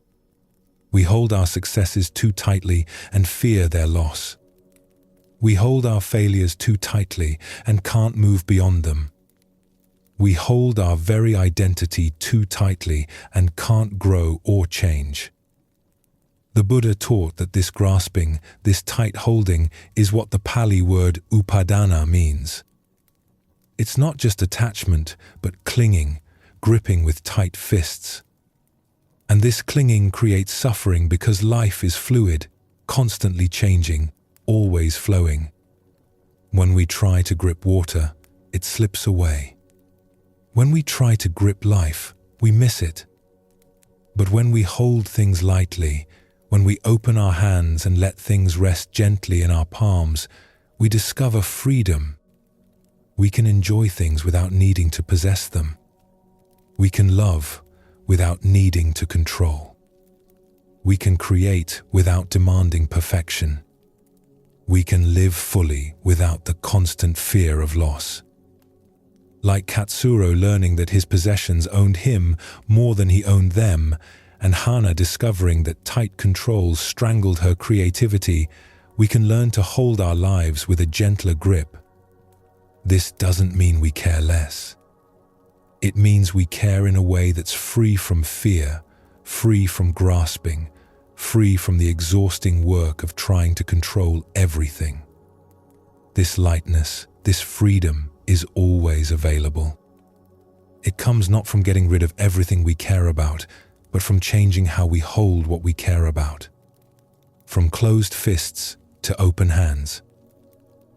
We hold our successes too tightly and fear their loss. We hold our failures too tightly and can't move beyond them. We hold our very identity too tightly and can't grow or change. The Buddha taught that this grasping, this tight holding, is what the Pali word upadana means. It's not just attachment, but clinging, gripping with tight fists. And this clinging creates suffering because life is fluid, constantly changing, always flowing. When we try to grip water, it slips away. When we try to grip life, we miss it. But when we hold things lightly, when we open our hands and let things rest gently in our palms, we discover freedom. We can enjoy things without needing to possess them. We can love without needing to control. We can create without demanding perfection. We can live fully without the constant fear of loss. Like Katsuro learning that his possessions owned him more than he owned them, and Hannah discovering that tight controls strangled her creativity, we can learn to hold our lives with a gentler grip. This doesn't mean we care less. It means we care in a way that's free from fear, free from grasping, free from the exhausting work of trying to control everything. This lightness, this freedom, is always available. It comes not from getting rid of everything we care about, but from changing how we hold what we care about. From closed fists to open hands.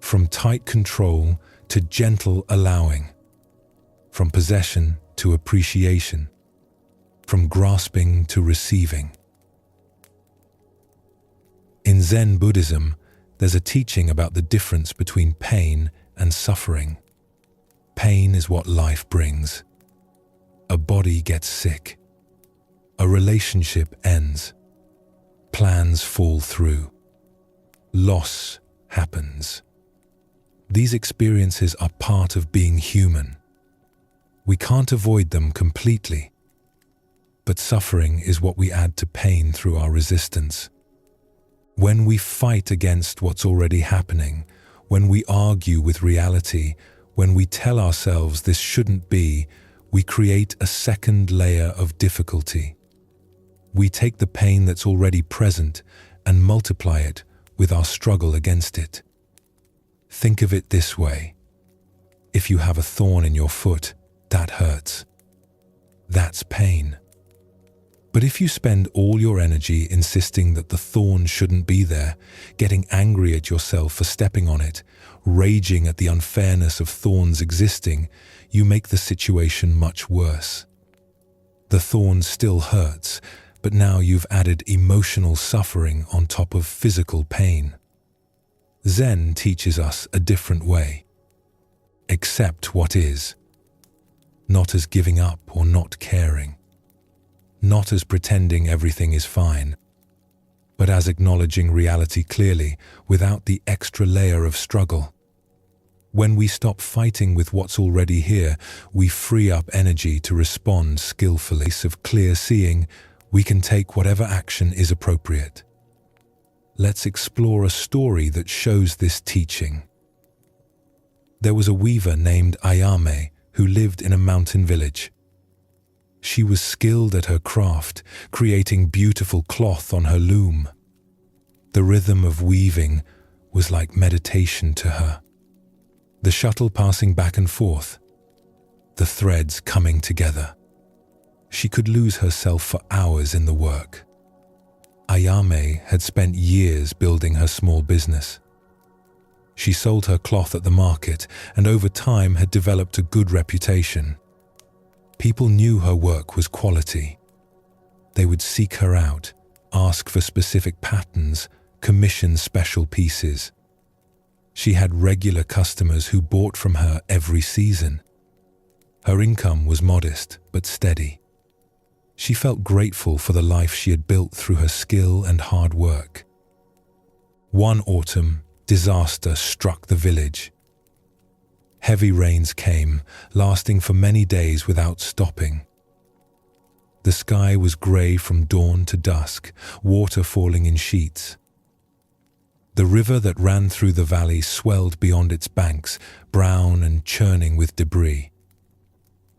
From tight control to gentle allowing. From possession to appreciation. From grasping to receiving. In Zen Buddhism, there's a teaching about the difference between pain and suffering. Pain is what life brings. A body gets sick. A relationship ends. Plans fall through. Loss happens. These experiences are part of being human. We can't avoid them completely. But suffering is what we add to pain through our resistance. When we fight against what's already happening, when we argue with reality, when we tell ourselves this shouldn't be, we create a second layer of difficulty. We take the pain that's already present and multiply it with our struggle against it. Think of it this way. If you have a thorn in your foot, that hurts. That's pain. But if you spend all your energy insisting that the thorn shouldn't be there, getting angry at yourself for stepping on it, raging at the unfairness of thorns existing, you make the situation much worse. The thorn still hurts, but now you've added emotional suffering on top of physical pain. Zen teaches us a different way. Accept what is. Not as giving up or not caring. Not as pretending everything is fine, but as acknowledging reality clearly without the extra layer of struggle. When we stop fighting with what's already here, we free up energy to respond skillfully. Of clear seeing, we can take whatever action is appropriate. Let's explore a story that shows this teaching. There was a weaver named Ayame who lived in a mountain village. She was skilled at her craft, creating beautiful cloth on her loom. The rhythm of weaving was like meditation to her. The shuttle passing back and forth, the threads coming together. She could lose herself for hours in the work. Ayame had spent years building her small business. She sold her cloth at the market and over time had developed a good reputation. People knew her work was quality. They would seek her out, ask for specific patterns, commission special pieces. She had regular customers who bought from her every season. Her income was modest but steady. She felt grateful for the life she had built through her skill and hard work. One autumn, disaster struck the village. Heavy rains came, lasting for many days without stopping. The sky was grey from dawn to dusk, water falling in sheets. The river that ran through the valley swelled beyond its banks, brown and churning with debris.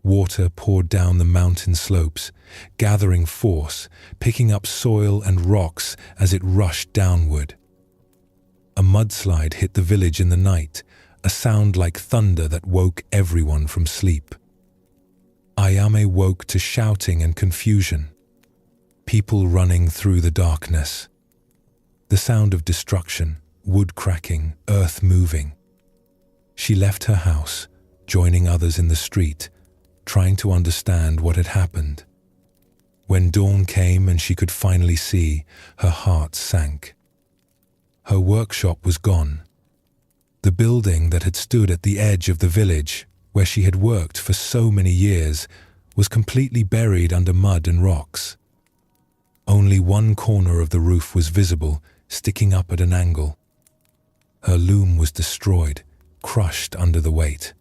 Water poured down the mountain slopes, gathering force, picking up soil and rocks as it rushed downward. A mudslide hit the village in the night, a sound like thunder that woke everyone from sleep. Ayame woke to shouting and confusion. People running through the darkness. The sound of destruction, wood cracking, earth moving. She left her house, joining others in the street, trying to understand what had happened. When dawn came and she could finally see, her heart sank. Her workshop was gone. The building that had stood at the edge of the village, where she had worked for so many years, was completely buried under mud and rocks. Only one corner of the roof was visible, sticking up at an angle. Her loom was destroyed, crushed under the weight.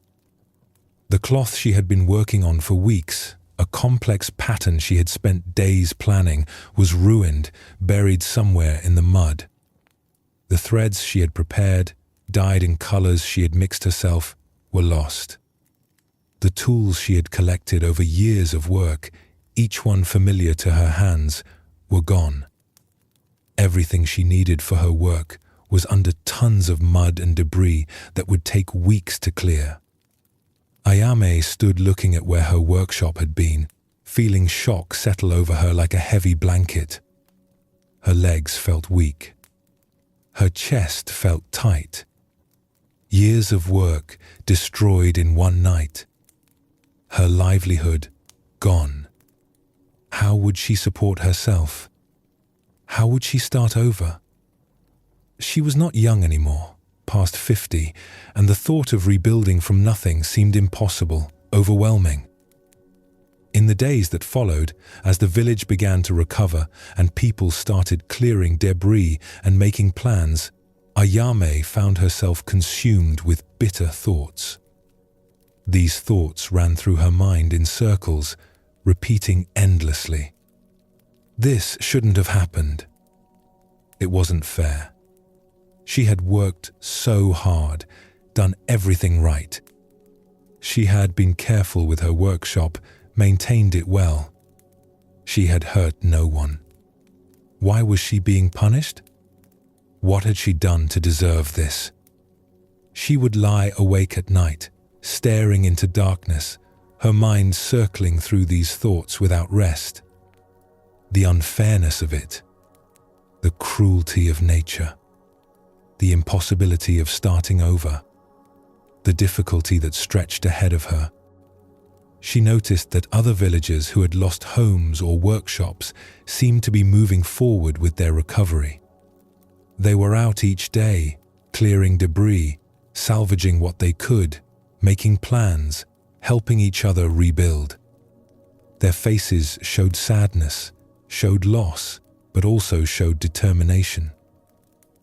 The cloth she had been working on for weeks, a complex pattern she had spent days planning, was ruined, buried somewhere in the mud. The threads she had prepared, dyed in colors she had mixed herself, were lost. The tools she had collected over years of work, each one familiar to her hands, were gone. Everything she needed for her work was under tons of mud and debris that would take weeks to clear. Ayame stood looking at where her workshop had been, feeling shock settle over her like a heavy blanket. Her legs felt weak. Her chest felt tight. Years of work destroyed in one night. Her livelihood gone. How would she support herself? How would she start over? She was not young anymore, past 50, and the thought of rebuilding from nothing seemed impossible, overwhelming. In the days that followed, as the village began to recover and people started clearing debris and making plans, Ayame found herself consumed with bitter thoughts. These thoughts ran through her mind in circles, repeating endlessly. This shouldn't have happened. It wasn't fair. She had worked so hard, done everything right. She had been careful with her workshop, maintained it well. She had hurt no one. Why was she being punished? What had she done to deserve this? She would lie awake at night, staring into darkness, her mind circling through these thoughts without rest. The unfairness of it, the cruelty of nature, the impossibility of starting over, the difficulty that stretched ahead of her. She noticed that other villagers who had lost homes or workshops seemed to be moving forward with their recovery. They were out each day, clearing debris, salvaging what they could, making plans, helping each other rebuild. Their faces showed sadness, showed loss, but also showed determination.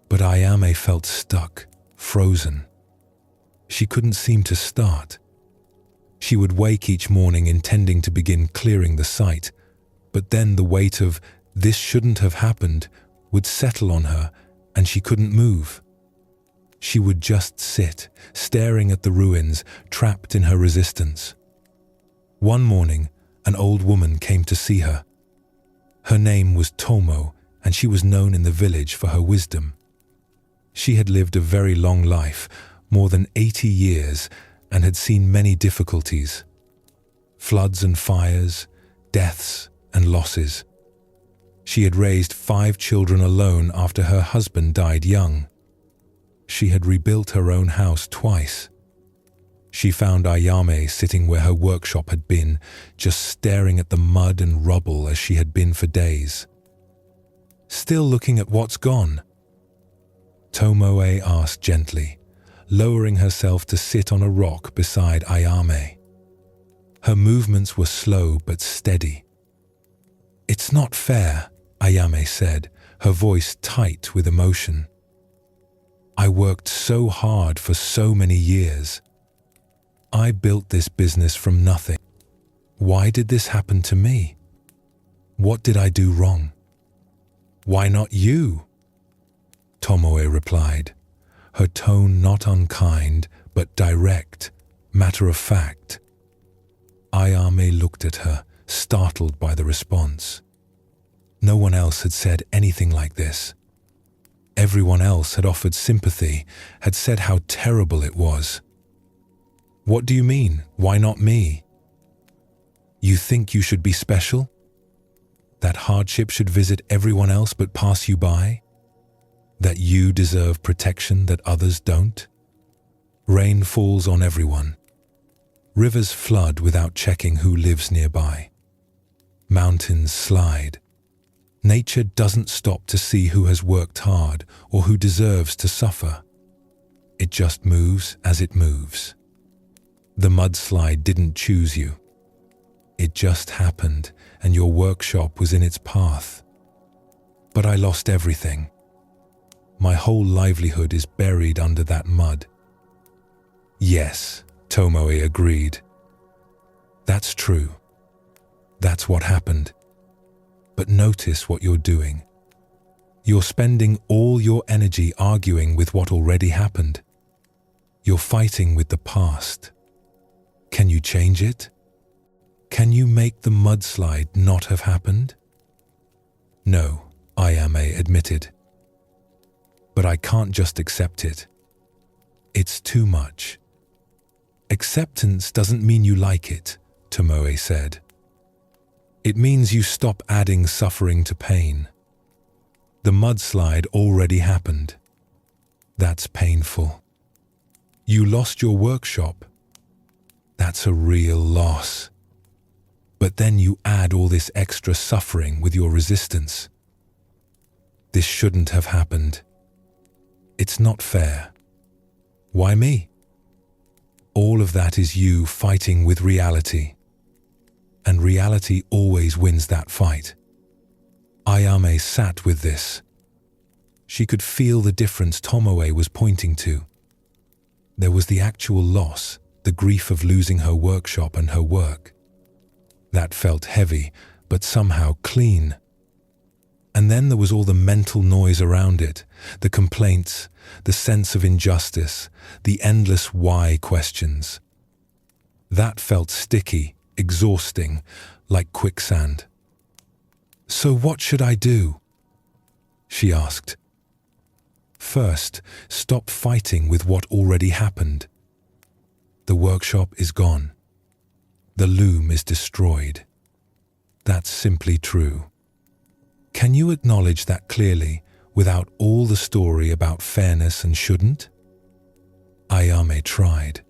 But Ayame felt stuck, frozen. She couldn't seem to start. She would wake each morning intending to begin clearing the site, but then the weight of "this shouldn't have happened" would settle on her and she couldn't move. She would just sit, staring at the ruins, trapped in her resistance. One morning, an old woman came to see her. Her name was Tomo, and she was known in the village for her wisdom. She had lived a very long life, more than 80 years, and had seen many difficulties. Floods and fires, deaths and losses. She had raised 5 children alone after her husband died young. She had rebuilt her own house twice. She found Ayame sitting where her workshop had been, just staring at the mud and rubble as she had been for days. "Still looking at what's gone?" Tomoe asked gently, lowering herself to sit on a rock beside Ayame. Her movements were slow but steady. "It's not fair," Ayame said, her voice tight with emotion. "I worked so hard for so many years. I built this business from nothing. Why did this happen to me? What did I do wrong?" "Why not you?" Tomoe replied, her tone not unkind but direct, matter of fact. Ayame looked at her, startled by the response. No one else had said anything like this. Everyone else had offered sympathy, had said how terrible it was. "What do you mean? Why not me? You think you should be special? That hardship should visit everyone else but pass you by? That you deserve protection that others don't? Rain falls on everyone. Rivers flood without checking who lives nearby. Mountains slide. Nature doesn't stop to see who has worked hard or who deserves to suffer. It just moves as it moves. The mudslide didn't choose you. It just happened, and your workshop was in its path. But I lost everything. My whole livelihood is buried under that mud." "Yes," Tomoe agreed. "That's true. That's what happened. But notice what you're doing. You're spending all your energy arguing with what already happened. You're fighting with the past. Can you change it? Can you make the mudslide not have happened?" "No," Ayame admitted. "But I can't just accept it. It's too much." "Acceptance doesn't mean you like it," Tomoe said. "It means you stop adding suffering to pain. The mudslide already happened. That's painful. You lost your workshop. That's a real loss. But then you add all this extra suffering with your resistance. This shouldn't have happened. It's not fair. Why me? All of that is you fighting with reality. And reality always wins that fight. Ayame sat with this. She could feel the difference Tomoe was pointing to. There was the actual loss, the grief of losing her workshop and her work. That felt heavy, but somehow clean. And then there was all the mental noise around it, the complaints, the sense of injustice, the endless why questions. That felt sticky, exhausting, like quicksand. So what should I do? She asked. First, stop fighting with what already happened. The workshop is gone. The loom is destroyed. That's simply true. Can you acknowledge that clearly, without all the story about fairness and shouldn't? Ayame tried.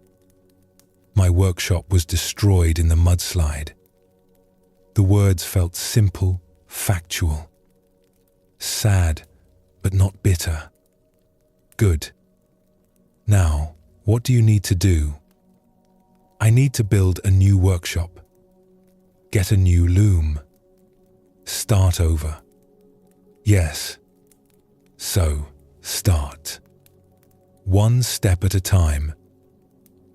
My workshop was destroyed in the mudslide. The words felt simple, factual. Sad, but not bitter. Good. Now, what do you need to do? I need to build a new workshop. Get a new loom. Start over. Yes. So, start. One step at a time.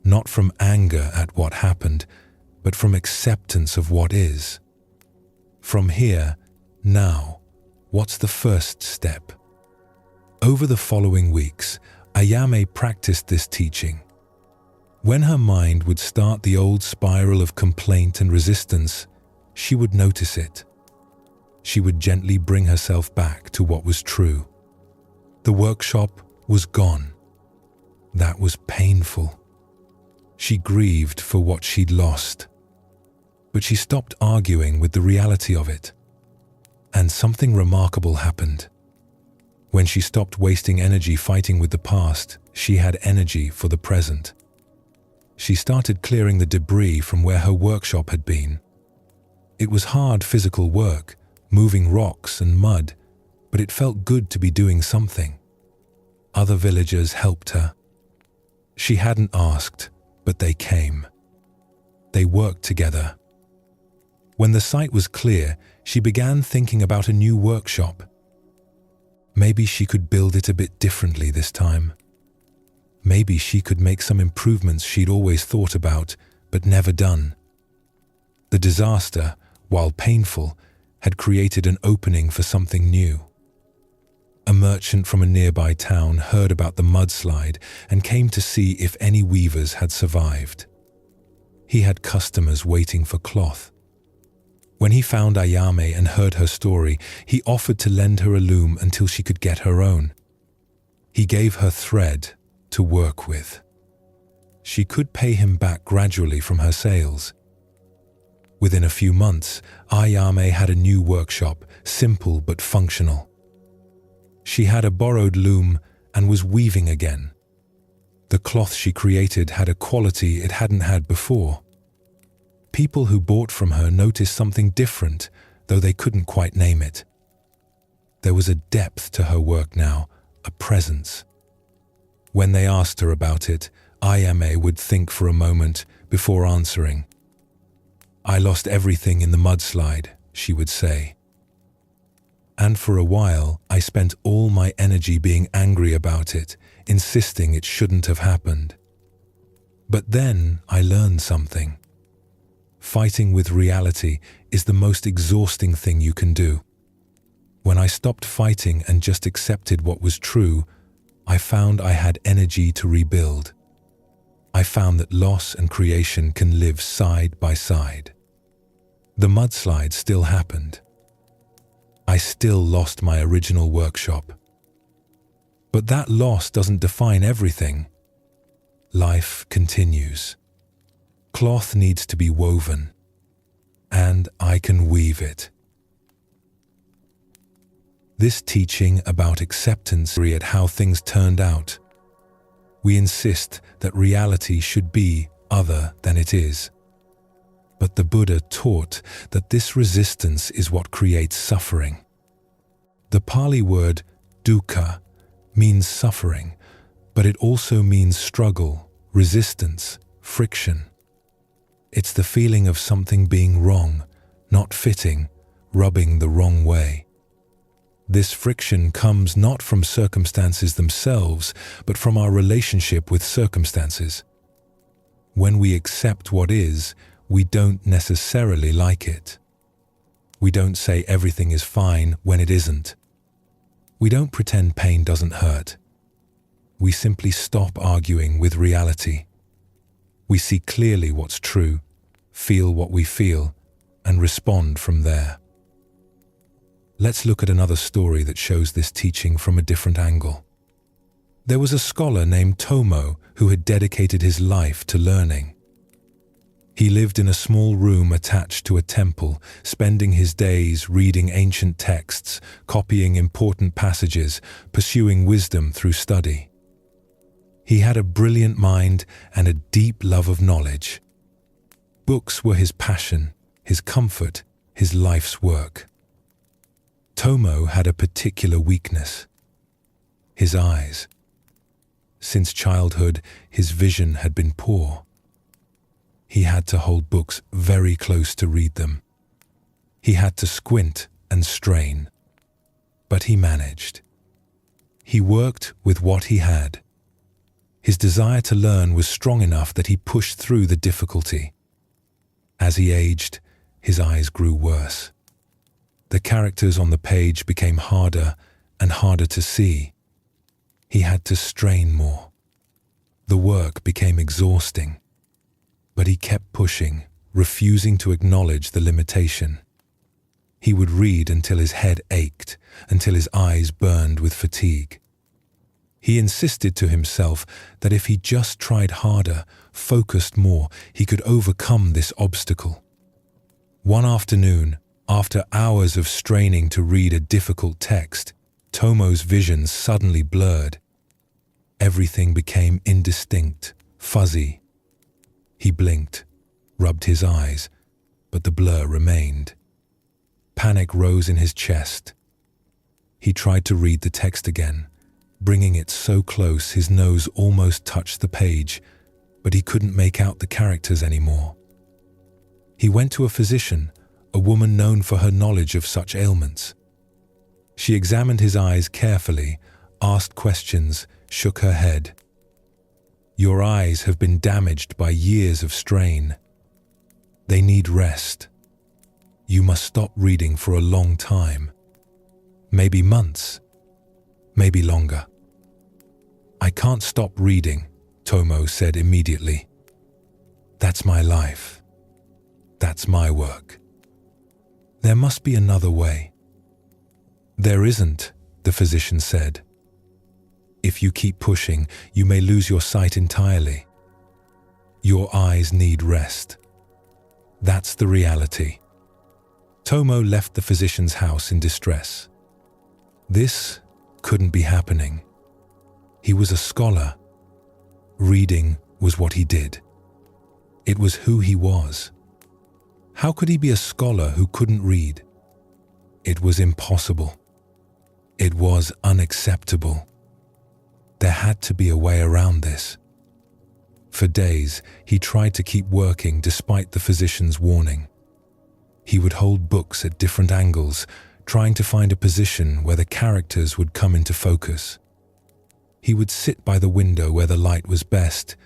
Not from anger at what happened, but from acceptance of what is. From here, now, what's the first step? Over the following weeks, Ayame practiced this teaching. When her mind would start the old spiral of complaint and resistance, she would notice it. She would gently bring herself back to what was true. The workshop was gone. That was painful. She grieved for what she'd lost. But she stopped arguing with the reality of it. And something remarkable happened. When she stopped wasting energy fighting with the past, she had energy for the present. She started clearing the debris from where her workshop had been. It was hard physical work, moving rocks and mud, but it felt good to be doing something. Other villagers helped her. She hadn't asked, but they came. They worked together. When the site was clear, she began thinking about a new workshop. Maybe she could build it a bit differently this time. Maybe she could make some improvements she'd always thought about, but never done. The disaster, while painful, had created an opening for something new. A merchant from a nearby town heard about the mudslide and came to see if any weavers had survived. He had customers waiting for cloth. When he found Ayame and heard her story, he offered to lend her a loom until she could get her own. He gave her thread to work with. She could pay him back gradually from her sales. Within a few months, Ayame had a new workshop, simple but functional. She had a borrowed loom and was weaving again. The cloth she created had a quality it hadn't had before. People who bought from her noticed something different, though they couldn't quite name it. There was a depth to her work now, a presence. When they asked her about it, Ayame would think for a moment before answering. "I lost everything in the mudslide," she would say. "And for a while, I spent all my energy being angry about it, insisting it shouldn't have happened. But then I learned something. Fighting with reality is the most exhausting thing you can do. When I stopped fighting and just accepted what was true, I found I had energy to rebuild. I found that loss and creation can live side by side. The mudslide still happened. I still lost my original workshop. But that loss doesn't define everything. Life continues. Cloth needs to be woven, and I can weave it." This teaching about acceptance at how things turned out. We insist that reality should be other than it is. But the Buddha taught that this resistance is what creates suffering. The Pali word dukkha means suffering, But it also means struggle, resistance, friction. It's the feeling of something being wrong, not fitting, rubbing the wrong way. This friction comes not from circumstances themselves, but from our relationship with circumstances. When we accept what is, we don't necessarily like it. We don't say everything is fine when it isn't. We don't pretend pain doesn't hurt. We simply stop arguing with reality. We see clearly what's true, feel what we feel, and respond from there. Let's look at another story that shows this teaching from a different angle. There was a scholar named Tomo who had dedicated his life to learning. He lived in a small room attached to a temple, spending his days reading ancient texts, copying important passages, pursuing wisdom through study. He had a brilliant mind and a deep love of knowledge. Books were his passion, his comfort, his life's work. Tomo had a particular weakness: his eyes. Since childhood, his vision had been poor. He had to hold books very close to read them. He had to squint and strain. But he managed. He worked with what he had. His desire to learn was strong enough that he pushed through the difficulty. As he aged, his eyes grew worse. The characters on the page became harder and harder to see. He had to strain more. The work became exhausting. But he kept pushing, refusing to acknowledge the limitation. He would read until his head ached, until his eyes burned with fatigue. He insisted to himself that if he just tried harder, focused more, he could overcome this obstacle. One afternoon, after hours of straining to read a difficult text, Tomo's vision suddenly blurred. Everything became indistinct, fuzzy. He blinked, rubbed his eyes, but the blur remained. Panic rose in his chest. He tried to read the text again, bringing it so close his nose almost touched the page, but he couldn't make out the characters anymore. He went to a physician, a woman known for her knowledge of such ailments. She examined his eyes carefully, asked questions, shook her head. Your eyes have been damaged by years of strain. They need rest. You must stop reading for a long time. Maybe months. Maybe longer. I can't stop reading, Tomo said immediately. That's my life. That's my work. There must be another way. There isn't, the physician said. If you keep pushing, you may lose your sight entirely. Your eyes need rest. That's the reality. Tomo left the physician's house in distress. This couldn't be happening. He was a scholar. Reading was what he did. It was who he was. How could he be a scholar who couldn't read? It was impossible. It was unacceptable. There had to be a way around this. For days, he tried to keep working despite the physician's warning. He would hold books at different angles, trying to find a position where the characters would come into focus. He would sit by the window where the light was best,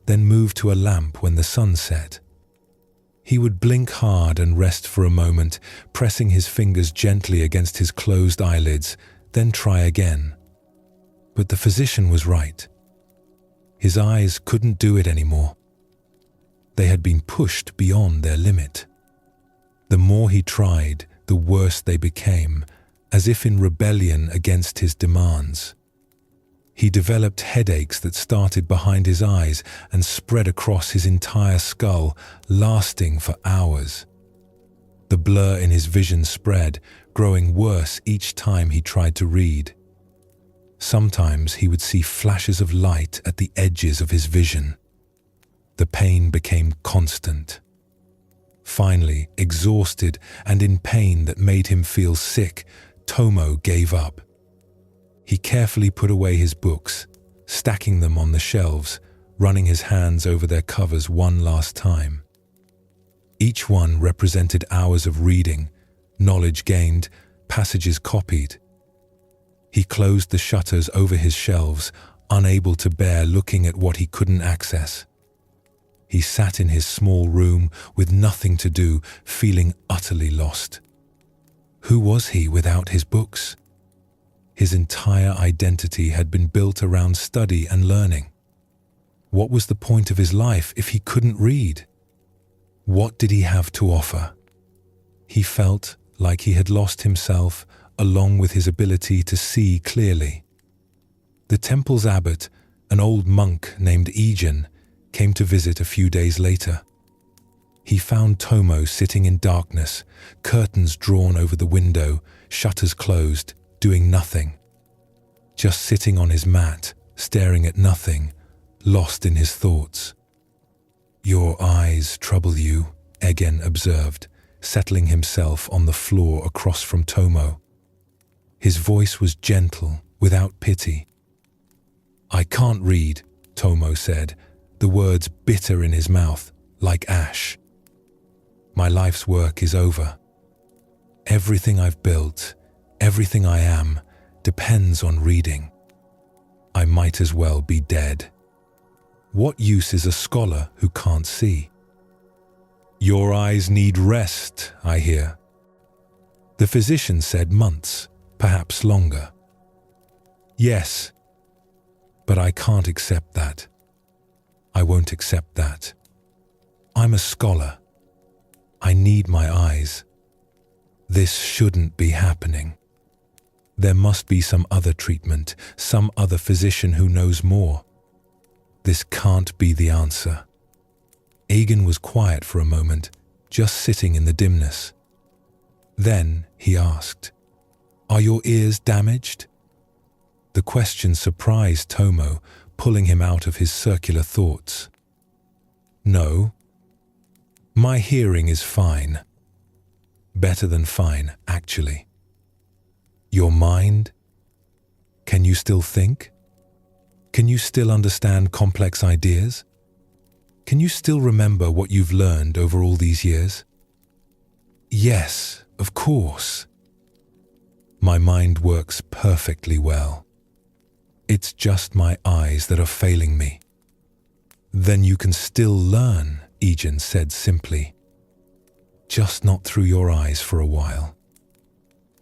then move to a lamp when the sun set. He would blink hard and rest for a moment, pressing his fingers gently against his closed eyelids, then try again. But the physician was right. His eyes couldn't do it anymore. They had been pushed beyond their limit. The more he tried, the worse they became, as if in rebellion against his demands. He developed headaches that started behind his eyes and spread across his entire skull, lasting for hours. The blur in his vision spread, growing worse each time he tried to read. Sometimes he would see flashes of light at the edges of his vision. The pain became constant. Finally, exhausted and in pain that made him feel sick, Tomo gave up. He carefully put away his books, stacking them on the shelves, running his hands over their covers one last time. Each one represented hours of reading, knowledge gained, passages copied. He closed the shutters over his shelves, unable to bear looking at what he couldn't access. He sat in his small room with nothing to do, feeling utterly lost. Who was he without his books? His entire identity had been built around study and learning. What was the point of his life if he couldn't read? What did he have to offer? He felt like he had lost himself along with his ability to see clearly. The temple's abbot, an old monk named Egen, came to visit a few days later. He found Tomo sitting in darkness, curtains drawn over the window, shutters closed, doing nothing. Just sitting on his mat, staring at nothing, lost in his thoughts. "Your eyes trouble you," Egen observed, settling himself on the floor across from Tomo. His voice was gentle, without pity. "I can't read," Tomo said, the words bitter in his mouth, like ash. "My life's work is over. Everything I've built, everything I am, depends on reading. I might as well be dead. What use is a scholar who can't see?" "Your eyes need rest, I hear." The physician said months, perhaps longer. "Yes, but I can't accept that. I won't accept that. I'm a scholar. I need my eyes. This shouldn't be happening. There must be some other treatment, some other physician who knows more. This can't be the answer." Egen was quiet for a moment, just sitting in the dimness. Then he asked, "Are your ears damaged?" The question surprised Tomo, pulling him out of his circular thoughts. "No. My hearing is fine. Better than fine, actually." "Your mind? Can you still think? Can you still understand complex ideas? Can you still remember what you've learned over all these years?" "Yes, of course. My mind works perfectly well. It's just my eyes that are failing me." "Then you can still learn," Egen said simply. "Just not through your eyes for a while.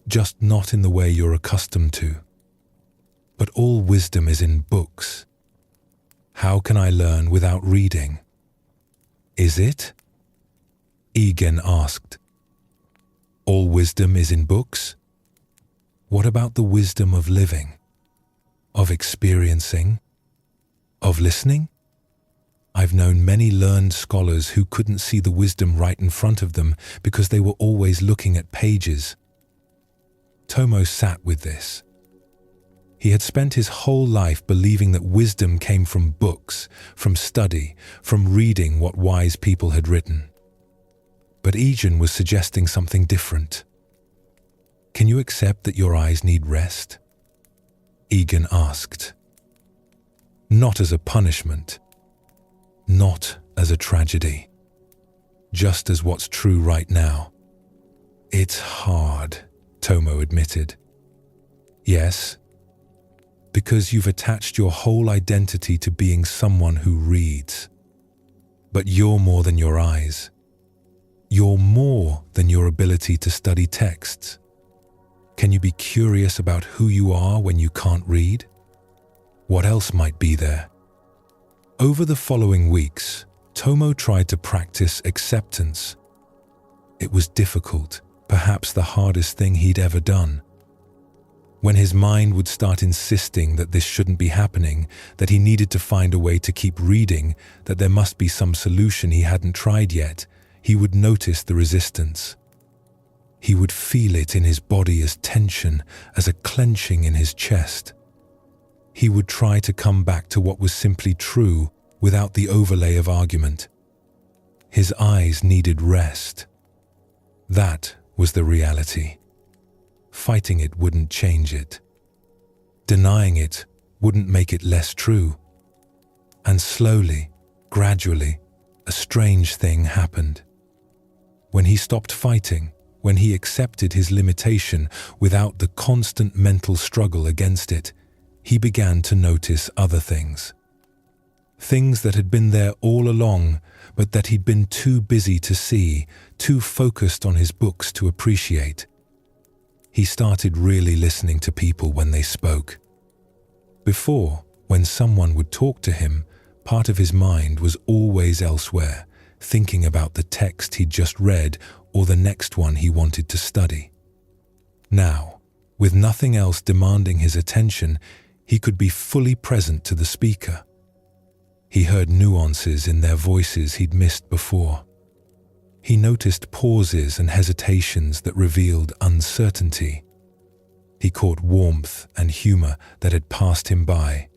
Just not in the way you're accustomed to. But all wisdom is in books. How can I learn without reading?" "Is it?" Egen asked. "All wisdom is in books? What about the wisdom of living? Of experiencing? Of listening? I've known many learned scholars who couldn't see the wisdom right in front of them because they were always looking at pages." Tomo sat with this. He had spent his whole life believing that wisdom came from books, from study, from reading what wise people had written. But Egen was suggesting something different. "Can you accept that your eyes need rest?" Egen asked. "Not as a punishment. Not as a tragedy. Just as what's true right now." "It's hard," Tomo admitted. "Yes, because you've attached your whole identity to being someone who reads. But you're more than your eyes. You're more than your ability to study texts. Can you be curious about who you are when you can't read? What else might be there?" Over the following weeks, Tomo tried to practice acceptance. It was difficult, perhaps the hardest thing he'd ever done. When his mind would start insisting that this shouldn't be happening, that he needed to find a way to keep reading, that there must be some solution he hadn't tried yet, he would notice the resistance. He would feel it in his body as tension, as a clenching in his chest. He would try to come back to what was simply true without the overlay of argument. His eyes needed rest. That was the reality. Fighting it wouldn't change it. Denying it wouldn't make it less true. And slowly, gradually, a strange thing happened. When he stopped fighting, when he accepted his limitation without the constant mental struggle against it, he began to notice other things. Things that had been there all along, but that he'd been too busy to see, too focused on his books to appreciate. He started really listening to people when they spoke. Before, when someone would talk to him, part of his mind was always elsewhere, thinking about the text he'd just read or the next one he wanted to study. Now, with nothing else demanding his attention, he could be fully present to the speaker. He heard nuances in their voices he'd missed before. He noticed pauses and hesitations that revealed uncertainty. He caught warmth and humor that had passed him by.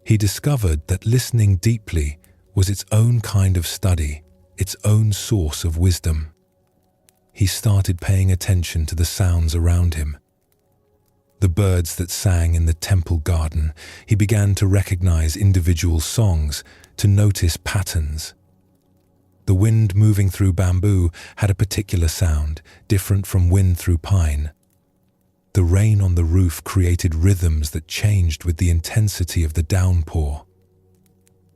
He discovered that listening deeply was its own kind of study, its own source of wisdom. He started paying attention to the sounds around him. The birds that sang in the temple garden. He began to recognize individual songs, to notice patterns. The wind moving through bamboo had a particular sound, different from wind through pine. The rain on the roof created rhythms that changed with the intensity of the downpour.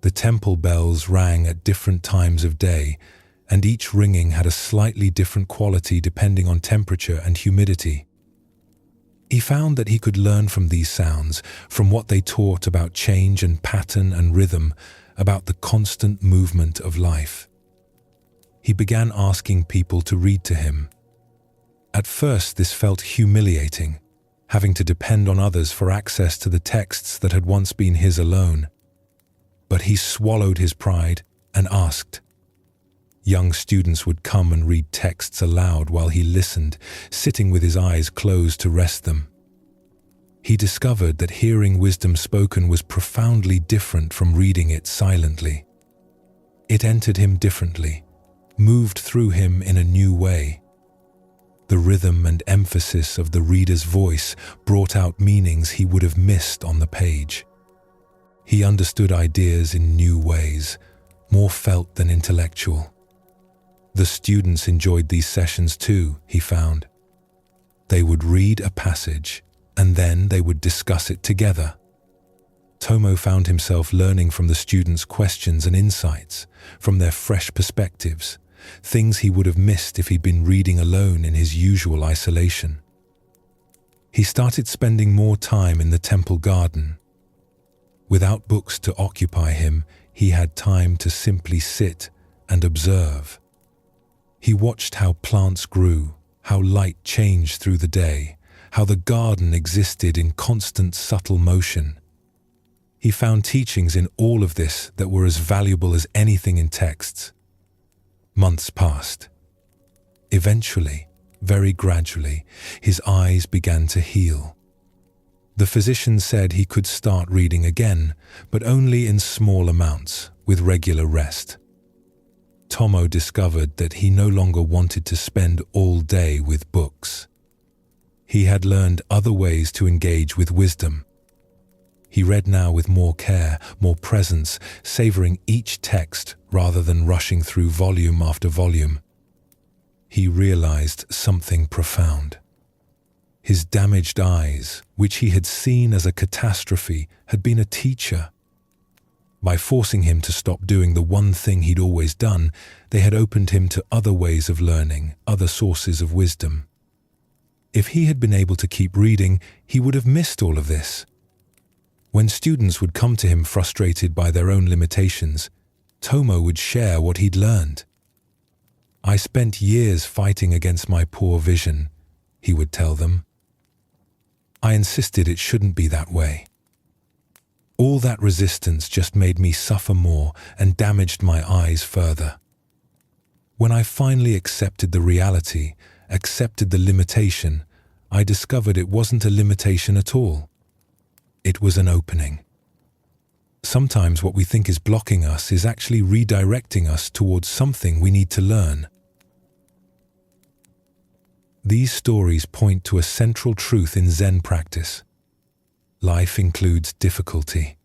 The temple bells rang at different times of day, and each ringing had a slightly different quality depending on temperature and humidity. He found that he could learn from these sounds, from what they taught about change and pattern and rhythm, about the constant movement of life. He began asking people to read to him. At first, this felt humiliating, having to depend on others for access to the texts that had once been his alone. But he swallowed his pride and asked. Young students would come and read texts aloud while he listened, sitting with his eyes closed to rest them. He discovered that hearing wisdom spoken was profoundly different from reading it silently. It entered him differently, moved through him in a new way. The rhythm and emphasis of the reader's voice brought out meanings he would have missed on the page. He understood ideas in new ways, more felt than intellectual. The students enjoyed these sessions too, he found. They would read a passage, and then they would discuss it together. Tomo found himself learning from the students' questions and insights, from their fresh perspectives, things he would have missed if he'd been reading alone in his usual isolation. He started spending more time in the temple garden. Without books to occupy him, he had time to simply sit and observe. He watched how plants grew, how light changed through the day, how the garden existed in constant subtle motion. He found teachings in all of this that were as valuable as anything in texts. Months passed. Eventually, very gradually, his eyes began to heal. The physician said he could start reading again, but only in small amounts, with regular rest. Tomo discovered that he no longer wanted to spend all day with books. He had learned other ways to engage with wisdom. He read now with more care, more presence, savoring each text rather than rushing through volume after volume. He realized something profound. His damaged eyes, which he had seen as a catastrophe, had been a teacher. By forcing him to stop doing the one thing he'd always done, they had opened him to other ways of learning, other sources of wisdom. If he had been able to keep reading, he would have missed all of this. When students would come to him frustrated by their own limitations, Tomo would share what he'd learned. "I spent years fighting against my poor vision," he would tell them. "I insisted it shouldn't be that way. All that resistance just made me suffer more and damaged my eyes further. When I finally accepted the reality, accepted the limitation, I discovered it wasn't a limitation at all. It was an opening." Sometimes what we think is blocking us is actually redirecting us towards something we need to learn. These stories point to a central truth in Zen practice. Life includes difficulty.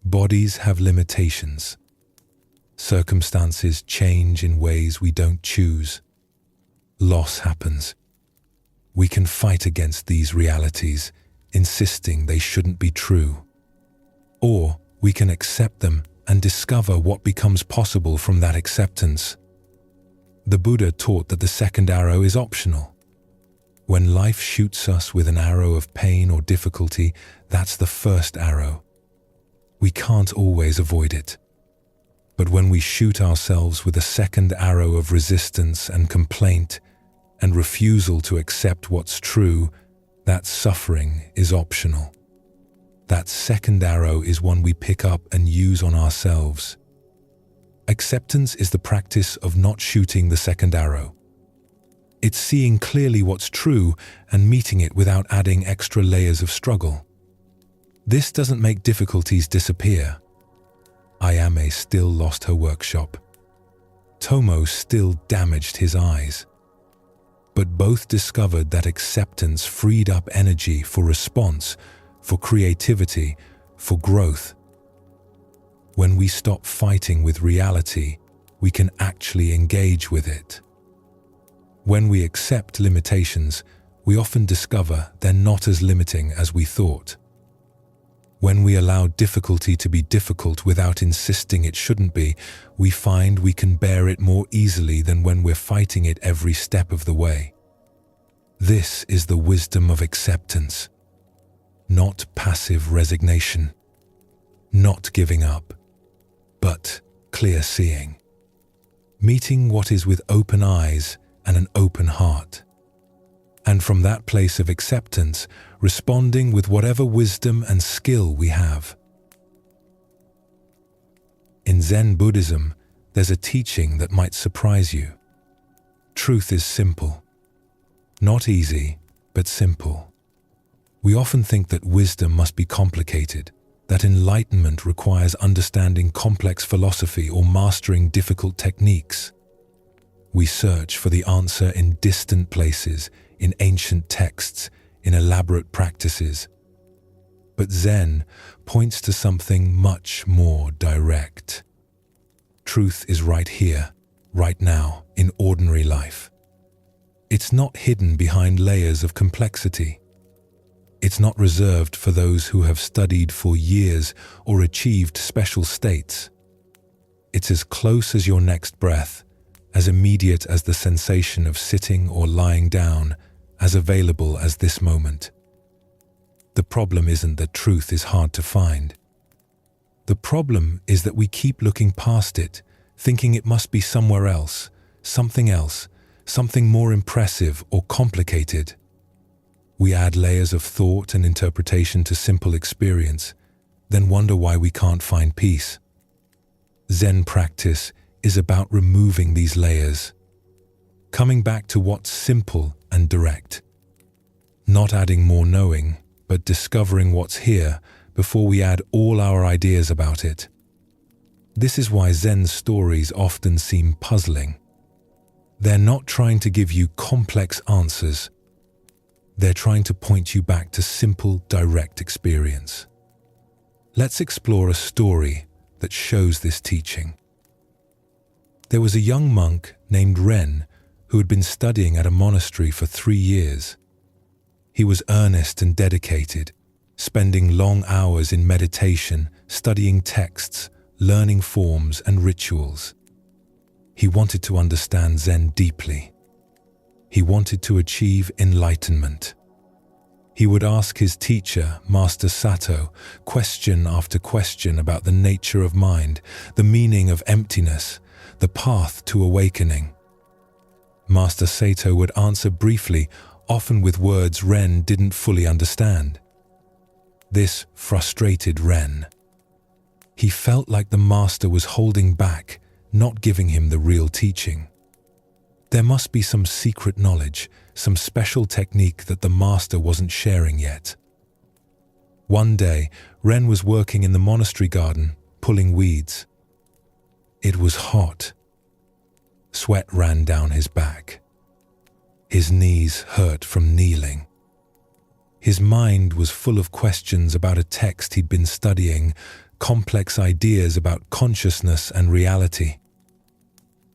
Bodies have limitations. Circumstances change in ways we don't choose. Loss happens. We can fight against these realities, insisting they shouldn't be true. Or we can accept them and discover what becomes possible from that acceptance. The Buddha taught that the second arrow is optional. When life shoots us with an arrow of pain or difficulty, that's the first arrow. We can't always avoid it. But when we shoot ourselves with a second arrow of resistance and complaint and refusal to accept what's true, that suffering is optional. That second arrow is one we pick up and use on ourselves. Acceptance is the practice of not shooting the second arrow. It's seeing clearly what's true and meeting it without adding extra layers of struggle. This doesn't make difficulties disappear. Ayame still lost her workshop. Tomo still damaged his eyes. But both discovered that acceptance freed up energy for response, for creativity, for growth. When we stop fighting with reality, we can actually engage with it. When we accept limitations, we often discover they're not as limiting as we thought. When we allow difficulty to be difficult without insisting it shouldn't be, we find we can bear it more easily than when we're fighting it every step of the way. This is the wisdom of acceptance. Not passive resignation. Not giving up, but clear seeing. Meeting what is with open eyes and an open heart. And from that place of acceptance, responding with whatever wisdom and skill we have. In Zen Buddhism, there's a teaching that might surprise you. Truth is simple. Not easy, but simple. We often think that wisdom must be complicated, that enlightenment requires understanding complex philosophy or mastering difficult techniques. We search for the answer in distant places, in ancient texts, in elaborate practices. But Zen points to something much more direct. Truth is right here, right now, in ordinary life. It's not hidden behind layers of complexity. It's not reserved for those who have studied for years or achieved special states. It's as close as your next breath, as immediate as the sensation of sitting or lying down, as available as this moment. The problem isn't that truth is hard to find. The problem is that we keep looking past it, thinking it must be somewhere else, something more impressive or complicated. We add layers of thought and interpretation to simple experience, then wonder why we can't find peace. Zen practice is about removing these layers, coming back to what's simple and direct. Not adding more knowing, but discovering what's here before we add all our ideas about it. This is why Zen stories often seem puzzling. They're not trying to give you complex answers. They're trying to point you back to simple, direct experience. Let's explore a story that shows this teaching. There was a young monk named Ren who had been studying at a monastery for 3 years. He was earnest and dedicated, spending long hours in meditation, studying texts, learning forms and rituals. He wanted to understand Zen deeply. He wanted to achieve enlightenment. He would ask his teacher, Master Sato, question after question about the nature of mind, the meaning of emptiness, the path to awakening. Master Sato would answer briefly, often with words Ren didn't fully understand. This frustrated Ren. He felt like the master was holding back, not giving him the real teaching. There must be some secret knowledge, some special technique that the master wasn't sharing yet. One day, Ren was working in the monastery garden, pulling weeds. It was hot. Sweat ran down his back. His knees hurt from kneeling. His mind was full of questions about a text he'd been studying, complex ideas about consciousness and reality.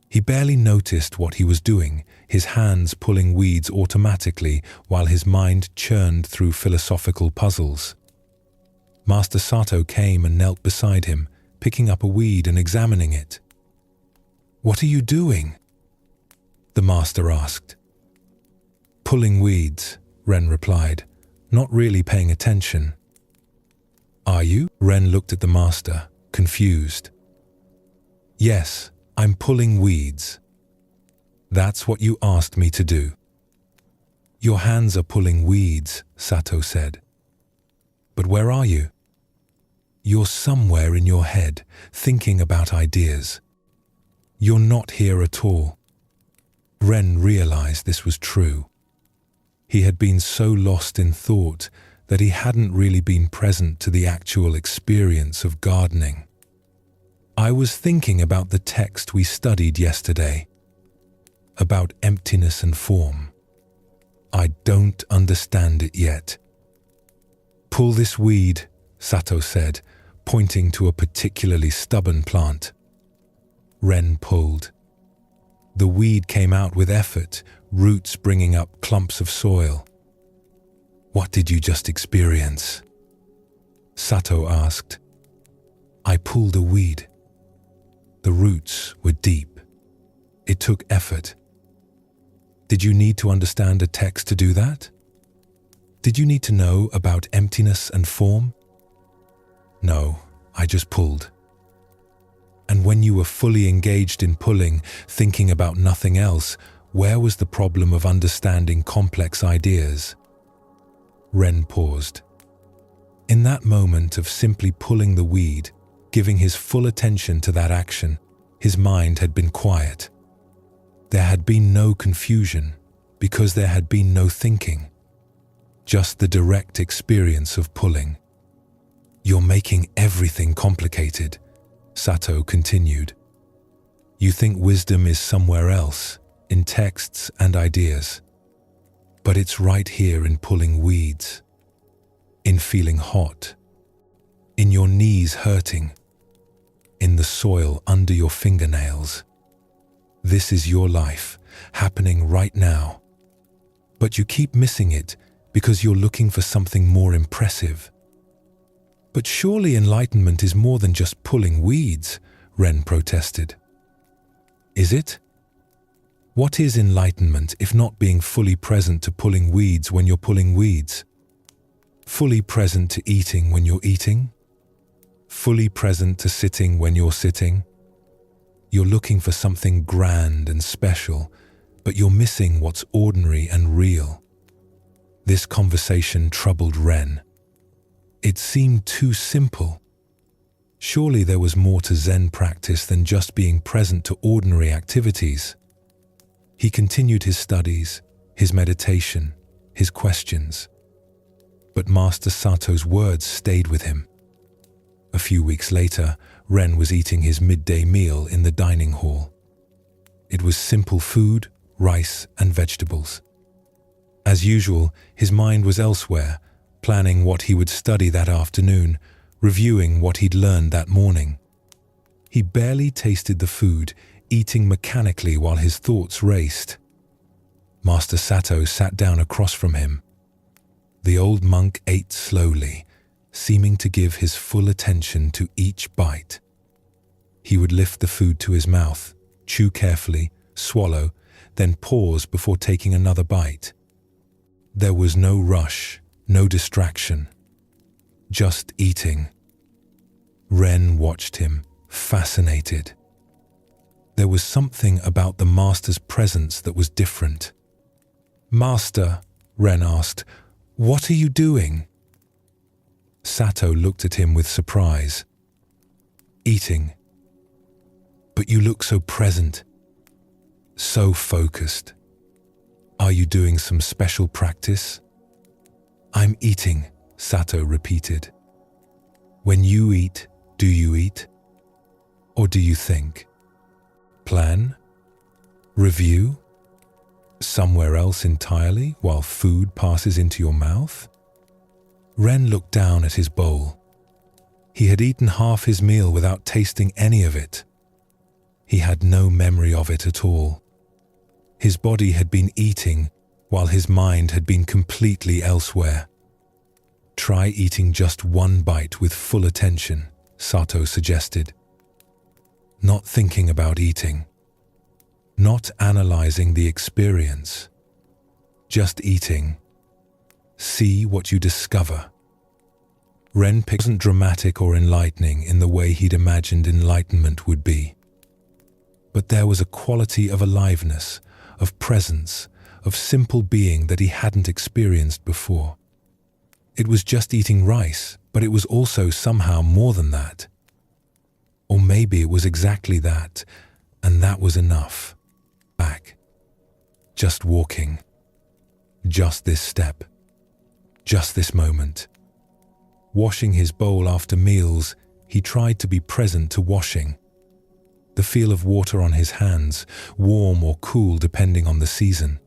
He barely noticed what he was doing, his hands pulling weeds automatically while his mind churned through philosophical puzzles. Master Sato came and knelt beside him, picking up a weed and examining it. "What are you doing?" the master asked. "Pulling weeds," Ren replied, not really paying attention. "Are you?" Ren looked at the master, confused. "Yes, I'm pulling weeds." "That's what you asked me to do." "Your hands are pulling weeds," Sato said. "But where are you?" "You're somewhere in your head, thinking about ideas. You're not here at all." Ren realized this was true. He had been so lost in thought that he hadn't really been present to the actual experience of gardening. "I was thinking about the text we studied yesterday, about emptiness and form. I don't understand it yet." "Pull this weed," Sato said, pointing to a particularly stubborn plant. Ren pulled. The weed came out with effort, roots bringing up clumps of soil. "What did you just experience?" Sato asked. "I pulled a weed. The roots were deep. It took effort." "Did you need to understand a text to do that? Did you need to know about emptiness and form?" "No, I just pulled." "And when you were fully engaged in pulling, thinking about nothing else, where was the problem of understanding complex ideas?" Ren paused. In that moment of simply pulling the weed, giving his full attention to that action, his mind had been quiet. There had been no confusion, because there had been no thinking. Just the direct experience of pulling. "You're making everything complicated," Sato continued. "You think wisdom is somewhere else, in texts and ideas. But it's right here in pulling weeds, in feeling hot, in your knees hurting, in the soil under your fingernails. This is your life, happening right now. But you keep missing it because you're looking for something more impressive." "But surely enlightenment is more than just pulling weeds," Ren protested. "Is it? What is enlightenment if not being fully present to pulling weeds when you're pulling weeds? Fully present to eating when you're eating? Fully present to sitting when you're sitting? You're looking for something grand and special, but you're missing what's ordinary and real." This conversation troubled Ren. It seemed too simple. Surely there was more to Zen practice than just being present to ordinary activities. He continued his studies, his meditation, his questions. But Master Sato's words stayed with him. A few weeks later, Ren was eating his midday meal in the dining hall. It was simple food, rice and vegetables. As usual, his mind was elsewhere, planning what he would study that afternoon, reviewing what he'd learned that morning. He barely tasted the food, eating mechanically while his thoughts raced. Master Sato sat down across from him. The old monk ate slowly, seeming to give his full attention to each bite. He would lift the food to his mouth, chew carefully, swallow, then pause before taking another bite. There was no rush, no distraction, just eating. Ren watched him, fascinated. There was something about the master's presence that was different. "Master," Ren asked, "what are you doing?" Sato looked at him with surprise. "Eating. But you look so present, so focused. Are you doing some special practice?" "I'm eating," Sato repeated. "When you eat, do you eat? Or do you think? Plan? Review? Somewhere else entirely while food passes into your mouth?" Ren looked down at his bowl. He had eaten half his meal without tasting any of it. He had no memory of it at all. His body had been eating while his mind had been completely elsewhere. Try eating just one bite with full attention, Sato suggested. Not thinking about eating. Not analyzing the experience. Just eating. See what you discover. Ren wasn't dramatic or enlightening in the way he'd imagined enlightenment would be. But there was a quality of aliveness, of presence, of simple being that he hadn't experienced before. It was just eating rice, but it was also somehow more than that. Or maybe it was exactly that, and that was enough. Back. Just walking. Just this step. Just this moment. Washing his bowl after meals, he tried to be present to washing. The feel of water on his hands, warm or cool depending on the season.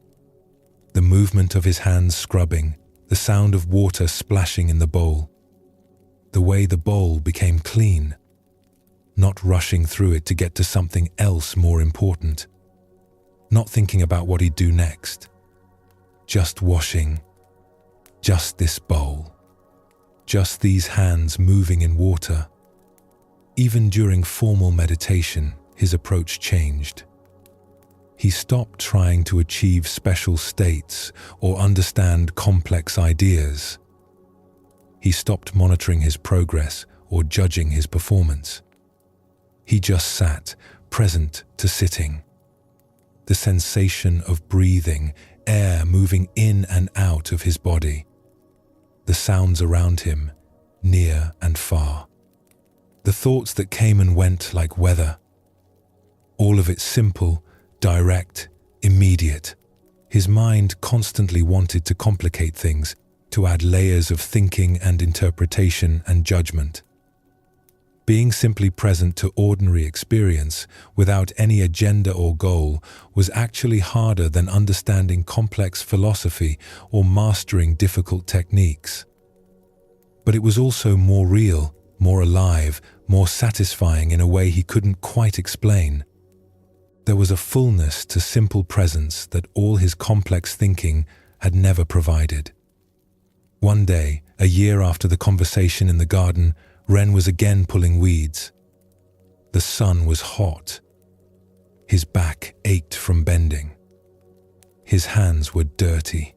The movement of his hands scrubbing, the sound of water splashing in the bowl. The way the bowl became clean. Not rushing through it to get to something else more important. Not thinking about what he'd do next. Just washing. Just this bowl. Just these hands moving in water. Even during formal meditation, his approach changed. He stopped trying to achieve special states or understand complex ideas. He stopped monitoring his progress or judging his performance. He just sat, present to sitting. The sensation of breathing, air moving in and out of his body. The sounds around him, near and far. The thoughts that came and went like weather. All of it simple, direct, immediate. His mind constantly wanted to complicate things, to add layers of thinking and interpretation and judgment. Being simply present to ordinary experience without any agenda or goal was actually harder than understanding complex philosophy or mastering difficult techniques. But it was also more real, more alive, more satisfying in a way he couldn't quite explain. There was a fullness to simple presence that all his complex thinking had never provided. One day, a year after the conversation in the garden, Ren was again pulling weeds. The sun was hot. His back ached from bending. His hands were dirty.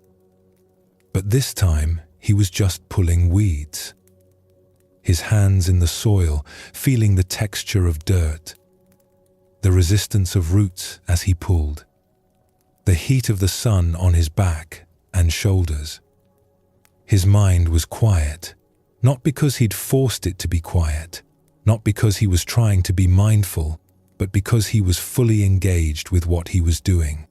But this time, he was just pulling weeds. His hands in the soil, feeling the texture of dirt. The resistance of roots as he pulled. The heat of the sun on his back and shoulders. His mind was quiet. Not because he'd forced it to be quiet, not because he was trying to be mindful, but because he was fully engaged with what he was doing.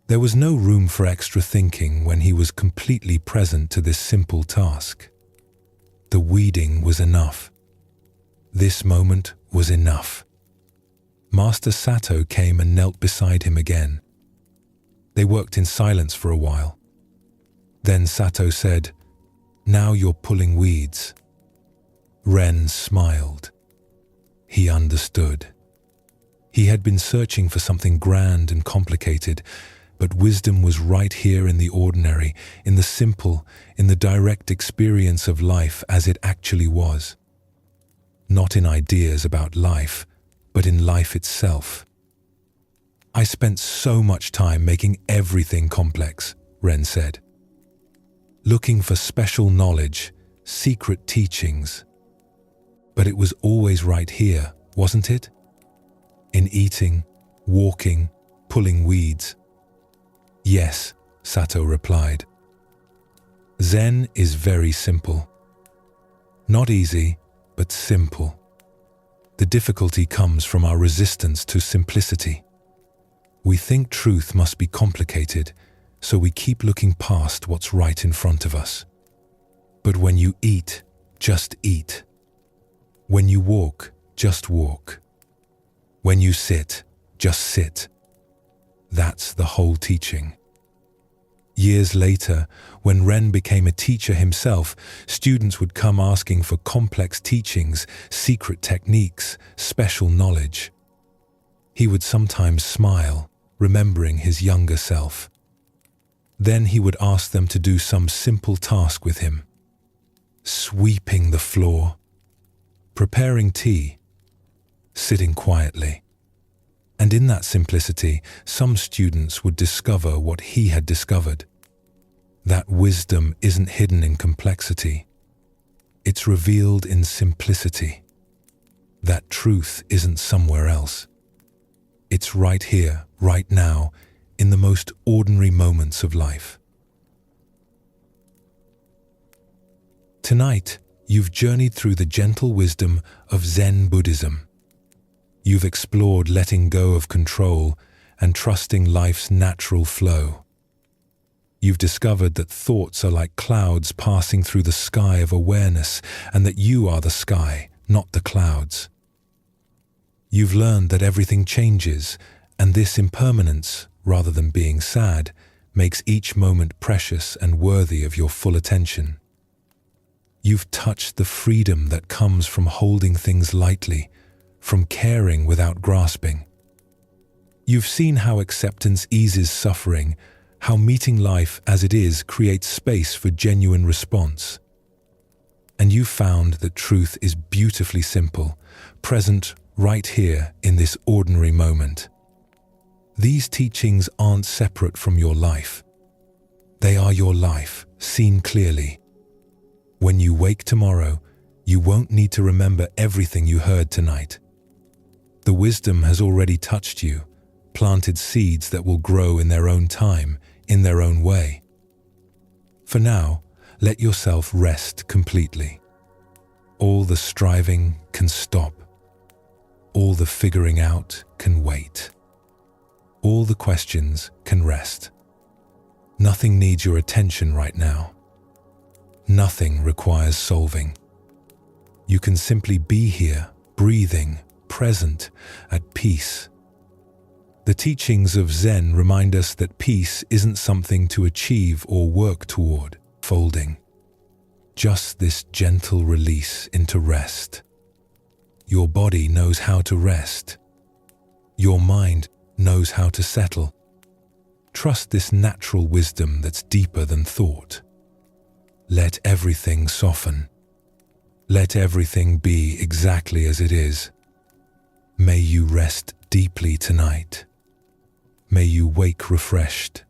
There was no room for extra thinking when he was completely present to this simple task. The weeding was enough. This moment was enough. Master Sato came and knelt beside him again. They worked in silence for a while. Then Sato said, "Now you're pulling weeds." Ren smiled. He understood. He had been searching for something grand and complicated, but wisdom was right here in the ordinary, in the simple, in the direct experience of life as it actually was. Not in ideas about life, but in life itself. "I spent so much time making everything complex," Ren said. "Looking for special knowledge, secret teachings. But it was always right here, wasn't it? In eating, walking, pulling weeds." "Yes," Sato replied. Zen is very simple. Not easy, but simple. The difficulty comes from our resistance to simplicity. We think truth must be complicated, so we keep looking past what's right in front of us. But when you eat, just eat. When you walk, just walk. When you sit, just sit. That's the whole teaching. Years later, when Ren became a teacher himself, students would come asking for complex teachings, secret techniques, special knowledge. He would sometimes smile, remembering his younger self. Then he would ask them to do some simple task with him. Sweeping the floor, preparing tea, sitting quietly. And in that simplicity, some students would discover what he had discovered. That wisdom isn't hidden in complexity. It's revealed in simplicity. That truth isn't somewhere else. It's right here, right now, in the most ordinary moments of life. Tonight, you've journeyed through the gentle wisdom of Zen Buddhism. You've explored letting go of control and trusting life's natural flow. You've discovered that thoughts are like clouds passing through the sky of awareness, and that you are the sky, not the clouds. You've learned that everything changes, and this impermanence, rather than being sad, makes each moment precious and worthy of your full attention. You've touched the freedom that comes from holding things lightly, from caring without grasping. You've seen how acceptance eases suffering, how meeting life as it is creates space for genuine response. And you've found that truth is beautifully simple, present right here in this ordinary moment. These teachings aren't separate from your life. They are your life, seen clearly. When you wake tomorrow, you won't need to remember everything you heard tonight. The wisdom has already touched you, planted seeds that will grow in their own time, in their own way. For now, let yourself rest completely. All the striving can stop. All the figuring out can wait. All the questions can rest. Nothing needs your attention right now. Nothing requires solving. You can simply be here, breathing, present, at peace. The teachings of Zen remind us that peace isn't something to achieve or work toward, folding. Just this gentle release into rest. Your body knows how to rest. Your mind knows how to settle. Trust this natural wisdom that's deeper than thought. Let everything soften. Let everything be exactly as it is. May you rest deeply tonight. May you wake refreshed.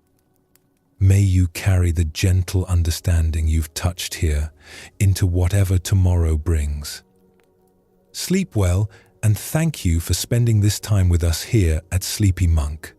May you carry the gentle understanding you've touched here into whatever tomorrow brings. Sleep well, and thank you for spending this time with us here at Sleepy Monk.